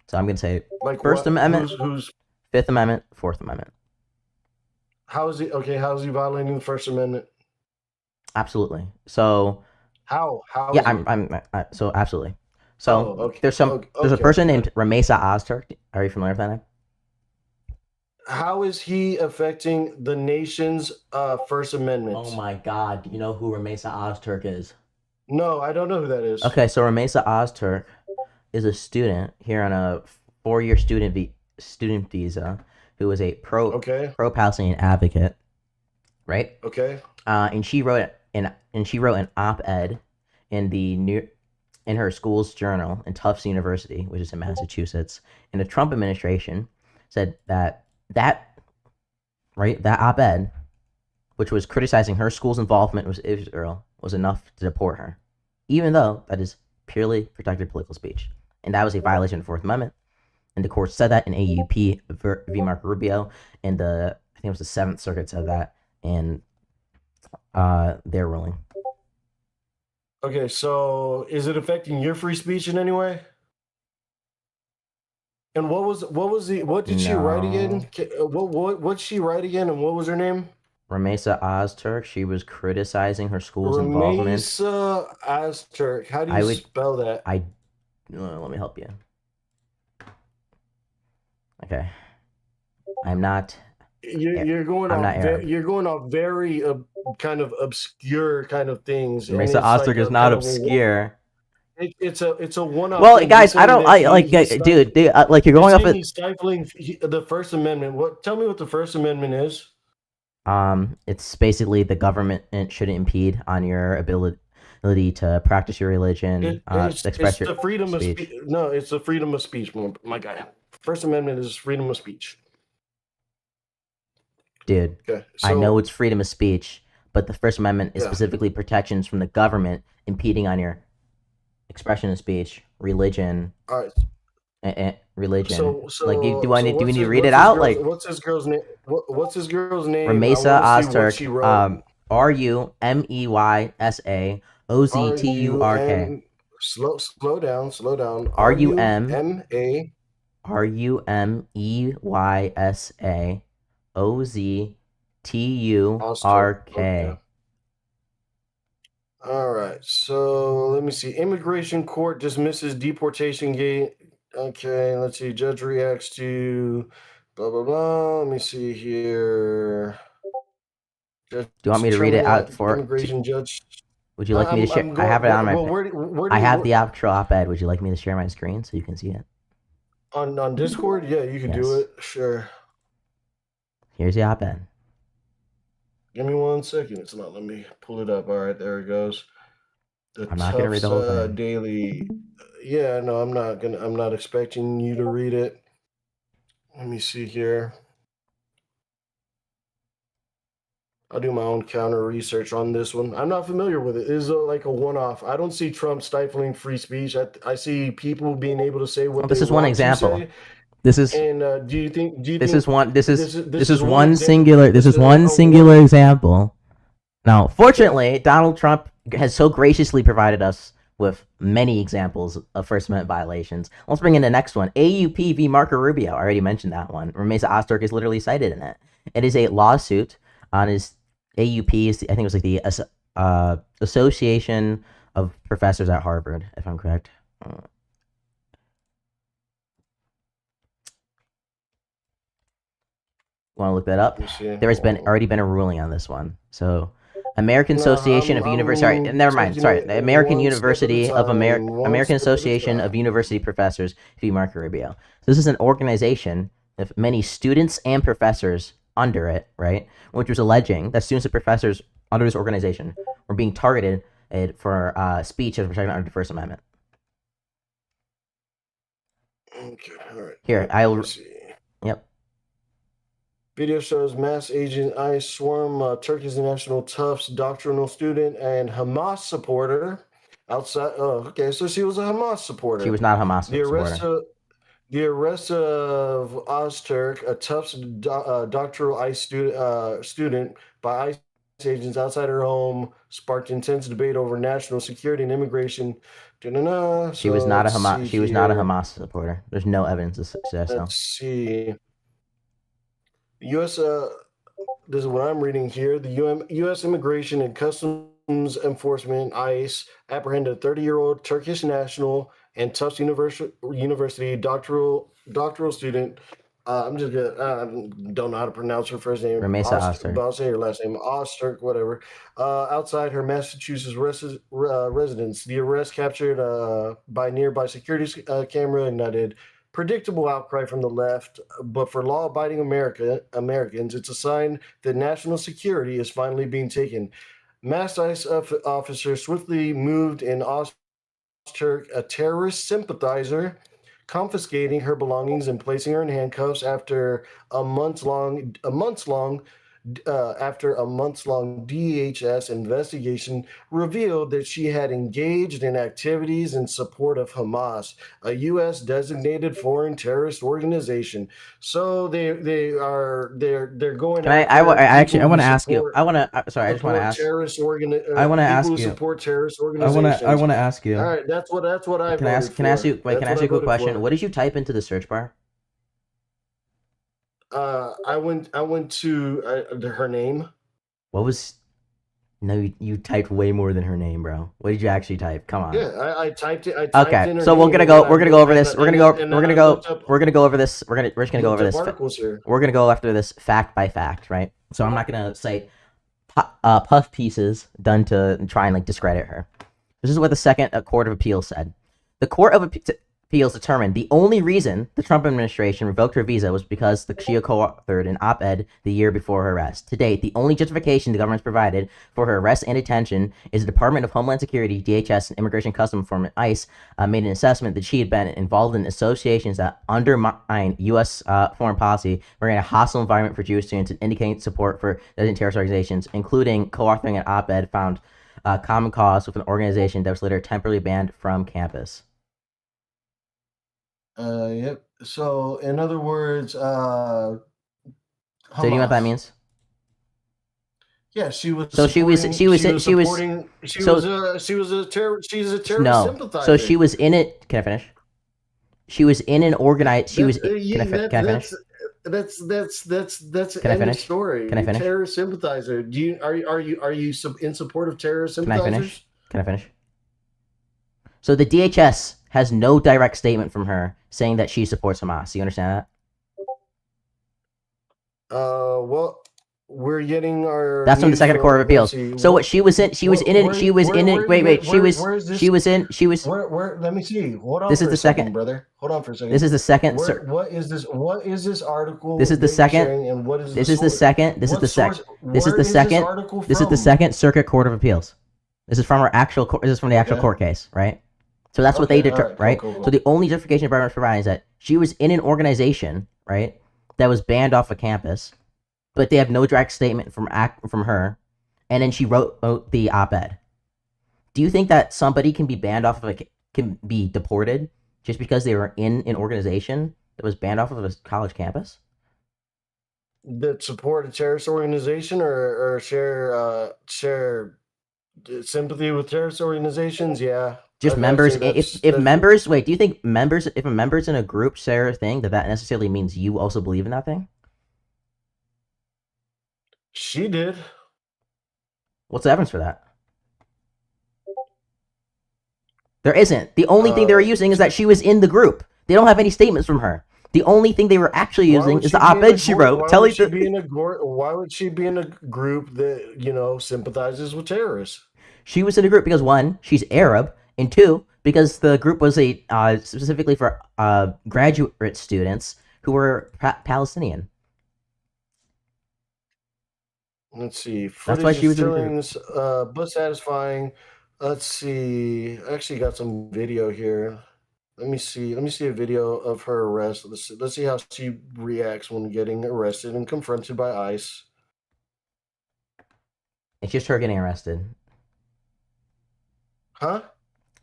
[SPEAKER 2] So I'm gonna say
[SPEAKER 15] Like
[SPEAKER 2] First
[SPEAKER 15] what?
[SPEAKER 2] Amendment,
[SPEAKER 15] Who's
[SPEAKER 2] Fifth Amendment, Fourth Amendment.
[SPEAKER 15] how is he? Okay, how is he violating the First Amendment?
[SPEAKER 2] Absolutely. So
[SPEAKER 15] How? How?
[SPEAKER 2] yeah,
[SPEAKER 15] is he?
[SPEAKER 2] so absolutely. So
[SPEAKER 15] Oh, okay.
[SPEAKER 2] there's a
[SPEAKER 15] Okay.
[SPEAKER 2] person named Ramesa Ozturk. Are you familiar with that name?
[SPEAKER 15] How is he affecting the nation's First Amendment?
[SPEAKER 2] Oh my God! You know who Ramesa Ozturk is?
[SPEAKER 15] No, I don't know who that is.
[SPEAKER 2] Okay, so Ramesa Ozturk is a student here on a 4-year student visa who is a pro-Palestinian advocate, right?
[SPEAKER 15] Okay.
[SPEAKER 2] And she wrote an op-ed in her school's journal in Tufts University, which is in Massachusetts. And the Trump administration said that op-ed, which was criticizing her school's involvement with Israel, was enough to deport her, even though that is purely protected political speech. And that was a violation of the Fourth Amendment. And the court said that in AUP v. Marco Rubio, and I think it was the Seventh Circuit said that in their ruling.
[SPEAKER 15] Okay, so is it affecting your free speech in any way? And what did she write again? What'd she write again, and what was her name?
[SPEAKER 2] Ramesa Ozturk. She was criticizing her school's involvement.
[SPEAKER 15] Ramesa Ozturk. How do you spell that?
[SPEAKER 2] Let me help you. Okay, I'm not.
[SPEAKER 15] You're going off very kind of obscure kind of things. and
[SPEAKER 2] Ramesa
[SPEAKER 15] it's like
[SPEAKER 2] Ozturk is
[SPEAKER 15] a
[SPEAKER 2] not
[SPEAKER 15] kind of a one-
[SPEAKER 2] obscure.
[SPEAKER 15] It's a one-off.
[SPEAKER 2] Well,
[SPEAKER 15] thing.
[SPEAKER 2] guys,
[SPEAKER 15] You're
[SPEAKER 2] I don't
[SPEAKER 15] saying that
[SPEAKER 2] like,
[SPEAKER 15] he's
[SPEAKER 2] dude, like you're
[SPEAKER 15] you're
[SPEAKER 2] going off
[SPEAKER 15] saying
[SPEAKER 2] it.
[SPEAKER 15] he's stifling the First Amendment. Tell me what the First Amendment is.
[SPEAKER 2] It's basically the government shouldn't impede on your ability to practice your religion, express your
[SPEAKER 15] the freedom
[SPEAKER 2] speech.
[SPEAKER 15] of speech. No, it's the freedom of speech, my guy. First Amendment is freedom of speech.
[SPEAKER 2] Dude,
[SPEAKER 15] Okay,
[SPEAKER 2] I know
[SPEAKER 15] so-
[SPEAKER 2] it's freedom of speech, but the First Amendment is
[SPEAKER 15] Yeah.
[SPEAKER 2] specifically protections from the government impeding on your expression of speech, religion,
[SPEAKER 15] All right.
[SPEAKER 2] religion.
[SPEAKER 15] So
[SPEAKER 2] like, do we
[SPEAKER 15] what's
[SPEAKER 2] need to
[SPEAKER 15] his-
[SPEAKER 2] read
[SPEAKER 15] what's
[SPEAKER 2] it
[SPEAKER 15] his
[SPEAKER 2] out?
[SPEAKER 15] girl's-
[SPEAKER 2] Like,
[SPEAKER 15] what's his girl's name? What's his girl's name? I
[SPEAKER 2] Ramesa
[SPEAKER 15] wanna see what she
[SPEAKER 2] Ozturk,
[SPEAKER 15] wrote.
[SPEAKER 2] Rumeysa Ozturk.
[SPEAKER 15] Slow down.
[SPEAKER 2] RUMEYSA OZTURK.
[SPEAKER 15] All right. So let me see. Immigration court dismisses deportation gate. Okay. Let's see. Judge reacts to blah blah blah. Let me see here. Judge
[SPEAKER 2] Do you want me to read it out
[SPEAKER 15] terminated
[SPEAKER 2] for?
[SPEAKER 15] immigration judge?
[SPEAKER 2] Would you like me to share?
[SPEAKER 15] I'm
[SPEAKER 2] I have it on my.
[SPEAKER 15] well, where do
[SPEAKER 2] I
[SPEAKER 15] you-
[SPEAKER 2] have the actual op-ed. Would you like me to share my screen so you can see it?
[SPEAKER 15] on Discord. Yeah, you can do
[SPEAKER 2] Yes.
[SPEAKER 15] it. Sure.
[SPEAKER 2] Here's the op-ed.
[SPEAKER 15] Give me 1 second. It's not. Let me pull it up. All right, there it goes. The
[SPEAKER 2] I'm not gonna read the whole
[SPEAKER 15] Tufts,
[SPEAKER 2] thing.
[SPEAKER 15] Daily. Yeah, no, I'm not gonna. I'm not expecting you to read it. Let me see here. I'll do my own counter research on this one. I'm not familiar with it. It is like a one-off. I don't see Trump stifling free speech. I see people being able to say what
[SPEAKER 2] Well, this
[SPEAKER 15] they
[SPEAKER 2] is one
[SPEAKER 15] want to
[SPEAKER 2] example.
[SPEAKER 15] say.
[SPEAKER 2] This is.
[SPEAKER 15] And do you think?
[SPEAKER 2] This is one. This is
[SPEAKER 15] one
[SPEAKER 2] one
[SPEAKER 15] example-
[SPEAKER 2] singular. This is one singular example. Now, fortunately, Donald Trump has so graciously provided us with many examples of First Amendment violations. Let's bring in the next one. AUP v. Marco Rubio. I already mentioned that one. Ramesa Ozturk is literally cited in it. It is a lawsuit on his AUP. I think it was like the Association of Professors at Harvard, if I'm correct. Want to look that up?
[SPEAKER 15] Let me see.
[SPEAKER 2] There has already been a ruling on this one. So, American
[SPEAKER 15] No,
[SPEAKER 2] Association
[SPEAKER 15] I'm-
[SPEAKER 2] of University.
[SPEAKER 15] I'm
[SPEAKER 2] Never mind.
[SPEAKER 15] taking
[SPEAKER 2] Sorry,
[SPEAKER 15] it
[SPEAKER 2] the American
[SPEAKER 15] one step at a
[SPEAKER 2] University of
[SPEAKER 15] time,
[SPEAKER 2] America.
[SPEAKER 15] one
[SPEAKER 2] American
[SPEAKER 15] step at a
[SPEAKER 2] Association
[SPEAKER 15] time.
[SPEAKER 2] of University Professors v. Marco Rubio. This is an organization with many students and professors under it, right? Which was alleging that students and professors under this organization were being targeted for speech as protected under the First Amendment.
[SPEAKER 15] Okay, all right.
[SPEAKER 2] Here,
[SPEAKER 15] Let me see.
[SPEAKER 2] Yep.
[SPEAKER 15] Video shows mass Agent ICE swarm Turkey's national Tufts doctoral student and Hamas supporter outside. Oh, okay, so she was a Hamas supporter.
[SPEAKER 2] She was not a Hamas supporter.
[SPEAKER 15] The arrest of Ozturk, a Tufts doctoral ICE student by ICE agents outside her home, sparked intense debate over national security and immigration.
[SPEAKER 2] She was not a Hamas. She was not a Hamas supporter. There's no evidence to say so.
[SPEAKER 15] Let's see. U.S. This is what I'm reading here. The U.S. Immigration and Customs Enforcement (ICE) apprehended a 30-year-old Turkish national and Tufts University doctoral student I'm just gonna. Don't know how to pronounce her first name.
[SPEAKER 2] Ramesa Oster.
[SPEAKER 15] But I'll say her last name, Oster, whatever. Outside her Massachusetts residence, the arrest captured by nearby security camera ignited predictable outcry from the left. But for law-abiding Americans, it's a sign that national security is finally being taken. Mass ICE officers swiftly moved in Ozturk, a terrorist sympathizer, confiscating her belongings and placing her in handcuffs after a months long DHS investigation revealed that she had engaged in activities in support of Hamas, a U.S. designated foreign terrorist organization. So they're going.
[SPEAKER 2] Can I
[SPEAKER 15] after
[SPEAKER 2] actually I
[SPEAKER 15] people
[SPEAKER 2] want
[SPEAKER 15] who
[SPEAKER 2] to ask you.
[SPEAKER 15] support-
[SPEAKER 2] I want to. Sorry, I just want to
[SPEAKER 15] support
[SPEAKER 2] ask.
[SPEAKER 15] terrorist
[SPEAKER 2] I want to ask
[SPEAKER 15] people who
[SPEAKER 2] you.
[SPEAKER 15] support terrorist
[SPEAKER 2] I
[SPEAKER 15] organizations.
[SPEAKER 2] want to ask you.
[SPEAKER 15] All right, that's what I
[SPEAKER 2] Can I ask?
[SPEAKER 15] voted
[SPEAKER 2] Can I ask
[SPEAKER 15] for.
[SPEAKER 2] you? Wait,
[SPEAKER 15] That's
[SPEAKER 2] can I ask
[SPEAKER 15] what
[SPEAKER 2] you a quick
[SPEAKER 15] voted
[SPEAKER 2] question?
[SPEAKER 15] for.
[SPEAKER 2] What did you type into the search bar?
[SPEAKER 15] I went to her name.
[SPEAKER 2] What was? No, you typed way more than her name, bro. What did you actually type? Come on.
[SPEAKER 15] Yeah, I typed it. I typed
[SPEAKER 2] Okay,
[SPEAKER 15] in her
[SPEAKER 2] so we're
[SPEAKER 15] name,
[SPEAKER 2] gonna
[SPEAKER 15] and
[SPEAKER 2] go.
[SPEAKER 15] then
[SPEAKER 2] We're gonna go over
[SPEAKER 15] and
[SPEAKER 2] this.
[SPEAKER 15] then-
[SPEAKER 2] We're gonna
[SPEAKER 15] and
[SPEAKER 2] go.
[SPEAKER 15] then- and
[SPEAKER 2] We're
[SPEAKER 15] then
[SPEAKER 2] gonna
[SPEAKER 15] I
[SPEAKER 2] go.
[SPEAKER 15] looked up-
[SPEAKER 2] We're gonna go over this. We're just gonna go
[SPEAKER 15] looked
[SPEAKER 2] over
[SPEAKER 15] up
[SPEAKER 2] this.
[SPEAKER 15] articles here.
[SPEAKER 2] We're gonna go after this fact by fact, right? So I'm not gonna cite puff pieces done to try and like discredit her. This is what the Second Court of Appeals said. The Court of Appeals determined the only reason the Trump administration revoked her visa was because she co-authored an op-ed the year before her arrest. To date, the only justification the government's provided for her arrest and detention is the Department of Homeland Security, DHS, and Immigration Customs Enforcement, ICE, made an assessment that she had been involved in associations that undermine U.S. Foreign policy, bringing a hostile environment for Jewish students and indicating support for designated terrorist organizations, including co-authoring an op-ed found common cause with an organization that was later temporarily banned from campus.
[SPEAKER 15] Yep. So, in other words,
[SPEAKER 2] So do you know what that
[SPEAKER 15] Hamas.
[SPEAKER 2] means?
[SPEAKER 15] Yeah, she was.
[SPEAKER 2] So she was
[SPEAKER 15] supporting- She's a terrorist
[SPEAKER 2] no.
[SPEAKER 15] sympathizer.
[SPEAKER 2] So she was in it. Can I finish? She was in an organized. She was. Can I finish?
[SPEAKER 15] That's
[SPEAKER 2] Can I
[SPEAKER 15] end of
[SPEAKER 2] finish?
[SPEAKER 15] story.
[SPEAKER 2] Can I finish?
[SPEAKER 15] Terrorist sympathizer. Are you in support of terrorist
[SPEAKER 2] Can I
[SPEAKER 15] sympathizers?
[SPEAKER 2] finish? Can I finish? So the DHS has no direct statement from her saying that she supports Hamas. You understand that?
[SPEAKER 15] Well, we're getting our.
[SPEAKER 2] That's from the
[SPEAKER 15] news
[SPEAKER 2] Second Court of
[SPEAKER 15] let's
[SPEAKER 2] Appeals.
[SPEAKER 15] see,
[SPEAKER 2] So what she was in, she was in it. She was in it. Wait, she was. She was in. She was.
[SPEAKER 15] Where? Let me see. Hold on.
[SPEAKER 2] This is
[SPEAKER 15] for
[SPEAKER 2] the
[SPEAKER 15] a second,
[SPEAKER 2] second-
[SPEAKER 15] brother. Hold on for a second.
[SPEAKER 2] This is the second.
[SPEAKER 15] What is this? What is this article?
[SPEAKER 2] This is the
[SPEAKER 15] that you're
[SPEAKER 2] second.
[SPEAKER 15] sharing, and what is
[SPEAKER 2] This
[SPEAKER 15] the
[SPEAKER 2] is the
[SPEAKER 15] source?
[SPEAKER 2] second. This is
[SPEAKER 15] What
[SPEAKER 2] the
[SPEAKER 15] source-
[SPEAKER 2] second. This is
[SPEAKER 15] where
[SPEAKER 2] the second.
[SPEAKER 15] article
[SPEAKER 2] This is the
[SPEAKER 15] from?
[SPEAKER 2] Second Circuit Court of Appeals. This is from our actual. This is from the actual
[SPEAKER 15] Okay.
[SPEAKER 2] court case, right? So that's what
[SPEAKER 15] Okay,
[SPEAKER 2] they
[SPEAKER 15] all
[SPEAKER 2] determined,
[SPEAKER 15] right,
[SPEAKER 2] right?
[SPEAKER 15] cool, cool.
[SPEAKER 2] So the only justification the government's providing is that she was in an organization, right, that was banned off of campus, but they have no direct statement from her, and then she wrote the op-ed. Do you think that somebody can be banned off of can be deported just because they were in an organization that was banned off of a college campus?
[SPEAKER 15] That support a terrorist organization or share sympathy with terrorist organizations? Yeah.
[SPEAKER 2] Just
[SPEAKER 15] I'd
[SPEAKER 2] members.
[SPEAKER 15] say that's-
[SPEAKER 2] If
[SPEAKER 15] that's-
[SPEAKER 2] members, wait, do you think members, if a member's in a group share a thing, that necessarily means you also believe in that thing?
[SPEAKER 15] She did.
[SPEAKER 2] What's the evidence for that? There isn't. The only thing they were using is that she was in the group. They don't have any statements from her. The only thing they were actually
[SPEAKER 15] Why
[SPEAKER 2] using
[SPEAKER 15] would
[SPEAKER 2] is
[SPEAKER 15] she
[SPEAKER 2] the
[SPEAKER 15] be in a
[SPEAKER 2] op-ed she
[SPEAKER 15] group-
[SPEAKER 2] wrote
[SPEAKER 15] why
[SPEAKER 2] telling
[SPEAKER 15] would she
[SPEAKER 2] the.
[SPEAKER 15] be in a why would she be in a group that sympathizes with terrorists?
[SPEAKER 2] She was in a group because one, she's Arab, and two, because the group was a specifically for graduate students who were Palestinian.
[SPEAKER 15] Let's see.
[SPEAKER 2] That's why
[SPEAKER 15] Footage
[SPEAKER 2] she was
[SPEAKER 15] is
[SPEAKER 2] in the group.
[SPEAKER 15] telling, but satisfying. Let's see. I actually got some video here. Let me see. Let me see a video of her arrest. Let's see how she reacts when getting arrested and confronted by ICE.
[SPEAKER 2] It's just her getting arrested.
[SPEAKER 15] Huh?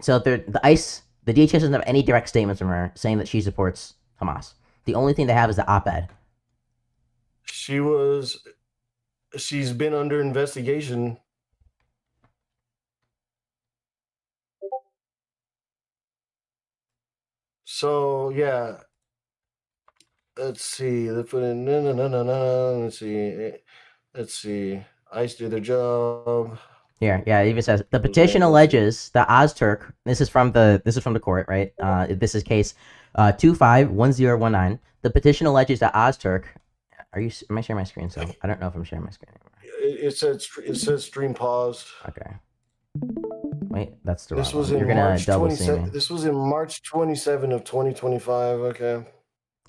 [SPEAKER 2] So the ICE, the DHS doesn't have any direct statements from her saying that she supports Hamas. The only thing they have is the op-ed.
[SPEAKER 15] She's been under investigation. So yeah. Let's see. They put in no. Let's see. Let's see. ICE do their job.
[SPEAKER 2] Here, yeah, it even says the petition alleges that Ozturk. This is from the court, right? This is case 251019. The petition alleges that Ozturk. Am I sharing my screen? So I don't know if I'm sharing my screen anymore.
[SPEAKER 15] It says stream paused.
[SPEAKER 2] Okay. Wait, that's the
[SPEAKER 15] This
[SPEAKER 2] wrong
[SPEAKER 15] was
[SPEAKER 2] one.
[SPEAKER 15] in
[SPEAKER 2] You're gonna
[SPEAKER 15] March
[SPEAKER 2] double see
[SPEAKER 15] 27.
[SPEAKER 2] me.
[SPEAKER 15] This was in March 27 of 2025. Okay.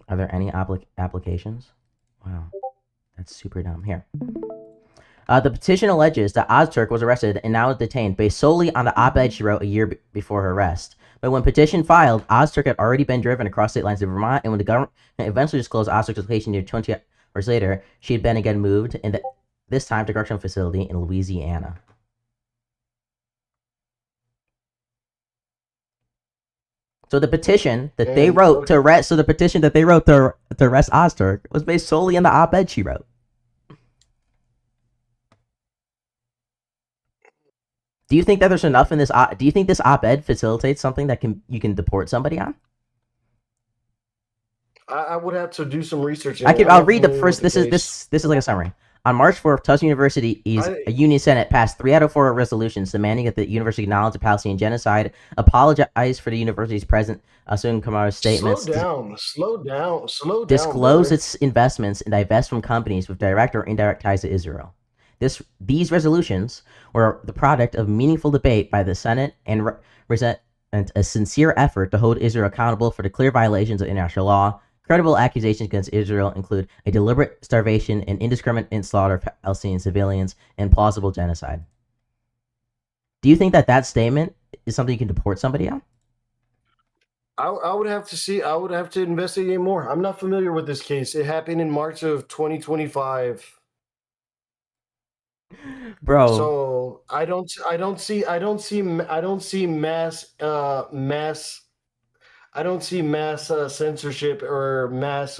[SPEAKER 2] Are there any applications? Wow, that's super dumb. Here. The petition alleges that Ozturk was arrested and now is detained based solely on the op-ed she wrote a year before her arrest. But when petition filed, Ozturk had already been driven across state lines to Vermont, and when the government eventually disclosed Ozturk's location near 20 hours later, she had been again moved, this time to a correctional facility in Louisiana. So the petition that they wrote to arrest, to arrest Ozturk was based solely on the op-ed she wrote. Do you think that there's enough in this? Do you think this op-ed facilitates something that you can deport somebody on?
[SPEAKER 15] I would have to do some research.
[SPEAKER 2] I'll read the first. This is like a summary. On March 4th, Tufts University's Union Senate passed 3 out of 4 resolutions demanding that the university acknowledge the Palestinian genocide, apologize for the university's president Asun Kamar's statements,
[SPEAKER 15] Slow down.
[SPEAKER 2] disclose
[SPEAKER 15] brother.
[SPEAKER 2] its investments, and divest from companies with direct or indirect ties to Israel. These resolutions were the product of meaningful debate by the Senate and represent a sincere effort to hold Israel accountable for the clear violations of international law. Credible accusations against Israel include a deliberate starvation and indiscriminate slaughter of Palestinian civilians and plausible genocide. Do you think that statement is something you can deport somebody on?
[SPEAKER 15] I would have to see. I would have to investigate more. I'm not familiar with this case. It happened in March of 2025.
[SPEAKER 2] Bro.
[SPEAKER 15] So I don't see mass censorship or mass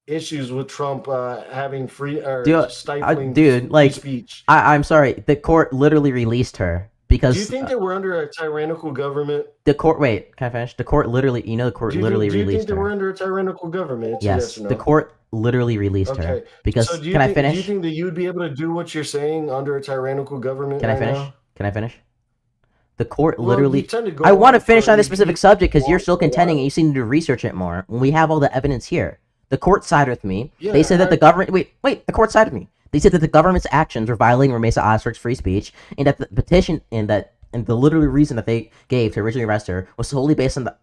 [SPEAKER 15] issues with Trump having free or stifling free speech.
[SPEAKER 2] I'm sorry. The court literally released her because.
[SPEAKER 15] Do you think that we're under a tyrannical government?
[SPEAKER 2] The court. Wait, can I finish? The court literally. The court literally
[SPEAKER 15] do you
[SPEAKER 2] released
[SPEAKER 15] think that
[SPEAKER 2] her.
[SPEAKER 15] we're under a tyrannical government? It's a
[SPEAKER 2] Yes,
[SPEAKER 15] or no.
[SPEAKER 2] the court literally released her because.
[SPEAKER 15] So
[SPEAKER 2] Can I finish?
[SPEAKER 15] Do you think that you'd be able to do what you're saying under a tyrannical government?
[SPEAKER 2] Can I
[SPEAKER 15] right
[SPEAKER 2] finish?
[SPEAKER 15] now?
[SPEAKER 2] Can I finish? The court
[SPEAKER 15] Well,
[SPEAKER 2] literally.
[SPEAKER 15] you tend to go
[SPEAKER 2] I want to
[SPEAKER 15] on
[SPEAKER 2] finish
[SPEAKER 15] for-
[SPEAKER 2] on this
[SPEAKER 15] you-
[SPEAKER 2] specific subject because you're still contending and you seem to research it more. When we have all the evidence here, the court sided with me.
[SPEAKER 15] Yeah,
[SPEAKER 2] They said that the government. Wait. The court sided with me. They said that the government's actions were violating Ramesa Ozturk's free speech, and that the petition and the literal reason that they gave to originally arrest her was solely based on the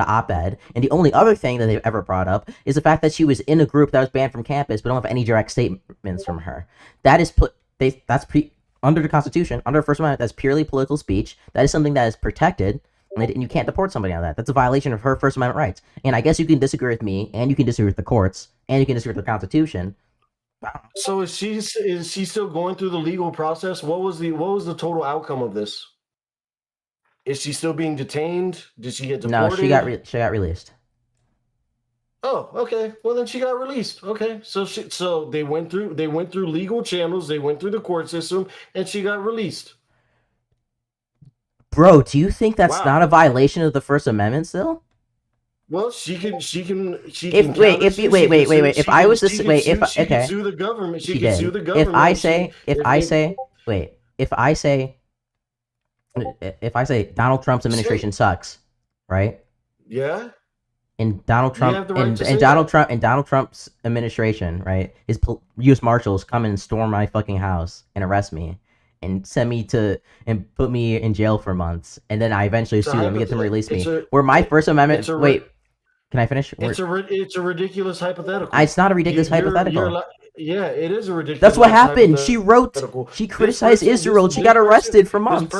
[SPEAKER 2] op-ed. And the only other thing that they've ever brought up is the fact that she was in a group that was banned from campus, but don't have any direct statements from her. That is under the Constitution, under the First Amendment, that's purely political speech. That is something that is protected, and you can't deport somebody on that. That's a violation of her First Amendment rights. And I guess you can disagree with me, and you can disagree with the courts, and you can disagree with the Constitution.
[SPEAKER 15] So is she still going through the legal process? What was the total outcome of this? Is she still being detained? Did she get deported?
[SPEAKER 2] No, she got released.
[SPEAKER 15] Oh, okay. Well, then she got released. Okay, so they went through legal channels. They went through the court system, and she got released.
[SPEAKER 2] Bro, do you think that's
[SPEAKER 15] Wow.
[SPEAKER 2] not a violation of the First Amendment still?
[SPEAKER 15] Well, she can. If
[SPEAKER 2] I was to
[SPEAKER 15] she
[SPEAKER 2] say,
[SPEAKER 15] can
[SPEAKER 2] wait,
[SPEAKER 15] sue-
[SPEAKER 2] if
[SPEAKER 15] she can
[SPEAKER 2] okay,
[SPEAKER 15] sue the government. She
[SPEAKER 2] she
[SPEAKER 15] can
[SPEAKER 2] did.
[SPEAKER 15] sue the government.
[SPEAKER 2] If I
[SPEAKER 15] if
[SPEAKER 2] say, if I say Donald Trump's administration sucks, right?
[SPEAKER 15] yeah.
[SPEAKER 2] And Donald Trump
[SPEAKER 15] have the right to say
[SPEAKER 2] and Donald Trump's administration, right? His U.S. Marshals come and storm my fucking house and arrest me and send me and put me in jail for months, and then I eventually
[SPEAKER 15] It's a
[SPEAKER 2] sue them and get them to release me.
[SPEAKER 15] it's a-
[SPEAKER 2] Where my First Amendment,
[SPEAKER 15] it's a
[SPEAKER 2] wait, can I finish?
[SPEAKER 15] It's a ridiculous hypothetical.
[SPEAKER 2] It's not a ridiculous
[SPEAKER 15] You're-
[SPEAKER 2] hypothetical.
[SPEAKER 15] yeah, it is a ridiculous.
[SPEAKER 2] That's what happened. She
[SPEAKER 15] hypothetical.
[SPEAKER 2] criticized
[SPEAKER 15] This person-
[SPEAKER 2] Israel.
[SPEAKER 15] this-
[SPEAKER 2] She
[SPEAKER 15] this
[SPEAKER 2] got
[SPEAKER 15] person-
[SPEAKER 2] arrested for months.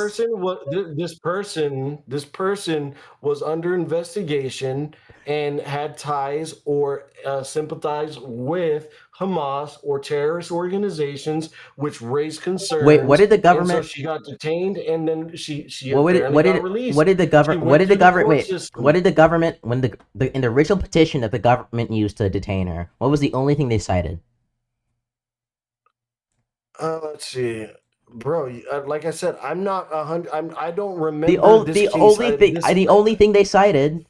[SPEAKER 15] This person was under investigation and had ties or sympathized with Hamas or terrorist organizations, which raised concerns.
[SPEAKER 2] Wait, what did the
[SPEAKER 15] And
[SPEAKER 2] government-
[SPEAKER 15] so she got detained, and then she
[SPEAKER 2] What
[SPEAKER 15] apparently got released.
[SPEAKER 2] did the government?
[SPEAKER 15] She
[SPEAKER 2] What
[SPEAKER 15] went
[SPEAKER 2] did the
[SPEAKER 15] through
[SPEAKER 2] government?
[SPEAKER 15] court
[SPEAKER 2] Wait,
[SPEAKER 15] system.
[SPEAKER 2] what did the government when in the original petition that the government used to detain her? What was the only thing they cited?
[SPEAKER 15] Let's see, bro. Like I said, I'm not 100. I don't remember
[SPEAKER 2] The only thing they cited,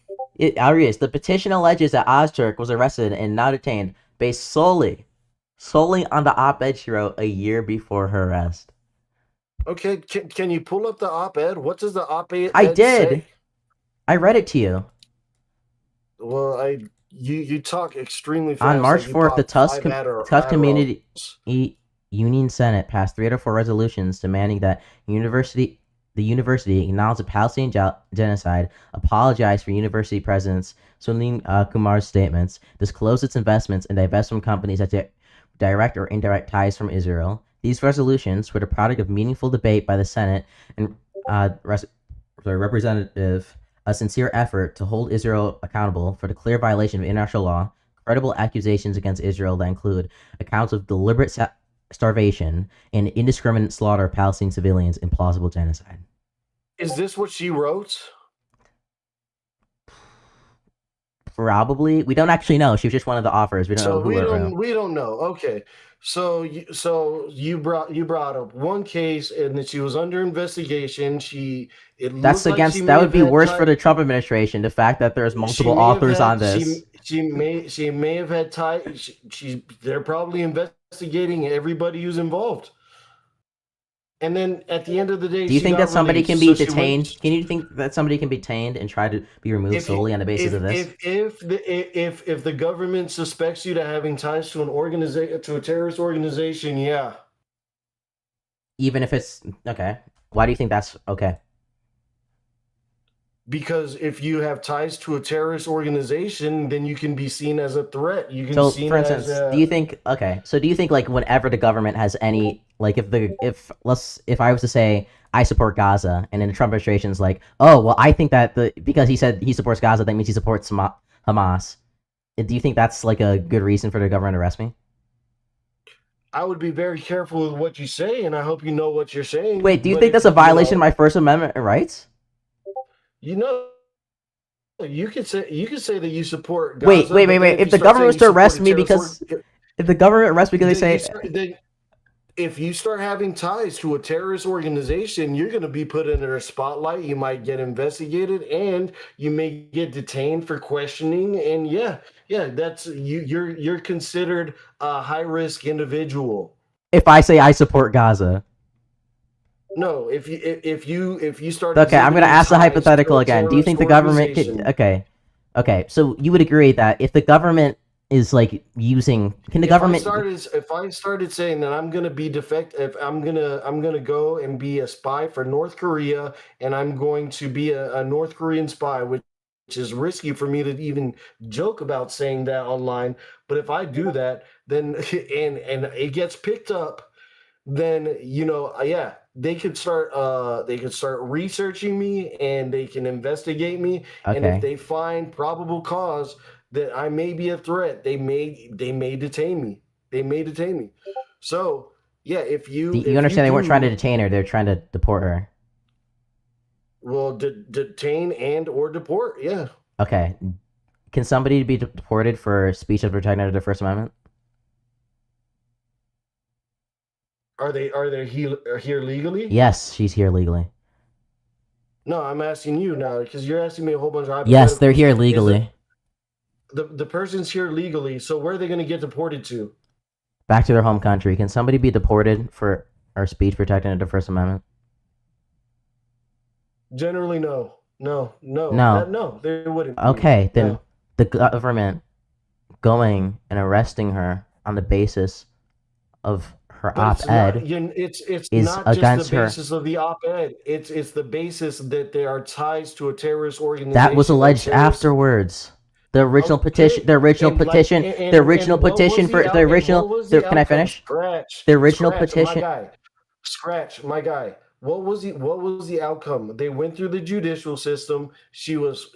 [SPEAKER 2] Arias, the petition alleges that Ozturk was arrested and not detained based solely on the op-ed she wrote a year before her arrest.
[SPEAKER 15] Okay, can you pull up the op-ed? What does the op-ed
[SPEAKER 2] I did.
[SPEAKER 15] say?
[SPEAKER 2] I read it to you.
[SPEAKER 15] Well, you talk extremely fast.
[SPEAKER 2] On March
[SPEAKER 15] like you
[SPEAKER 2] 4th, the
[SPEAKER 15] talk five Adderall-
[SPEAKER 2] Tusk Community
[SPEAKER 15] Adderalls.
[SPEAKER 2] Union Senate passed 3 out of 4 resolutions demanding that the university acknowledge the Palestinian genocide, apologize for university presidents Sunil Kumar's statements, disclose its investments, and divest from companies that direct or indirect ties from Israel. These resolutions were the product of meaningful debate by the Senate and Representative, a sincere effort to hold Israel accountable for the clear violation of international law, credible accusations against Israel that include accounts of deliberate starvation and indiscriminate slaughter of Palestinian civilians and plausible genocide.
[SPEAKER 15] Is this what she wrote?
[SPEAKER 2] Probably. We don't actually know. She was just one of the offers. We don't know who it wrote.
[SPEAKER 15] We don't know. Okay, so you brought up one case and that she was under investigation.
[SPEAKER 2] That's against. That would be worse for the Trump administration. The fact that there's multiple authors on this.
[SPEAKER 15] She may have had ties. They're probably investigating everybody who's involved. And then at the end of the day,
[SPEAKER 2] do you think that somebody
[SPEAKER 15] released,
[SPEAKER 2] can be
[SPEAKER 15] so
[SPEAKER 2] detained? Can you think that somebody can be detained and try to be removed solely on the basis of this?
[SPEAKER 15] If the government suspects you to having ties to an organization, to a terrorist organization, yeah.
[SPEAKER 2] Even if it's okay. Why do you think that's okay?
[SPEAKER 15] Because if you have ties to a terrorist organization, then you can be seen as a threat. You can
[SPEAKER 2] So,
[SPEAKER 15] be seen
[SPEAKER 2] for instance, do you think like whenever the government has any like if I was to say I support Gaza and then the Trump administration's like, oh well, I think that because he said he supports Gaza, that means he supports Hamas. Do you think that's like a good reason for the government to arrest me?
[SPEAKER 15] I would be very careful with what you say, and I hope you know what you're saying.
[SPEAKER 2] Wait, do you think that's a violation of my First Amendment rights?
[SPEAKER 15] You could say that you support Gaza.
[SPEAKER 2] Wait. If the government was to arrest me because they say
[SPEAKER 15] if you start having ties to a terrorist organization, you're going to be put under a spotlight. You might get investigated, and you may get detained for questioning. And yeah, that's you're considered a high risk individual.
[SPEAKER 2] if I say I support Gaza.
[SPEAKER 15] No, if you start.
[SPEAKER 2] Okay, I'm gonna ask the hypothetical again. Do you think the government
[SPEAKER 15] organization-
[SPEAKER 2] could? Okay. So you would agree that if the government is like using, can the government?
[SPEAKER 15] If I started saying that I'm gonna be defective, I'm gonna go and be a spy for North Korea, and I'm going to be a North Korean spy, which is risky for me to even joke about saying that online. But if I do that, then and it gets picked up, then yeah. They could start researching me, and they can investigate me. And
[SPEAKER 2] Okay.
[SPEAKER 15] if they find probable cause that I may be a threat, they may detain me. So yeah, if you
[SPEAKER 2] You understand they weren't trying to detain her; they're trying to deport her.
[SPEAKER 15] well detain and or deport, yeah.
[SPEAKER 2] Okay. Can somebody be deported for speech that's protected under the First Amendment?
[SPEAKER 15] Are they here legally?
[SPEAKER 2] Yes, she's here legally.
[SPEAKER 15] No, I'm asking you now because you're asking me a whole bunch of
[SPEAKER 2] Yes, they're here
[SPEAKER 15] hypotheticals. Is
[SPEAKER 2] legally.
[SPEAKER 15] the person's here legally, so where are they going to get deported to?
[SPEAKER 2] Back to their home country. Can somebody be deported for our speech protected under the First Amendment?
[SPEAKER 15] Generally, no.
[SPEAKER 2] No.
[SPEAKER 15] No, they wouldn't.
[SPEAKER 2] Okay, then
[SPEAKER 15] No.
[SPEAKER 2] the government going and arresting her on the basis of her
[SPEAKER 15] But it's not-
[SPEAKER 2] op-ed
[SPEAKER 15] it's
[SPEAKER 2] is
[SPEAKER 15] not just
[SPEAKER 2] against
[SPEAKER 15] the
[SPEAKER 2] her.
[SPEAKER 15] basis of the op-ed. It's the basis that there are ties to a terrorist organization.
[SPEAKER 2] That was alleged
[SPEAKER 15] terrorist-
[SPEAKER 2] afterwards. The original
[SPEAKER 15] Okay,
[SPEAKER 2] petition. The original
[SPEAKER 15] and like-
[SPEAKER 2] petition.
[SPEAKER 15] and-
[SPEAKER 2] the original
[SPEAKER 15] and what was
[SPEAKER 2] petition
[SPEAKER 15] the
[SPEAKER 2] for
[SPEAKER 15] out-
[SPEAKER 2] the
[SPEAKER 15] and
[SPEAKER 2] original.
[SPEAKER 15] what was the
[SPEAKER 2] Can I
[SPEAKER 15] outcome?
[SPEAKER 2] finish?
[SPEAKER 15] Scratch.
[SPEAKER 2] The original
[SPEAKER 15] Scratch,
[SPEAKER 2] petition.
[SPEAKER 15] My guy. Scratch, my guy. What was the outcome? They went through the judicial system. She was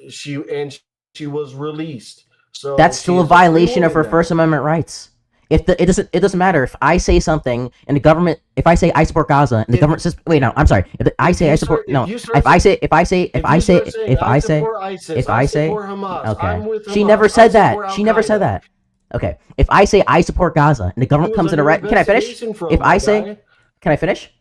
[SPEAKER 15] released. So
[SPEAKER 2] That's still
[SPEAKER 15] she
[SPEAKER 2] a
[SPEAKER 15] is a free
[SPEAKER 2] violation of her
[SPEAKER 15] woman now.
[SPEAKER 2] First Amendment rights. It doesn't matter if I say something and the government, if I say I support Gaza and the government says, wait, no, I'm sorry. If I say I support, if I say
[SPEAKER 15] Hamas, I'm
[SPEAKER 2] okay.
[SPEAKER 15] with
[SPEAKER 2] She
[SPEAKER 15] Hamas,
[SPEAKER 2] never
[SPEAKER 15] I
[SPEAKER 2] said that.
[SPEAKER 15] support
[SPEAKER 2] She never said
[SPEAKER 15] Al-Qaeda.
[SPEAKER 2] that. Okay. If I say I support Gaza and the government
[SPEAKER 15] It
[SPEAKER 2] comes
[SPEAKER 15] was
[SPEAKER 2] and
[SPEAKER 15] under
[SPEAKER 2] arrest, can I finish?
[SPEAKER 15] investigation from
[SPEAKER 2] If
[SPEAKER 15] my
[SPEAKER 2] I say,
[SPEAKER 15] guy.
[SPEAKER 2] can I finish?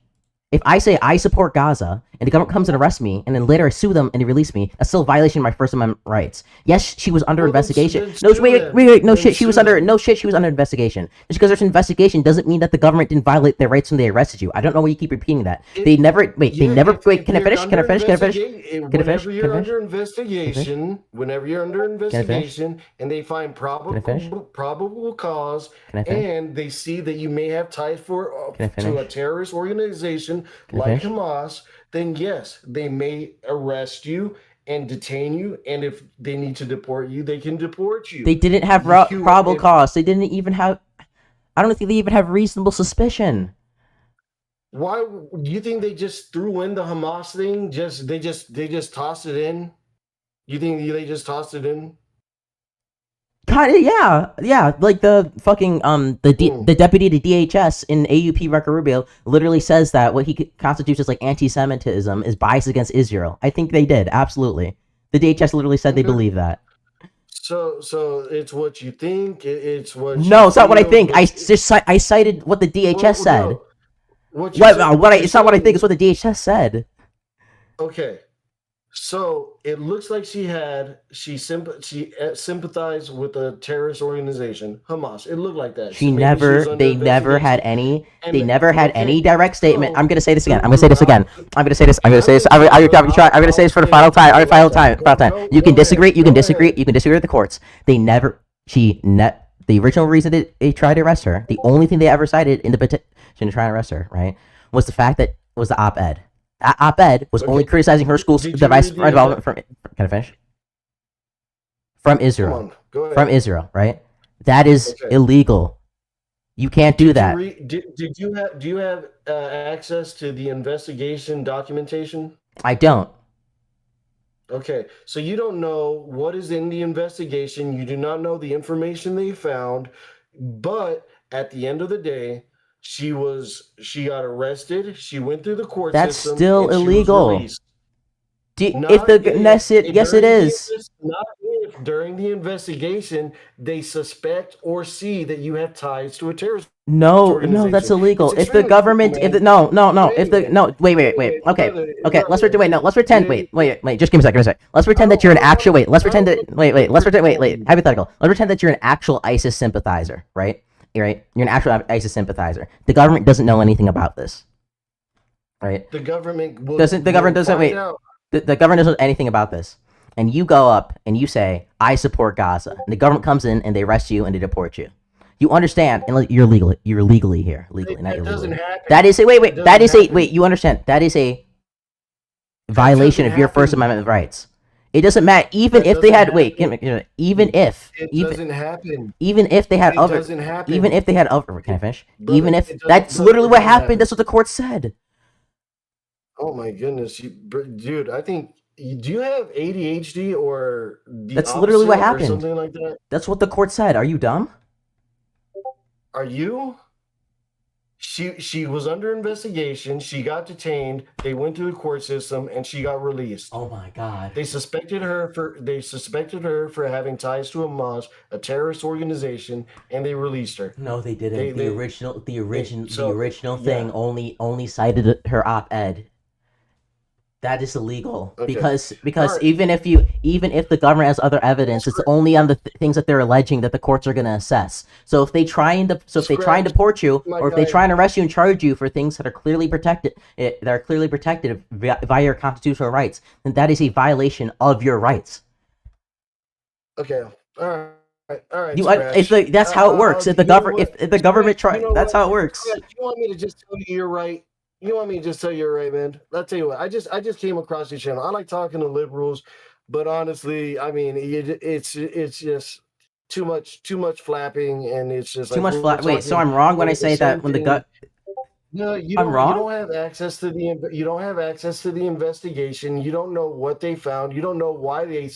[SPEAKER 2] If I say I support Gaza and the government comes and arrests me and then later I sue them and they release me, that's still a violation of my First Amendment rights. Yes, she was under
[SPEAKER 15] Well, then
[SPEAKER 2] investigation.
[SPEAKER 15] sue them.
[SPEAKER 2] No
[SPEAKER 15] Then
[SPEAKER 2] shit, she was
[SPEAKER 15] sue
[SPEAKER 2] under
[SPEAKER 15] them.
[SPEAKER 2] no shit, she was under investigation. Just because there's an investigation doesn't mean that the government didn't violate their rights when they arrested you. I don't know why you keep repeating that. They never wait, they
[SPEAKER 15] Yeah,
[SPEAKER 2] never
[SPEAKER 15] if
[SPEAKER 2] wait, can I
[SPEAKER 15] you're
[SPEAKER 2] finish? Can I
[SPEAKER 15] under
[SPEAKER 2] finish? Can I finish?
[SPEAKER 15] investigate-
[SPEAKER 2] Can I finish?
[SPEAKER 15] whenever
[SPEAKER 2] Can
[SPEAKER 15] you're
[SPEAKER 2] I finish?
[SPEAKER 15] under investigation, whenever you're under investigation, and they find
[SPEAKER 2] finish?
[SPEAKER 15] probable cause,
[SPEAKER 2] Can I finish?
[SPEAKER 15] and they see that you may have ties for
[SPEAKER 2] Can I
[SPEAKER 15] to a
[SPEAKER 2] finish?
[SPEAKER 15] terrorist organization
[SPEAKER 2] Can I
[SPEAKER 15] like
[SPEAKER 2] finish?
[SPEAKER 15] Hamas, then yes, they may arrest you and detain you, and if they need to deport you, they can deport you.
[SPEAKER 2] They didn't have
[SPEAKER 15] You-
[SPEAKER 2] probable
[SPEAKER 15] if-
[SPEAKER 2] cause. They didn't even have I don't think they even have reasonable suspicion.
[SPEAKER 15] Why do you think they just threw in the Hamas thing? They just tossed it in. You think they just tossed it in?
[SPEAKER 2] Kinda, yeah. Like the fucking the deputy to DHS in AUP Marco Rubio literally says that what he constitutes as like anti-Semitism is bias against Israel. I think they did absolutely. The DHS literally said they believe that.
[SPEAKER 15] So it's what you think. It's what.
[SPEAKER 2] No, it's not what I
[SPEAKER 15] feel,
[SPEAKER 2] think.
[SPEAKER 15] but-
[SPEAKER 2] I cited what the DHS said.
[SPEAKER 15] no. What you're saying-
[SPEAKER 2] It's not what I think. It's what the DHS said.
[SPEAKER 15] Okay, so it looks like she sympathized with a terrorist organization, Hamas. It looked like that.
[SPEAKER 2] She
[SPEAKER 15] Maybe
[SPEAKER 2] never.
[SPEAKER 15] was under
[SPEAKER 2] They never had
[SPEAKER 15] investigation.
[SPEAKER 2] any.
[SPEAKER 15] And
[SPEAKER 2] They never had
[SPEAKER 15] okay,
[SPEAKER 2] any direct statement.
[SPEAKER 15] so-
[SPEAKER 2] I'm gonna say this again. I'm gonna say this again. I'm gonna say this. I'm gonna say this. I'm gonna say this for the final time. Final time. You can disagree. You can disagree. You can disagree with the courts. They never. The original reason that they tried to arrest her, the only thing they ever cited in the petition to try and arrest her, right, was the fact that was the op-ed. That op-ed was only criticizing her school's
[SPEAKER 15] Did you
[SPEAKER 2] device
[SPEAKER 15] read the
[SPEAKER 2] development from. Can I finish? From Israel.
[SPEAKER 15] on, go ahead.
[SPEAKER 2] From Israel, right? That is
[SPEAKER 15] Okay.
[SPEAKER 2] illegal. You can't do that.
[SPEAKER 15] Did you have? Do you have access to the investigation documentation?
[SPEAKER 2] I don't.
[SPEAKER 15] Okay, so you don't know what is in the investigation. You do not know the information they found, but at the end of the day, she got arrested. She went through the court
[SPEAKER 2] That's
[SPEAKER 15] system.
[SPEAKER 2] still
[SPEAKER 15] and she was
[SPEAKER 2] illegal.
[SPEAKER 15] released. Not
[SPEAKER 2] Yes, it is.
[SPEAKER 15] Not if during the investigation they suspect or see that you have ties to a terrorist.
[SPEAKER 2] No, that's illegal. If the government, if the wait. Okay, let's pretend. Wait. Just give me a second. Let's pretend that you're an actual. Let's pretend that. Wait. Hypothetical. Let's pretend that you're an actual ISIS sympathizer, right? Right. You're an actual ISIS sympathizer. The government doesn't know anything about this, right?
[SPEAKER 15] The government will,
[SPEAKER 2] The government doesn't
[SPEAKER 15] find out.
[SPEAKER 2] The government doesn't know anything about this. And you go up and you say, I support Gaza. And the government comes in and they arrest you and they deport you. You understand, and you're legally here. Legally, not
[SPEAKER 15] That doesn't
[SPEAKER 2] illegally.
[SPEAKER 15] happen.
[SPEAKER 2] That is a
[SPEAKER 15] That doesn't happen.
[SPEAKER 2] you understand. That is a violation
[SPEAKER 15] doesn't
[SPEAKER 2] of your First
[SPEAKER 15] happen.
[SPEAKER 2] Amendment rights. It doesn't matter, even
[SPEAKER 15] That
[SPEAKER 2] if they had
[SPEAKER 15] doesn't happen.
[SPEAKER 2] even if
[SPEAKER 15] It doesn't happen.
[SPEAKER 2] even if they had
[SPEAKER 15] It
[SPEAKER 2] other
[SPEAKER 15] doesn't happen.
[SPEAKER 2] even if they had other can I finish?
[SPEAKER 15] Brother,
[SPEAKER 2] Even if
[SPEAKER 15] it doesn't-
[SPEAKER 2] that's
[SPEAKER 15] brother,
[SPEAKER 2] literally
[SPEAKER 15] it
[SPEAKER 2] what
[SPEAKER 15] doesn't
[SPEAKER 2] happened.
[SPEAKER 15] happen.
[SPEAKER 2] That's what the court said.
[SPEAKER 15] Oh my goodness, dude! I think do you have ADHD or the
[SPEAKER 2] That's literally what
[SPEAKER 15] opposite or
[SPEAKER 2] happened.
[SPEAKER 15] something like that?
[SPEAKER 2] That's what the court said. Are you dumb?
[SPEAKER 15] Are you? She was under investigation. She got detained. They went through the court system, and she got released.
[SPEAKER 2] Oh my god!
[SPEAKER 15] They suspected her for having ties to Hamas, a terrorist organization, and they released her.
[SPEAKER 2] No, they didn't.
[SPEAKER 15] They-
[SPEAKER 2] the original
[SPEAKER 15] so,
[SPEAKER 2] thing
[SPEAKER 15] yeah.
[SPEAKER 2] only cited her op-ed. That is illegal
[SPEAKER 15] Okay.
[SPEAKER 2] because
[SPEAKER 15] Alright.
[SPEAKER 2] even if the government has other evidence, it's only on the things that they're alleging that the courts are going to assess. So if they try and deport you,
[SPEAKER 15] My
[SPEAKER 2] or if they
[SPEAKER 15] guy.
[SPEAKER 2] try and arrest you and charge you for things that are clearly protected, via your constitutional rights, then that is a violation of your rights.
[SPEAKER 15] Okay. All right.
[SPEAKER 2] That's how it works. If the government that's how it works.
[SPEAKER 15] You want me to just tell you you're right? You want me to just tell you you're right, man? I'll tell you what. I just came across your channel. I like talking to liberals, but honestly, I mean, it's just too much flapping, and it's just
[SPEAKER 2] Too
[SPEAKER 15] like,
[SPEAKER 2] much
[SPEAKER 15] we're
[SPEAKER 2] flap. Wait, so
[SPEAKER 15] talking
[SPEAKER 2] I'm wrong when I
[SPEAKER 15] the
[SPEAKER 2] say that
[SPEAKER 15] same
[SPEAKER 2] when the
[SPEAKER 15] thing.
[SPEAKER 2] gut.
[SPEAKER 15] No, you
[SPEAKER 2] I'm
[SPEAKER 15] don't,
[SPEAKER 2] wrong?
[SPEAKER 15] you don't have access to the investigation. You don't know what they found. You don't know why they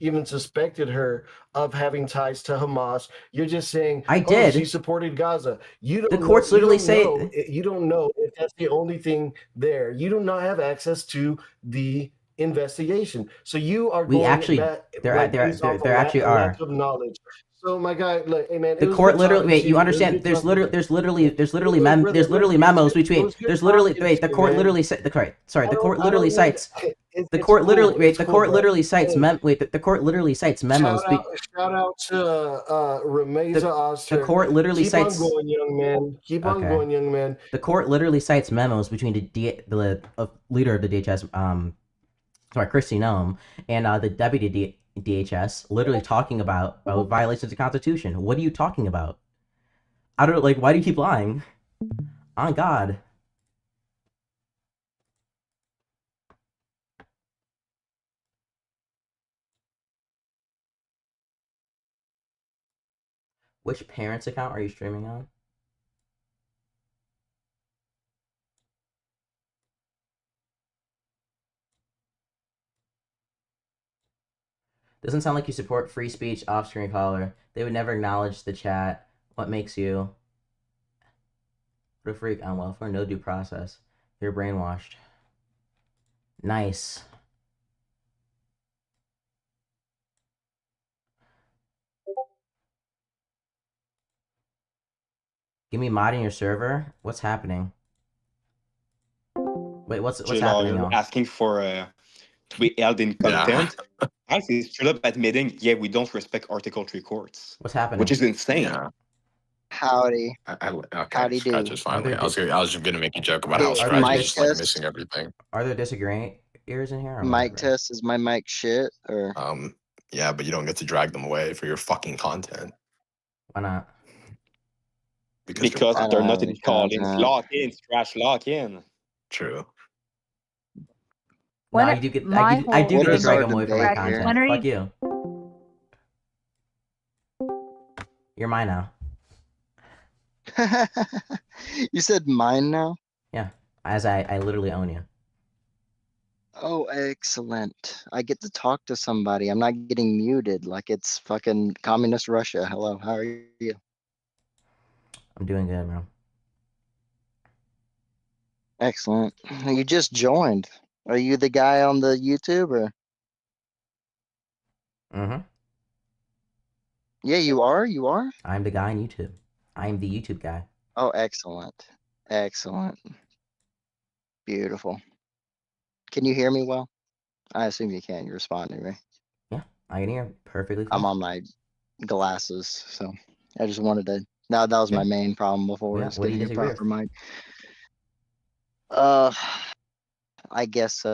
[SPEAKER 15] even suspected her of having ties to Hamas. You're just saying,
[SPEAKER 2] I
[SPEAKER 15] "Oh,
[SPEAKER 2] did."
[SPEAKER 15] she supported Gaza." You don't.
[SPEAKER 2] The courts literally say-
[SPEAKER 15] you don't know if that's the only thing there. You do not have access to the investigation, so you are.
[SPEAKER 2] We
[SPEAKER 15] going
[SPEAKER 2] actually-
[SPEAKER 15] back,
[SPEAKER 2] there
[SPEAKER 15] like,
[SPEAKER 2] there-
[SPEAKER 15] based
[SPEAKER 2] there-
[SPEAKER 15] off
[SPEAKER 2] there
[SPEAKER 15] a
[SPEAKER 2] actually
[SPEAKER 15] lack
[SPEAKER 2] are.
[SPEAKER 15] of knowledge. So my guy, look, hey man, it
[SPEAKER 2] The
[SPEAKER 15] was
[SPEAKER 2] court
[SPEAKER 15] good
[SPEAKER 2] literally
[SPEAKER 15] talking
[SPEAKER 2] wait.
[SPEAKER 15] to
[SPEAKER 2] You
[SPEAKER 15] you. It was
[SPEAKER 2] understand?
[SPEAKER 15] good talking to you.
[SPEAKER 2] There's
[SPEAKER 15] Brother,
[SPEAKER 2] memos
[SPEAKER 15] it
[SPEAKER 2] between.
[SPEAKER 15] was good
[SPEAKER 2] There's literally
[SPEAKER 15] talking
[SPEAKER 2] wait.
[SPEAKER 15] to
[SPEAKER 2] The
[SPEAKER 15] you,
[SPEAKER 2] court
[SPEAKER 15] man.
[SPEAKER 2] literally the court. Sorry, the court
[SPEAKER 15] I
[SPEAKER 2] literally
[SPEAKER 15] don't need.
[SPEAKER 2] cites.
[SPEAKER 15] It's
[SPEAKER 2] The court literally
[SPEAKER 15] cool.
[SPEAKER 2] wait.
[SPEAKER 15] It's
[SPEAKER 2] The
[SPEAKER 15] cool,
[SPEAKER 2] court
[SPEAKER 15] bro.
[SPEAKER 2] literally cites
[SPEAKER 15] Hey,
[SPEAKER 2] the court literally cites memos.
[SPEAKER 15] shout out to Rameza
[SPEAKER 2] The
[SPEAKER 15] Oster.
[SPEAKER 2] court literally
[SPEAKER 15] Keep on
[SPEAKER 2] cites.
[SPEAKER 15] going, young man. Keep on
[SPEAKER 2] Okay.
[SPEAKER 15] going, young man.
[SPEAKER 2] The court literally cites memos between the leader of the DHS, Kristi Noem, and the deputy DHS, literally talking about violations of the Constitution. What are you talking about? I don't like. Why do you keep lying? On God. Which parents' account are you streaming on? Doesn't sound like you support free speech, off-screen caller. They would never acknowledge the chat. What makes you? What a freak. On welfare, no due process. You're brainwashed. Nice. Give me mod in your server? What's happening? Wait, what's happening,
[SPEAKER 16] lawyer
[SPEAKER 2] y'all?
[SPEAKER 16] asking for to be held in contempt. ICE is straight up admitting, yeah, we don't respect Article 3 courts.
[SPEAKER 2] What's happening?
[SPEAKER 16] Which is insane.
[SPEAKER 17] Yeah.
[SPEAKER 18] Howdy.
[SPEAKER 17] Okay.
[SPEAKER 18] Howdy do.
[SPEAKER 17] Scratch is finally. I was just gonna make a joke about
[SPEAKER 18] Hey,
[SPEAKER 17] how Scratch
[SPEAKER 18] mic
[SPEAKER 17] is just like
[SPEAKER 18] test.
[SPEAKER 17] missing everything.
[SPEAKER 2] Are there disagreeing ears in here? Or
[SPEAKER 18] Mic
[SPEAKER 2] whatever?
[SPEAKER 18] test, is my mic shit or
[SPEAKER 17] Yeah, but you don't get to drag them away for your fucking content.
[SPEAKER 2] Why not?
[SPEAKER 16] Because
[SPEAKER 18] I
[SPEAKER 16] they're
[SPEAKER 18] don't
[SPEAKER 16] not
[SPEAKER 18] have any
[SPEAKER 16] installing
[SPEAKER 18] content.
[SPEAKER 16] lock-in, trash lock-in.
[SPEAKER 17] True.
[SPEAKER 2] No, I do get to drag them away from my content. Fuck you. You're mine now.
[SPEAKER 18] You said mine now?
[SPEAKER 2] Yeah, as I literally own you.
[SPEAKER 18] Oh, excellent. I get to talk to somebody. I'm not getting muted like it's fucking communist Russia. Hello, how are you?
[SPEAKER 2] I'm doing good, bro.
[SPEAKER 18] Excellent. You just joined. Are you the guy on the YouTube or?
[SPEAKER 2] Mm-hmm.
[SPEAKER 18] Yeah, you are? You are?
[SPEAKER 2] I'm the guy on YouTube. I'm the YouTube guy.
[SPEAKER 18] Oh, excellent. Excellent. Beautiful. Can you hear me well? I assume you can. You're responding, right?
[SPEAKER 2] Yeah, I can hear perfectly fine.
[SPEAKER 18] I'm on my glasses, so I just wanted to. That was my main problem before.
[SPEAKER 2] Yeah,
[SPEAKER 18] Is
[SPEAKER 2] what do you
[SPEAKER 18] getting a
[SPEAKER 2] disagree with?
[SPEAKER 18] proper mic. I guess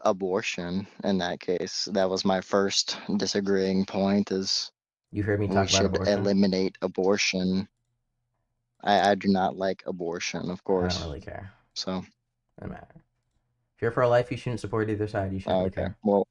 [SPEAKER 18] abortion. In that case, that was my first disagreeing point. Is
[SPEAKER 2] You heard me
[SPEAKER 18] we
[SPEAKER 2] talk about
[SPEAKER 18] should
[SPEAKER 2] abortion?
[SPEAKER 18] eliminate abortion. I do not like abortion, of
[SPEAKER 2] I
[SPEAKER 18] course.
[SPEAKER 2] don't really care.
[SPEAKER 18] So
[SPEAKER 2] Doesn't matter. If you're pro-life, you shouldn't support either side. You shouldn't really
[SPEAKER 18] okay.
[SPEAKER 2] care.
[SPEAKER 18] Well,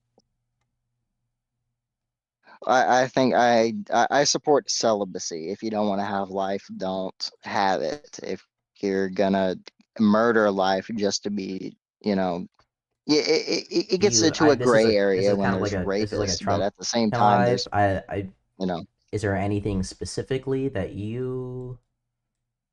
[SPEAKER 18] I think I support celibacy. If you don't want to have life, don't have it. If you're gonna murder life just to be, it gets into a gray area when there's rapists, but at the same time, there's,
[SPEAKER 2] Is there anything specifically that you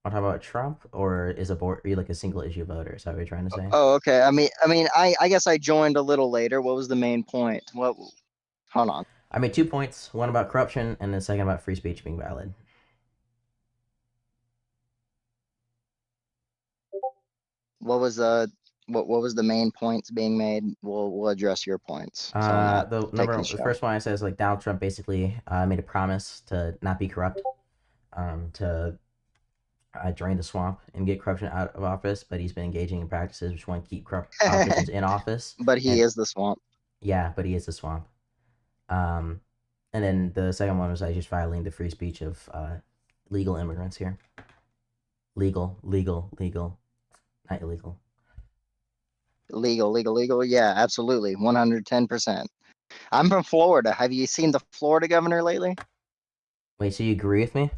[SPEAKER 2] want to talk about Trump, or is are you like a single issue voter? Is that what you're trying to say?
[SPEAKER 18] Oh, okay. I guess I joined a little later. What was the main point? Hold on.
[SPEAKER 2] I made 2 points. One about corruption, and the second about free speech being valid.
[SPEAKER 18] What was the main points being made? We'll address your points. So I'm not taking a
[SPEAKER 2] The
[SPEAKER 18] shot.
[SPEAKER 2] first one I said is like Donald Trump basically made a promise to not be corrupt, to drain the swamp and get corruption out of office, but he's been engaging in practices which want to keep corrupt politicians in office.
[SPEAKER 18] But he is the swamp.
[SPEAKER 2] Yeah, but he is the swamp. And then the second one was I just violating the free speech of legal immigrants here. Legal, not illegal.
[SPEAKER 18] Legal. Yeah, absolutely. 110%. I'm from Florida. Have you seen the Florida governor lately?
[SPEAKER 2] Wait, so you agree with me?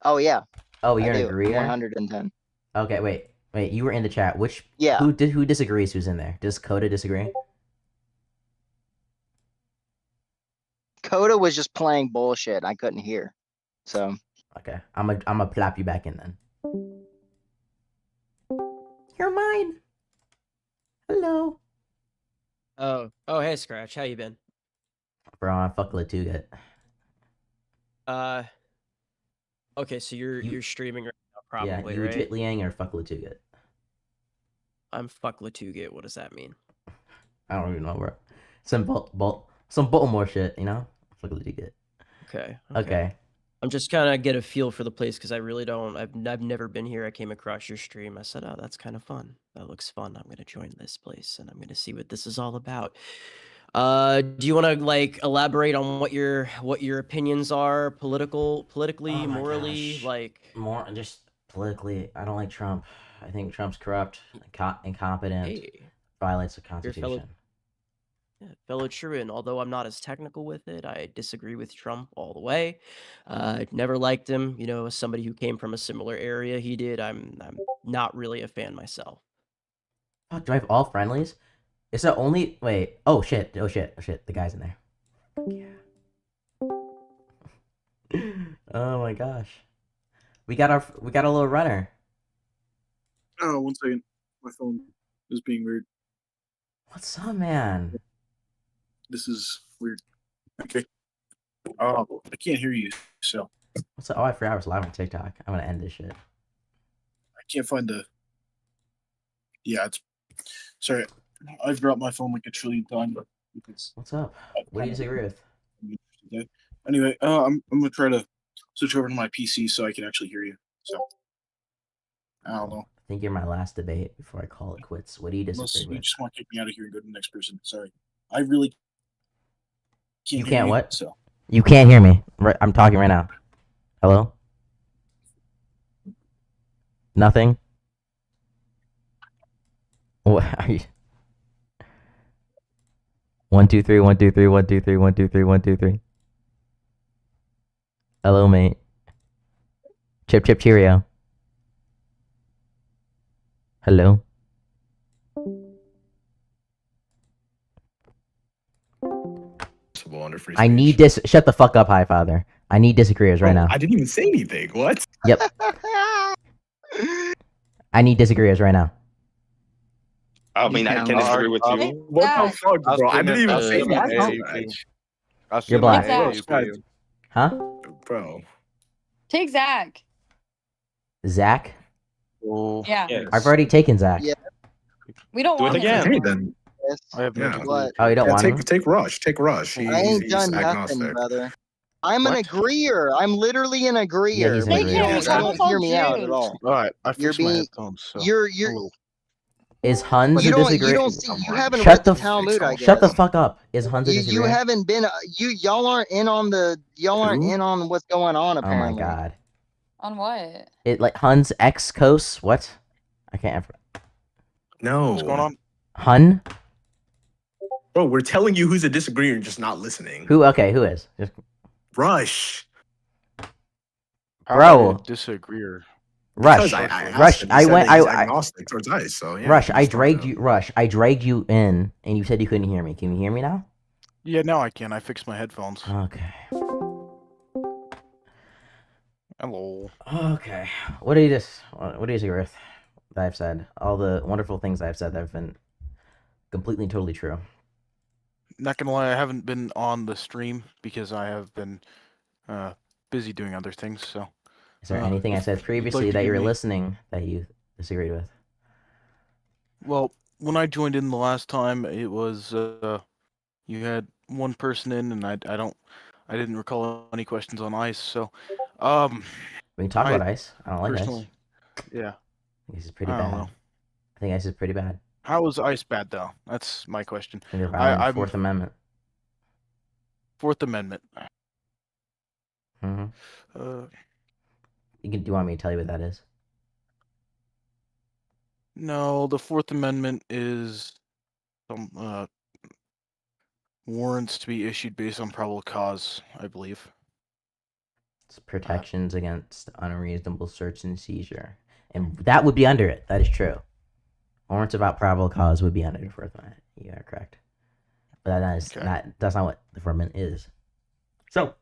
[SPEAKER 18] Oh, yeah.
[SPEAKER 2] Oh,
[SPEAKER 18] I
[SPEAKER 2] you're an
[SPEAKER 18] do.
[SPEAKER 2] agreeer?
[SPEAKER 18] 110.
[SPEAKER 2] Okay, wait. You were in the chat.
[SPEAKER 18] Yeah.
[SPEAKER 2] Who disagrees? Who's in there? Does Coda disagree?
[SPEAKER 18] Coda was just playing bullshit. I couldn't hear. So.
[SPEAKER 2] Okay, I'm a plop you back in then. You're mine. Hello.
[SPEAKER 19] Oh, hey, Scratch. How you been?
[SPEAKER 2] Bro, I'm fuck Latuget.
[SPEAKER 19] Okay, so you're streaming right now,
[SPEAKER 2] Yeah,
[SPEAKER 19] probably,
[SPEAKER 2] you
[SPEAKER 19] right?
[SPEAKER 2] Jit Liang or fuck Latuget.
[SPEAKER 19] I'm fuck Latuget. What does that mean?
[SPEAKER 2] I don't even know, bro. Some Baltimore shit, you know? Fuck Latuget.
[SPEAKER 19] Okay.
[SPEAKER 2] Okay.
[SPEAKER 19] I'm just kind of get a feel for the place because I really don't. I've never been here. I came across your stream. I said, "Oh, that's kind of fun. That looks fun. I'm gonna join this place and I'm gonna see what this is all about." Do you want to like elaborate on what your opinions are, politically,
[SPEAKER 2] Oh my
[SPEAKER 19] morally,
[SPEAKER 2] gosh.
[SPEAKER 19] like?
[SPEAKER 2] More just politically, I don't like Trump. I think Trump's corrupt, incompetent,
[SPEAKER 19] Hey,
[SPEAKER 2] violates the
[SPEAKER 19] you're a fellow,
[SPEAKER 2] Constitution.
[SPEAKER 19] fellow Truan. Although I'm not as technical with it, I disagree with Trump all the way. Never liked him. You know, as somebody who came from a similar area he did, I'm not really a fan myself.
[SPEAKER 2] Fuck, do I have all friendlies? Is that only wait? Oh shit! Oh shit! Oh shit! The guy's in there. Oh my gosh, we got a little runner.
[SPEAKER 20] Oh, 1 second. My phone is being weird.
[SPEAKER 2] What's up, man?
[SPEAKER 20] This is weird. Okay. I can't hear you, so
[SPEAKER 2] What's up? Oh, I forgot I was live on TikTok. I'm gonna end this shit.
[SPEAKER 20] I can't find the. Yeah, it's. Sorry, I've dropped my phone like a trillion times.
[SPEAKER 2] What's up? What do you disagree with?
[SPEAKER 20] Anyway, I'm gonna try to switch over to my PC so I can actually hear you. So I don't know.
[SPEAKER 2] I think you're my last debate before I call it quits. What do you
[SPEAKER 20] Unless
[SPEAKER 2] disagree
[SPEAKER 20] you
[SPEAKER 2] with?
[SPEAKER 20] just want to kick me out of here and go to the next person. Sorry, I really can't.
[SPEAKER 2] You
[SPEAKER 20] hear
[SPEAKER 2] can't
[SPEAKER 20] you,
[SPEAKER 2] what?
[SPEAKER 20] So
[SPEAKER 2] You can't hear me. Right, I'm talking right now. Hello? Nothing? What are you? 1 2 3 1 2 3 1 2 3 1 2 3 1 2 3. Hello, mate. Chip chip cheerio. Hello.
[SPEAKER 17] Under free
[SPEAKER 2] I need this. Shut the fuck up, High Father. I need disagreeers right now.
[SPEAKER 17] I didn't even say anything. What?
[SPEAKER 2] Yep. I need disagreeers right now.
[SPEAKER 16] I mean, I can disagree with you.
[SPEAKER 17] What the fuck, bro? I didn't even say anything.
[SPEAKER 2] You're black.
[SPEAKER 21] Exactly.
[SPEAKER 2] Huh?
[SPEAKER 17] Bro.
[SPEAKER 21] Take Zach.
[SPEAKER 2] Zach?
[SPEAKER 21] Yeah.
[SPEAKER 2] I've already taken Zach.
[SPEAKER 21] We don't
[SPEAKER 17] Do it
[SPEAKER 21] want
[SPEAKER 17] again.
[SPEAKER 21] him.
[SPEAKER 17] Okay, then.
[SPEAKER 18] Yeah. What?
[SPEAKER 2] Oh, you don't want
[SPEAKER 17] take,
[SPEAKER 2] him?
[SPEAKER 17] Take Rush. Take Rush.
[SPEAKER 18] I ain't done nothing,
[SPEAKER 17] agnostic.
[SPEAKER 18] brother. I'm an
[SPEAKER 17] What?
[SPEAKER 18] agreeer. I'm literally an agreeer.
[SPEAKER 2] Yeah, he's an
[SPEAKER 18] but
[SPEAKER 2] agreeer.
[SPEAKER 18] you don't,
[SPEAKER 21] Take him.
[SPEAKER 18] you don't hear me out at all.
[SPEAKER 10] All right, I
[SPEAKER 18] You're
[SPEAKER 10] fixed my
[SPEAKER 18] being,
[SPEAKER 10] headphones. So.
[SPEAKER 18] you're,
[SPEAKER 2] Is Huns
[SPEAKER 18] you
[SPEAKER 2] a
[SPEAKER 18] don't,
[SPEAKER 2] disagree?
[SPEAKER 18] you don't see, you haven't
[SPEAKER 2] Shut
[SPEAKER 18] read
[SPEAKER 2] the
[SPEAKER 18] the Talmud, I guess.
[SPEAKER 2] Shut the fuck up. Is Huns a
[SPEAKER 18] You
[SPEAKER 2] disagree?
[SPEAKER 18] haven't been, y'all aren't in on what's going on
[SPEAKER 2] Oh
[SPEAKER 18] apparently.
[SPEAKER 2] my god.
[SPEAKER 21] On what?
[SPEAKER 2] It like Huns X Coast? What? I can't.
[SPEAKER 17] No.
[SPEAKER 10] What's going on?
[SPEAKER 2] Hun?
[SPEAKER 17] Bro, we're telling you who's a disagreeer and just not listening.
[SPEAKER 2] Who? Okay, who is? Just
[SPEAKER 17] Rush.
[SPEAKER 2] Bro.
[SPEAKER 10] Disagreeer.
[SPEAKER 2] Rush.
[SPEAKER 17] Because I asked
[SPEAKER 2] Rush.
[SPEAKER 17] him, he
[SPEAKER 2] I
[SPEAKER 17] said
[SPEAKER 2] went.
[SPEAKER 17] that he's
[SPEAKER 2] I
[SPEAKER 17] agnostic towards ice. So yeah.
[SPEAKER 2] Rush. I
[SPEAKER 17] just throw it
[SPEAKER 2] dragged
[SPEAKER 17] out.
[SPEAKER 2] you. Rush. I dragged you in, and you said you couldn't hear me. Can you hear me now?
[SPEAKER 10] Yeah, now I can. I fixed my headphones.
[SPEAKER 2] Okay.
[SPEAKER 10] Hello.
[SPEAKER 2] Okay. What do you disagree with that I've said? All the wonderful things I've said that have been completely and totally true.
[SPEAKER 10] Not gonna lie, I haven't been on the stream because I have been busy doing other things. So.
[SPEAKER 2] Is there anything I
[SPEAKER 10] if
[SPEAKER 2] said
[SPEAKER 10] you'd
[SPEAKER 2] previously
[SPEAKER 10] like to
[SPEAKER 2] that you
[SPEAKER 10] give
[SPEAKER 2] were
[SPEAKER 10] me-
[SPEAKER 2] listening that you disagreed with?
[SPEAKER 10] Well, when I joined in the last time, it was you had one person in, and I didn't recall any questions on ice. So,
[SPEAKER 2] We can talk about ice. I don't like
[SPEAKER 10] personally,
[SPEAKER 2] ice.
[SPEAKER 10] Yeah.
[SPEAKER 2] This is pretty
[SPEAKER 10] I don't
[SPEAKER 2] bad.
[SPEAKER 10] know.
[SPEAKER 2] I think ice is pretty bad.
[SPEAKER 10] How is ice bad though? That's my question.
[SPEAKER 2] I think they're violating the
[SPEAKER 10] I'm-
[SPEAKER 2] Fourth Amendment.
[SPEAKER 10] Fourth Amendment.
[SPEAKER 2] Mm-hmm.
[SPEAKER 10] Uh,
[SPEAKER 2] Do you want me to tell you what that is?
[SPEAKER 10] no, the Fourth Amendment is some warrants to be issued based on probable cause, I believe.
[SPEAKER 2] It's protections against unreasonable search and seizure, and that would be under it. That is true. Warrants about probable cause would be under the Fourth Amendment. You are correct, but that's not what the Fourth Amendment is. So,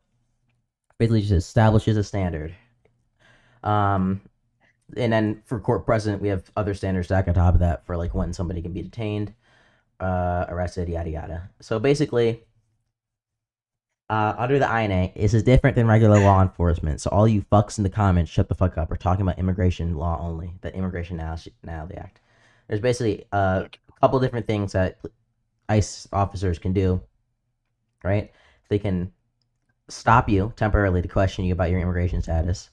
[SPEAKER 2] basically, just establishes a standard. And then for court precedent, we have other standards stacked on top of that for like when somebody can be detained, arrested, yada yada. So basically, Under the INA, this is different than regular law enforcement. So all you fucks in the comments, shut the fuck up. We're talking about immigration law only, the Immigration Nationality Act. There's basically a couple different things that ICE officers can do, right? They can stop you temporarily to question you about your immigration status,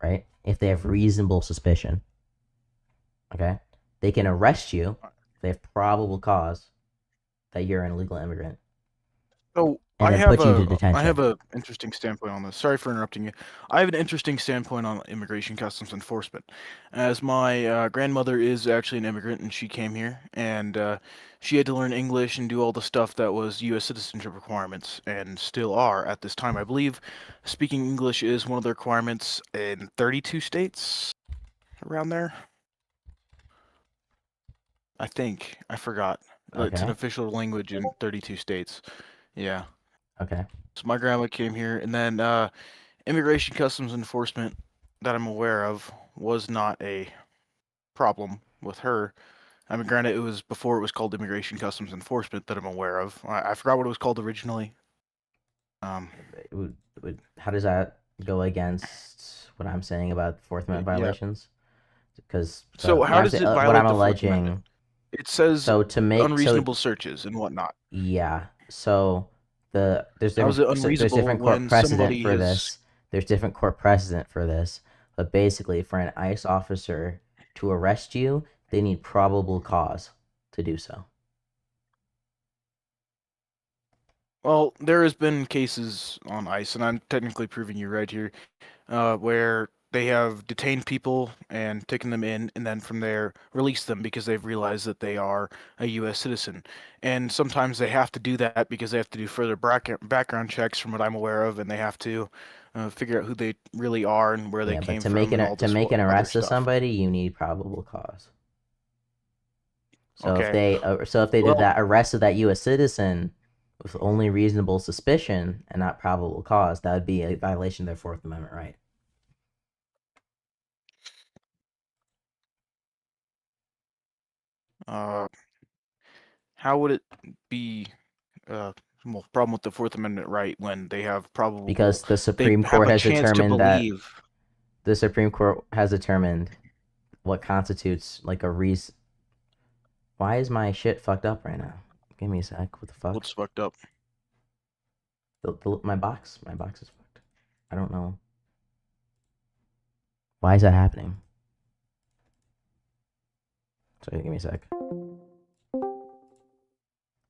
[SPEAKER 2] right? If they have reasonable suspicion, okay? They can arrest you if they have probable cause that you're an illegal immigrant.
[SPEAKER 20] So
[SPEAKER 2] And
[SPEAKER 20] I
[SPEAKER 2] then
[SPEAKER 20] have
[SPEAKER 2] put you into
[SPEAKER 20] a
[SPEAKER 2] detention.
[SPEAKER 20] interesting standpoint on this. Sorry for interrupting you. I have an interesting standpoint on immigration customs enforcement, as my grandmother is actually an immigrant and she came here and she had to learn English and do all the stuff that was U.S. citizenship requirements and still are at this time. I believe speaking English is one of the requirements in 32 states, around there. I think I forgot. It's an
[SPEAKER 2] Okay.
[SPEAKER 20] official language in 32 states. Yeah.
[SPEAKER 2] Okay.
[SPEAKER 20] So my grandma came here, and then immigration customs enforcement that I'm aware of was not a problem with her. I mean, granted, it was before it was called immigration customs enforcement that I'm aware of. I forgot what it was called originally.
[SPEAKER 2] How does that go against what I'm saying about Fourth Amendment
[SPEAKER 20] Yeah.
[SPEAKER 2] violations? Because
[SPEAKER 20] So how does it
[SPEAKER 2] what
[SPEAKER 20] violate
[SPEAKER 2] I'm
[SPEAKER 20] the Fourth Amendment?
[SPEAKER 2] alleging.
[SPEAKER 20] It says
[SPEAKER 2] So to make
[SPEAKER 20] unreasonable searches and whatnot.
[SPEAKER 2] Yeah. So there's
[SPEAKER 20] How is
[SPEAKER 2] different
[SPEAKER 20] it
[SPEAKER 2] there's
[SPEAKER 20] unreasonable
[SPEAKER 2] different court
[SPEAKER 20] when
[SPEAKER 2] precedent
[SPEAKER 20] somebody
[SPEAKER 2] for
[SPEAKER 20] has?
[SPEAKER 2] this. There's different court precedent for this. But basically, for an ICE officer to arrest you, they need probable cause to do so.
[SPEAKER 20] Well, there has been cases on ICE, and I'm technically proving you right here, where they have detained people and taken them in, and then from there released them because they've realized that they are a U.S. citizen. And sometimes they have to do that because they have to do further background checks, from what I'm aware of, and they have to figure out who they really are and where they
[SPEAKER 2] Yeah, but
[SPEAKER 20] came
[SPEAKER 2] to
[SPEAKER 20] from
[SPEAKER 2] make
[SPEAKER 20] and all
[SPEAKER 2] to
[SPEAKER 20] this
[SPEAKER 2] make an
[SPEAKER 20] other
[SPEAKER 2] arrest of
[SPEAKER 20] stuff.
[SPEAKER 2] somebody, you need probable cause. So if
[SPEAKER 20] Okay.
[SPEAKER 2] they did
[SPEAKER 20] Well,
[SPEAKER 2] that arrest of that U.S. citizen with only reasonable suspicion and not probable cause, that would be a violation of their Fourth Amendment right.
[SPEAKER 20] how would it be well, problem with the Fourth Amendment right when they have probable?
[SPEAKER 2] Because the
[SPEAKER 20] They
[SPEAKER 2] Supreme
[SPEAKER 20] have
[SPEAKER 2] Court
[SPEAKER 20] a
[SPEAKER 2] has
[SPEAKER 20] chance to
[SPEAKER 2] determined that
[SPEAKER 20] believe.
[SPEAKER 2] the Supreme Court has determined what constitutes like a reason. Why is my shit fucked up right now? Give me a sec. What the fuck?
[SPEAKER 20] What's fucked up?
[SPEAKER 2] My box is fucked. I don't know. Why is that happening? Sorry, give me a sec.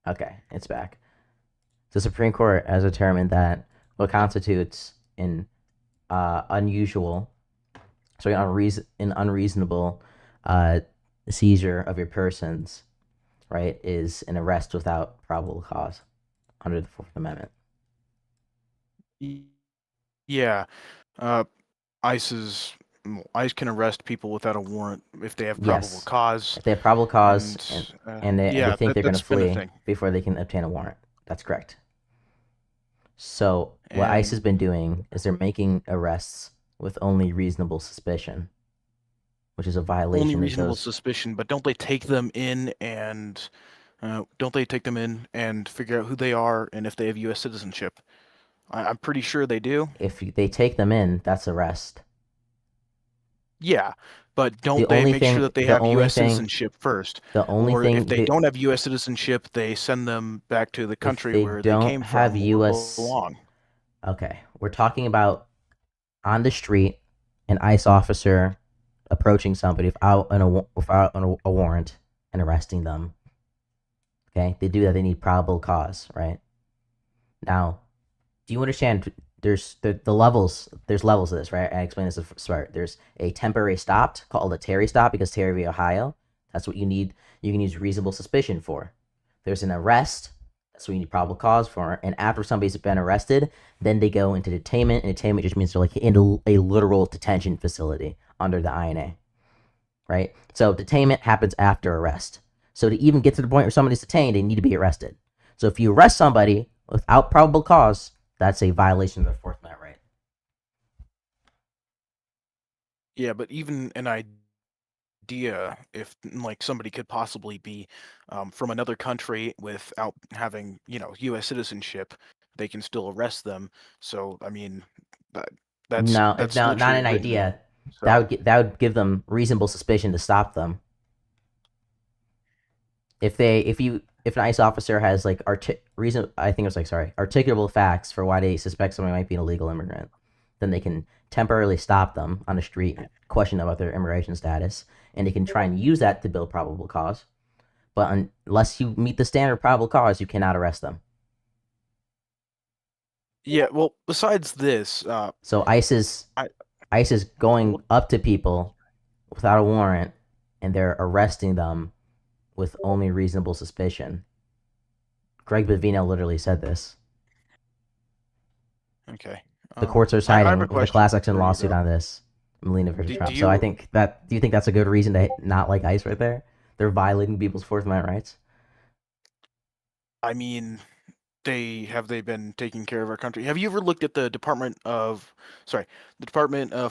[SPEAKER 2] Okay, it's back. The Supreme Court has determined that what constitutes an unreasonable seizure of your persons, right, is an arrest without probable cause under the Fourth Amendment.
[SPEAKER 20] Yeah, ICE can arrest people without a warrant if they have probable
[SPEAKER 2] Yes.
[SPEAKER 20] cause.
[SPEAKER 2] If they have probable cause and they
[SPEAKER 20] yeah,
[SPEAKER 2] think they're going to
[SPEAKER 20] that's been a
[SPEAKER 2] flee
[SPEAKER 20] thing.
[SPEAKER 2] before they can obtain a warrant. That's correct. So what ICE
[SPEAKER 20] And
[SPEAKER 2] has been doing is they're making arrests with only reasonable suspicion, which is a violation
[SPEAKER 20] only
[SPEAKER 2] of
[SPEAKER 20] reasonable
[SPEAKER 2] those.
[SPEAKER 20] suspicion, but don't they take them in and figure out who they are and if they have U.S. citizenship? I'm pretty sure they do.
[SPEAKER 2] If they take them in, that's arrest.
[SPEAKER 20] Yeah, but
[SPEAKER 2] The
[SPEAKER 20] don't they
[SPEAKER 2] only
[SPEAKER 20] make sure
[SPEAKER 2] thing,
[SPEAKER 20] that they
[SPEAKER 2] the
[SPEAKER 20] have
[SPEAKER 2] only
[SPEAKER 20] U.S.
[SPEAKER 2] thing,
[SPEAKER 20] citizenship first?
[SPEAKER 2] the only
[SPEAKER 20] Or
[SPEAKER 2] thing,
[SPEAKER 20] if they don't have U.S. citizenship, they send them back to the
[SPEAKER 2] if
[SPEAKER 20] country
[SPEAKER 2] they
[SPEAKER 20] where they
[SPEAKER 2] don't
[SPEAKER 20] came
[SPEAKER 2] have
[SPEAKER 20] from or
[SPEAKER 2] U.S.
[SPEAKER 20] belong.
[SPEAKER 2] Okay, we're talking about on the street, an ICE officer approaching somebody without a warrant and arresting them. Okay, they do that. They need probable cause, right? Now, do you understand? There's the levels. There's levels of this, right? I explained this at the start. There's a temporary stop called a Terry stop because Terry v. Ohio. That's what you need. You can use reasonable suspicion for. There's an arrest. That's what you need probable cause for. And after somebody's been arrested, then they go into detainment. And detainment just means they're like in a literal detention facility under the INA, right? So detainment happens after arrest. So to even get to the point where somebody's detained, they need to be arrested. So if you arrest somebody without probable cause, that's a violation of their Fourth Amendment right.
[SPEAKER 20] Yeah, but even an idea if like somebody could possibly be from another country without having U.S. citizenship, they can still arrest them. So I mean, that's
[SPEAKER 2] No,
[SPEAKER 20] that's
[SPEAKER 2] no, not
[SPEAKER 20] literally
[SPEAKER 2] an
[SPEAKER 20] written.
[SPEAKER 2] idea.
[SPEAKER 20] So
[SPEAKER 2] That would give them reasonable suspicion to stop them. If an ICE officer has like articulable facts for why they suspect someone might be an illegal immigrant, then they can temporarily stop them on the street, question them about their immigration status, and they can try and use that to build probable cause. But unless you meet the standard probable cause, you cannot arrest them.
[SPEAKER 20] yeah, well, besides this,
[SPEAKER 2] So ICE is going up to people without a warrant, and they're arresting them with only reasonable suspicion. Greg Bavino literally said this.
[SPEAKER 20] okay.
[SPEAKER 2] The courts are
[SPEAKER 20] I
[SPEAKER 2] siding
[SPEAKER 20] have a
[SPEAKER 2] with a
[SPEAKER 20] question
[SPEAKER 2] class action
[SPEAKER 20] for you,
[SPEAKER 2] lawsuit
[SPEAKER 20] though.
[SPEAKER 2] on this. Molina versus
[SPEAKER 20] Do
[SPEAKER 2] Trump. So I
[SPEAKER 20] you-
[SPEAKER 2] think that. Do you think that's a good reason to not like ICE right there? They're violating people's Fourth Amendment rights.
[SPEAKER 20] I mean, have they been taking care of our country? Have you ever looked at the Department of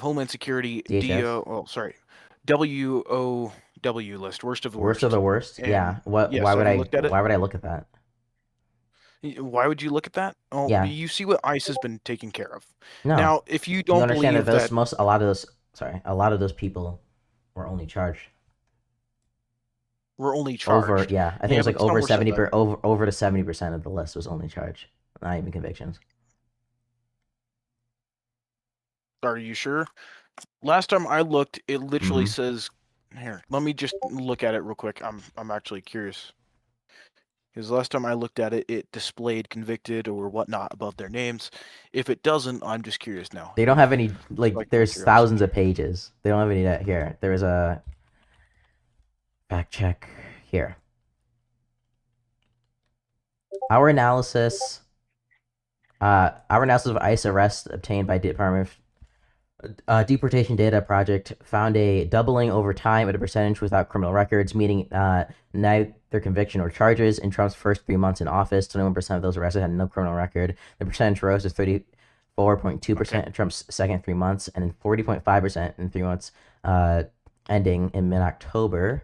[SPEAKER 20] Homeland Security
[SPEAKER 2] DHS?
[SPEAKER 20] WOW list, worst of the
[SPEAKER 2] Worst of the worst.
[SPEAKER 20] And
[SPEAKER 2] Yeah. What?
[SPEAKER 20] yeah,
[SPEAKER 2] Why
[SPEAKER 20] so
[SPEAKER 2] would
[SPEAKER 20] have
[SPEAKER 2] I?
[SPEAKER 20] you looked at it?
[SPEAKER 2] Why would I look at that?
[SPEAKER 20] Why would you look at that? Oh,
[SPEAKER 2] Yeah.
[SPEAKER 20] you see what ICE has been taking care of.
[SPEAKER 2] No.
[SPEAKER 20] Now, if you
[SPEAKER 2] You
[SPEAKER 20] don't
[SPEAKER 2] understand
[SPEAKER 20] believe
[SPEAKER 2] that
[SPEAKER 20] that,
[SPEAKER 2] a lot of those people were only charged.
[SPEAKER 20] we're only charged.
[SPEAKER 2] I think it was
[SPEAKER 20] but
[SPEAKER 2] like
[SPEAKER 20] it's not
[SPEAKER 2] over
[SPEAKER 20] worse than
[SPEAKER 2] 70
[SPEAKER 20] that.
[SPEAKER 2] over to 70% of the list was only charged, not even convictions.
[SPEAKER 20] Are you sure? Last time I looked, it literally
[SPEAKER 2] Mhm.
[SPEAKER 20] says here. Let me just look at it real quick. I'm actually curious. Because last time I looked at it, it displayed convicted or whatnot above their names. If it doesn't, I'm just curious now.
[SPEAKER 2] They don't have any
[SPEAKER 20] Like
[SPEAKER 2] there's
[SPEAKER 20] curiosity.
[SPEAKER 2] thousands of pages. They don't have any that here. There is a fact check here. Our analysis of ICE arrests obtained by Department of Deportation Data Project found a doubling over time at a percentage without criminal records, meaning neither conviction or charges. In Trump's first 3 months in office, 21% of those arrested had no criminal record. The percentage rose to 34.2% in Trump's second 3 months, and in 40.5% in 3 months ending in mid-October.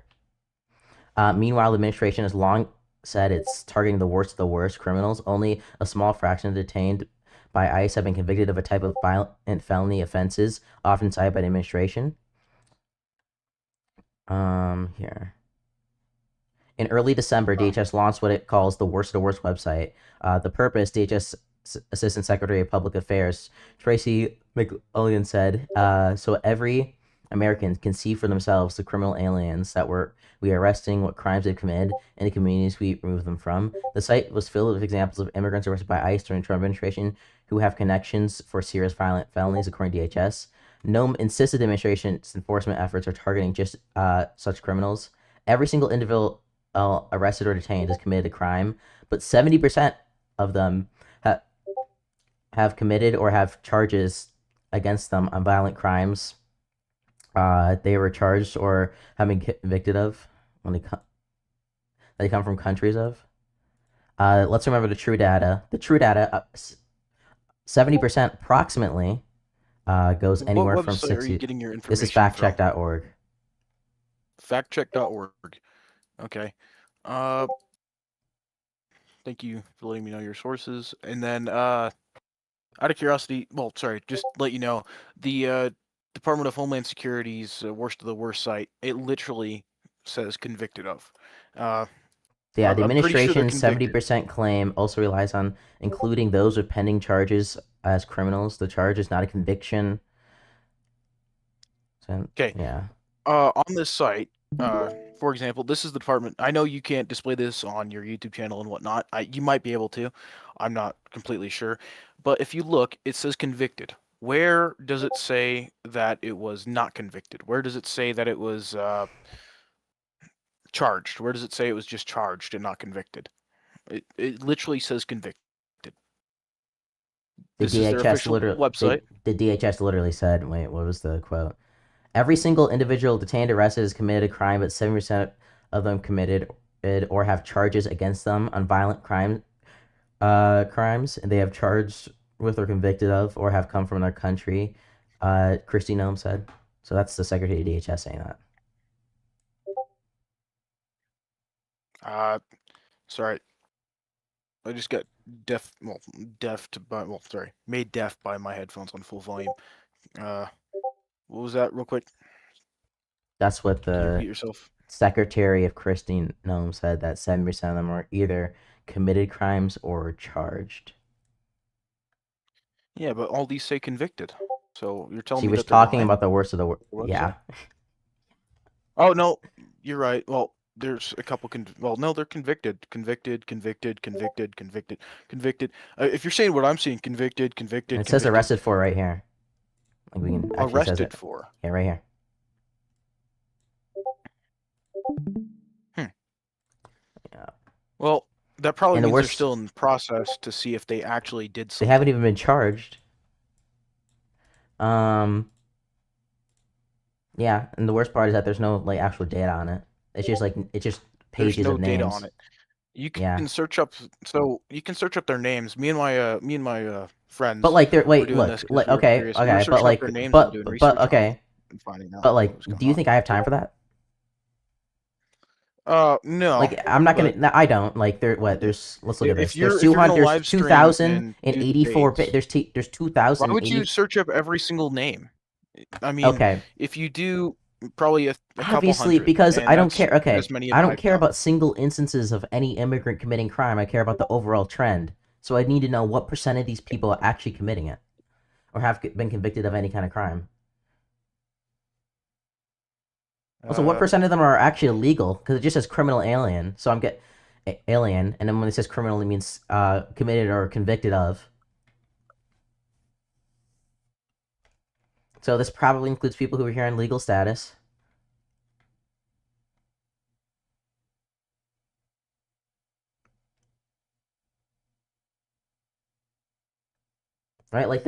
[SPEAKER 2] Meanwhile, the administration has long said it's targeting the worst of the worst criminals. Only a small fraction of detained by ICE have been convicted of a type of violent felony offenses, often cited by the administration. Here. In early December, DHS launched what it calls the Worst of the Worst website. The purpose, DHS Assistant Secretary of Public Affairs Tracy McClellan said, so every American can see for themselves the criminal aliens that we are arresting, what crimes they've committed, and the communities we remove them from. The site was filled with examples of immigrants arrested by ICE during the Trump administration who have connections for serious violent felonies, according to DHS. Nome insisted the administration's enforcement efforts are targeting just such criminals. Every single individual arrested or detained has committed a crime, but 70% of them have committed or have charges against them on violent crimes they were charged or have been convicted of when they come from countries of. Let's remember the true data. The true data, 70% approximately goes anywhere
[SPEAKER 20] What
[SPEAKER 2] from
[SPEAKER 20] website
[SPEAKER 2] 60.
[SPEAKER 20] are you getting your
[SPEAKER 2] This is
[SPEAKER 20] information from?
[SPEAKER 2] factcheck.org.
[SPEAKER 20] Factcheck.org. Okay. Thank you for letting me know your sources. And then, out of curiosity, just to let you know, the Department of Homeland Security's worst of the worst site, it literally says convicted of.
[SPEAKER 2] Yeah,
[SPEAKER 20] I'm
[SPEAKER 2] the
[SPEAKER 20] pretty sure they're
[SPEAKER 2] administration's
[SPEAKER 20] convicted.
[SPEAKER 2] 70% claim also relies on including those with pending charges as criminals. The charge is not a conviction. So,
[SPEAKER 20] Okay.
[SPEAKER 2] yeah.
[SPEAKER 20] On this site, for example, this is the department. I know you can't display this on your YouTube channel and whatnot. You might be able to. I'm not completely sure. But if you look, it says convicted. Where does it say that it was not convicted? Where does it say that it was charged? Where does it say it was just charged and not convicted? It literally says convicted.
[SPEAKER 2] The
[SPEAKER 20] This is their
[SPEAKER 2] DHS
[SPEAKER 20] official
[SPEAKER 2] literally
[SPEAKER 20] website.
[SPEAKER 2] the DHS literally said, wait, what was the quote? Every single individual detained or arrested has committed a crime, but 70% of them committed or have charges against them on violent crimes, and they have charged with or convicted of or have come from their country. Kristi Noem said. So that's the Secretary of DHS saying that.
[SPEAKER 20] Sorry. I just got made deaf by my headphones on full volume. What was that, real quick?
[SPEAKER 2] That's what
[SPEAKER 20] Can you repeat
[SPEAKER 2] the
[SPEAKER 20] yourself?
[SPEAKER 2] Secretary of Christine Nome said, that 70% of them were either committed crimes or charged.
[SPEAKER 20] Yeah, but all these say convicted. So you're telling
[SPEAKER 2] She
[SPEAKER 20] me
[SPEAKER 2] was
[SPEAKER 20] that they're
[SPEAKER 2] talking
[SPEAKER 20] lying?
[SPEAKER 2] about the worst of the worst.
[SPEAKER 20] What's
[SPEAKER 2] Yeah.
[SPEAKER 20] that? Oh no, you're right. Well, there's a couple. Well, no, they're convicted. Convicted. If you're saying what I'm saying, convicted.
[SPEAKER 2] And it says arrested for right here. Like we can actually says
[SPEAKER 20] Arrested
[SPEAKER 2] it.
[SPEAKER 20] for.
[SPEAKER 2] Yeah, right here. Yeah.
[SPEAKER 20] Well, that probably
[SPEAKER 2] And the
[SPEAKER 20] means they're
[SPEAKER 2] worst-
[SPEAKER 20] still in process to see if they actually did
[SPEAKER 2] They
[SPEAKER 20] something.
[SPEAKER 2] haven't even been charged. Yeah, and the worst part is that there's no like actual data on it. It's just
[SPEAKER 20] There's
[SPEAKER 2] pages
[SPEAKER 20] no
[SPEAKER 2] of names.
[SPEAKER 20] data on it. You can
[SPEAKER 2] Yeah.
[SPEAKER 20] search up. So you can search up their names. Me and my friends.
[SPEAKER 2] But like, they're
[SPEAKER 20] were
[SPEAKER 2] wait,
[SPEAKER 20] doing
[SPEAKER 2] look,
[SPEAKER 20] this 'cause
[SPEAKER 2] like,
[SPEAKER 20] we were
[SPEAKER 2] okay,
[SPEAKER 20] curious. We were
[SPEAKER 2] okay, but
[SPEAKER 20] searching up
[SPEAKER 2] like,
[SPEAKER 20] their names and
[SPEAKER 2] but
[SPEAKER 20] doing
[SPEAKER 2] but
[SPEAKER 20] research on
[SPEAKER 2] okay,
[SPEAKER 20] it and finding out
[SPEAKER 2] but
[SPEAKER 20] what
[SPEAKER 2] like,
[SPEAKER 20] was going
[SPEAKER 2] do you
[SPEAKER 20] on.
[SPEAKER 2] think I have time for that?
[SPEAKER 20] No.
[SPEAKER 2] Like, I'm not gonna.
[SPEAKER 20] but
[SPEAKER 2] No, I don't. Like, let's look at
[SPEAKER 20] if
[SPEAKER 2] this.
[SPEAKER 20] you're
[SPEAKER 2] There's
[SPEAKER 20] if you're gonna
[SPEAKER 2] 200.
[SPEAKER 20] live
[SPEAKER 2] There's
[SPEAKER 20] stream
[SPEAKER 2] 2,084.
[SPEAKER 20] and do
[SPEAKER 2] There's
[SPEAKER 20] Why
[SPEAKER 2] 2,000.
[SPEAKER 20] would you search up every single name? I mean,
[SPEAKER 2] Okay.
[SPEAKER 20] if you do, probably a couple
[SPEAKER 2] Obviously,
[SPEAKER 20] hundred,
[SPEAKER 2] because
[SPEAKER 20] and
[SPEAKER 2] I don't
[SPEAKER 20] that's
[SPEAKER 2] care. Okay,
[SPEAKER 20] as many as
[SPEAKER 2] I don't
[SPEAKER 20] I've
[SPEAKER 2] care
[SPEAKER 20] done.
[SPEAKER 2] about single instances of any immigrant committing crime. I care about the overall trend. So I need to know what percent of these people are actually committing it, or have been convicted of any kind of crime. Also, what percent of them are actually illegal? Because it just says criminal alien. So I'm alien, and then when it says criminal, it means committed or convicted of. So this probably includes people who are here on legal status. Right, like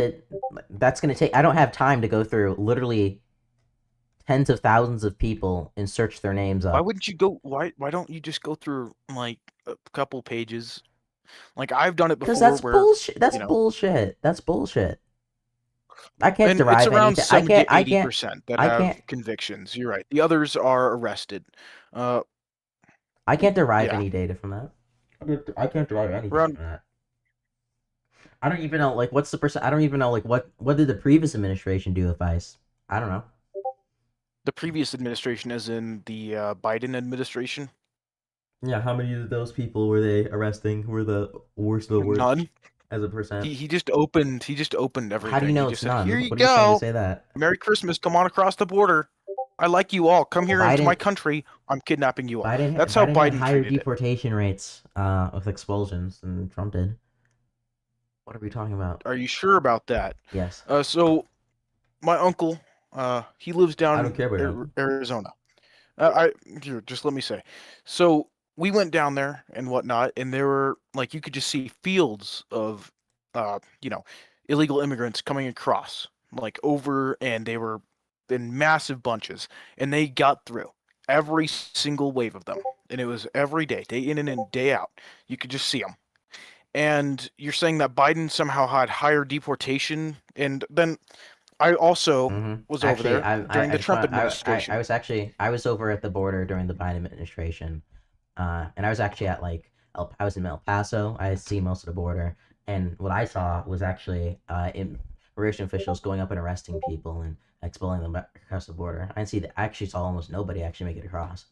[SPEAKER 2] that's gonna take. I don't have time to go through literally tens of thousands of people and search their names
[SPEAKER 20] Why
[SPEAKER 2] up.
[SPEAKER 20] wouldn't you go? Why don't you just go through like a couple pages? Like I've done it before.
[SPEAKER 2] Because that's
[SPEAKER 20] where,
[SPEAKER 2] bullshit. That's
[SPEAKER 20] you know,
[SPEAKER 2] bullshit. That's bullshit. I can't
[SPEAKER 20] and
[SPEAKER 2] derive
[SPEAKER 20] it's around
[SPEAKER 2] anything.
[SPEAKER 20] 70 to
[SPEAKER 2] I
[SPEAKER 20] 80% that
[SPEAKER 2] I
[SPEAKER 20] have
[SPEAKER 2] can't.
[SPEAKER 20] convictions. You're right. The others are arrested.
[SPEAKER 2] I can't derive
[SPEAKER 20] Yeah.
[SPEAKER 2] any data from that. I can't derive anything
[SPEAKER 20] Around
[SPEAKER 2] from that. I don't even know like what's the percent. I don't even know like what did the previous administration do with ICE? I don't know.
[SPEAKER 20] the previous administration, as in the Biden administration,
[SPEAKER 2] Yeah, how many of those people were they arresting? Were the worst of the worst
[SPEAKER 20] none.
[SPEAKER 2] as a percent?
[SPEAKER 20] He just opened everything.
[SPEAKER 2] How do you know
[SPEAKER 20] He
[SPEAKER 2] it's
[SPEAKER 20] just said,
[SPEAKER 2] none?
[SPEAKER 20] "Here you
[SPEAKER 2] What are you saying
[SPEAKER 20] go.
[SPEAKER 2] to say that?
[SPEAKER 20] Merry Christmas. Come on across the border. I like you all. Come here into my
[SPEAKER 2] Biden
[SPEAKER 20] country. I'm kidnapping you all."
[SPEAKER 2] Biden
[SPEAKER 20] That's how
[SPEAKER 2] had
[SPEAKER 20] Biden
[SPEAKER 2] higher
[SPEAKER 20] treated it.
[SPEAKER 2] deportation rates with expulsions than Trump did. What are we talking about?
[SPEAKER 20] Are you sure about that?
[SPEAKER 2] Yes.
[SPEAKER 20] So my uncle, he lives down
[SPEAKER 2] I don't care about your uncle.
[SPEAKER 20] Arizona. Here, just let me say. So we went down there and whatnot, and there were like you could just see fields of, illegal immigrants coming across, like over, and they were in massive bunches, and they got through every single wave of them, and it was every day in and day out. You could just see them. And you're saying that Biden somehow had higher deportation, and then I also was over
[SPEAKER 2] Actually,
[SPEAKER 20] there during the
[SPEAKER 2] just
[SPEAKER 20] Trump
[SPEAKER 2] wanna-
[SPEAKER 20] administration.
[SPEAKER 2] I was over at the border during the Biden administration, and I was actually at I was in El Paso. I see most of the border, and what I saw was actually immigration officials going up and arresting people and expelling them across the border. I actually saw almost nobody actually make it across.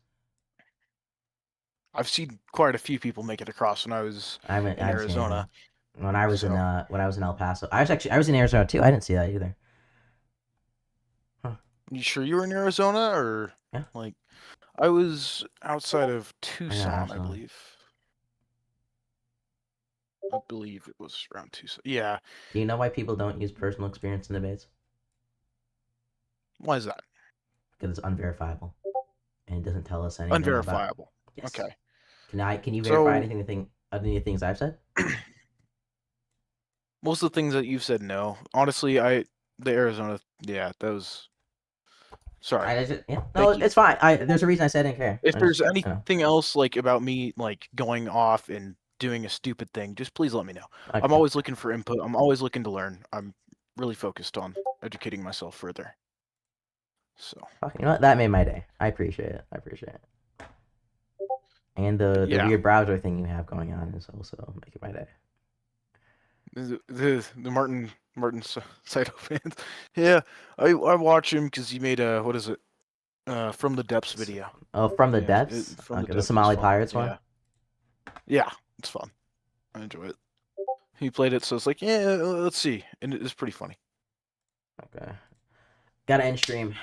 [SPEAKER 20] I've seen quite a few people make it across when I was in
[SPEAKER 2] I've seen
[SPEAKER 20] Arizona.
[SPEAKER 2] it. When I was in El Paso, I was in Arizona too. I didn't see that either.
[SPEAKER 20] You sure you were in Arizona, or
[SPEAKER 2] Yeah.
[SPEAKER 20] like I was outside of Tucson, I
[SPEAKER 2] Arizona.
[SPEAKER 20] believe. I believe it was around Tucson. Yeah.
[SPEAKER 2] Do you know why people don't use personal experience in debates?
[SPEAKER 20] Why is that?
[SPEAKER 2] Because it's unverifiable, and it doesn't tell us anything.
[SPEAKER 20] Unverifiable.
[SPEAKER 2] Yes.
[SPEAKER 20] Okay.
[SPEAKER 2] Can you verify
[SPEAKER 20] So-
[SPEAKER 2] any of the things I've said?
[SPEAKER 20] Most of the things that you've said, no. Honestly, the Arizona, yeah, that was. Sorry.
[SPEAKER 2] No,
[SPEAKER 20] Thank you.
[SPEAKER 2] it's fine. There's a reason I said I didn't care.
[SPEAKER 20] If
[SPEAKER 2] I
[SPEAKER 20] there's
[SPEAKER 2] just, you know.
[SPEAKER 20] anything else like about me like going off and doing a stupid thing, just please let me know.
[SPEAKER 2] Okay.
[SPEAKER 20] I'm always looking for input. I'm always looking to learn. I'm really focused on educating myself further. So
[SPEAKER 2] Fuck, you know what? That made my day. I appreciate it. And the
[SPEAKER 20] Yeah.
[SPEAKER 2] weird browser thing you have going on is also making my day.
[SPEAKER 20] The Martin Saito fans. Yeah, I watch him because he made a what is it? From the Depths video.
[SPEAKER 2] Oh, From the
[SPEAKER 20] Yeah,
[SPEAKER 2] Depths?
[SPEAKER 20] From
[SPEAKER 2] Okay, the
[SPEAKER 20] Depths is
[SPEAKER 2] Somali
[SPEAKER 20] fun.
[SPEAKER 2] Pirates one?
[SPEAKER 20] Yeah. Yeah, it's fun. I enjoy it. He played it, so it's like, yeah, let's see, and it's pretty funny.
[SPEAKER 2] Okay. Gotta end stream.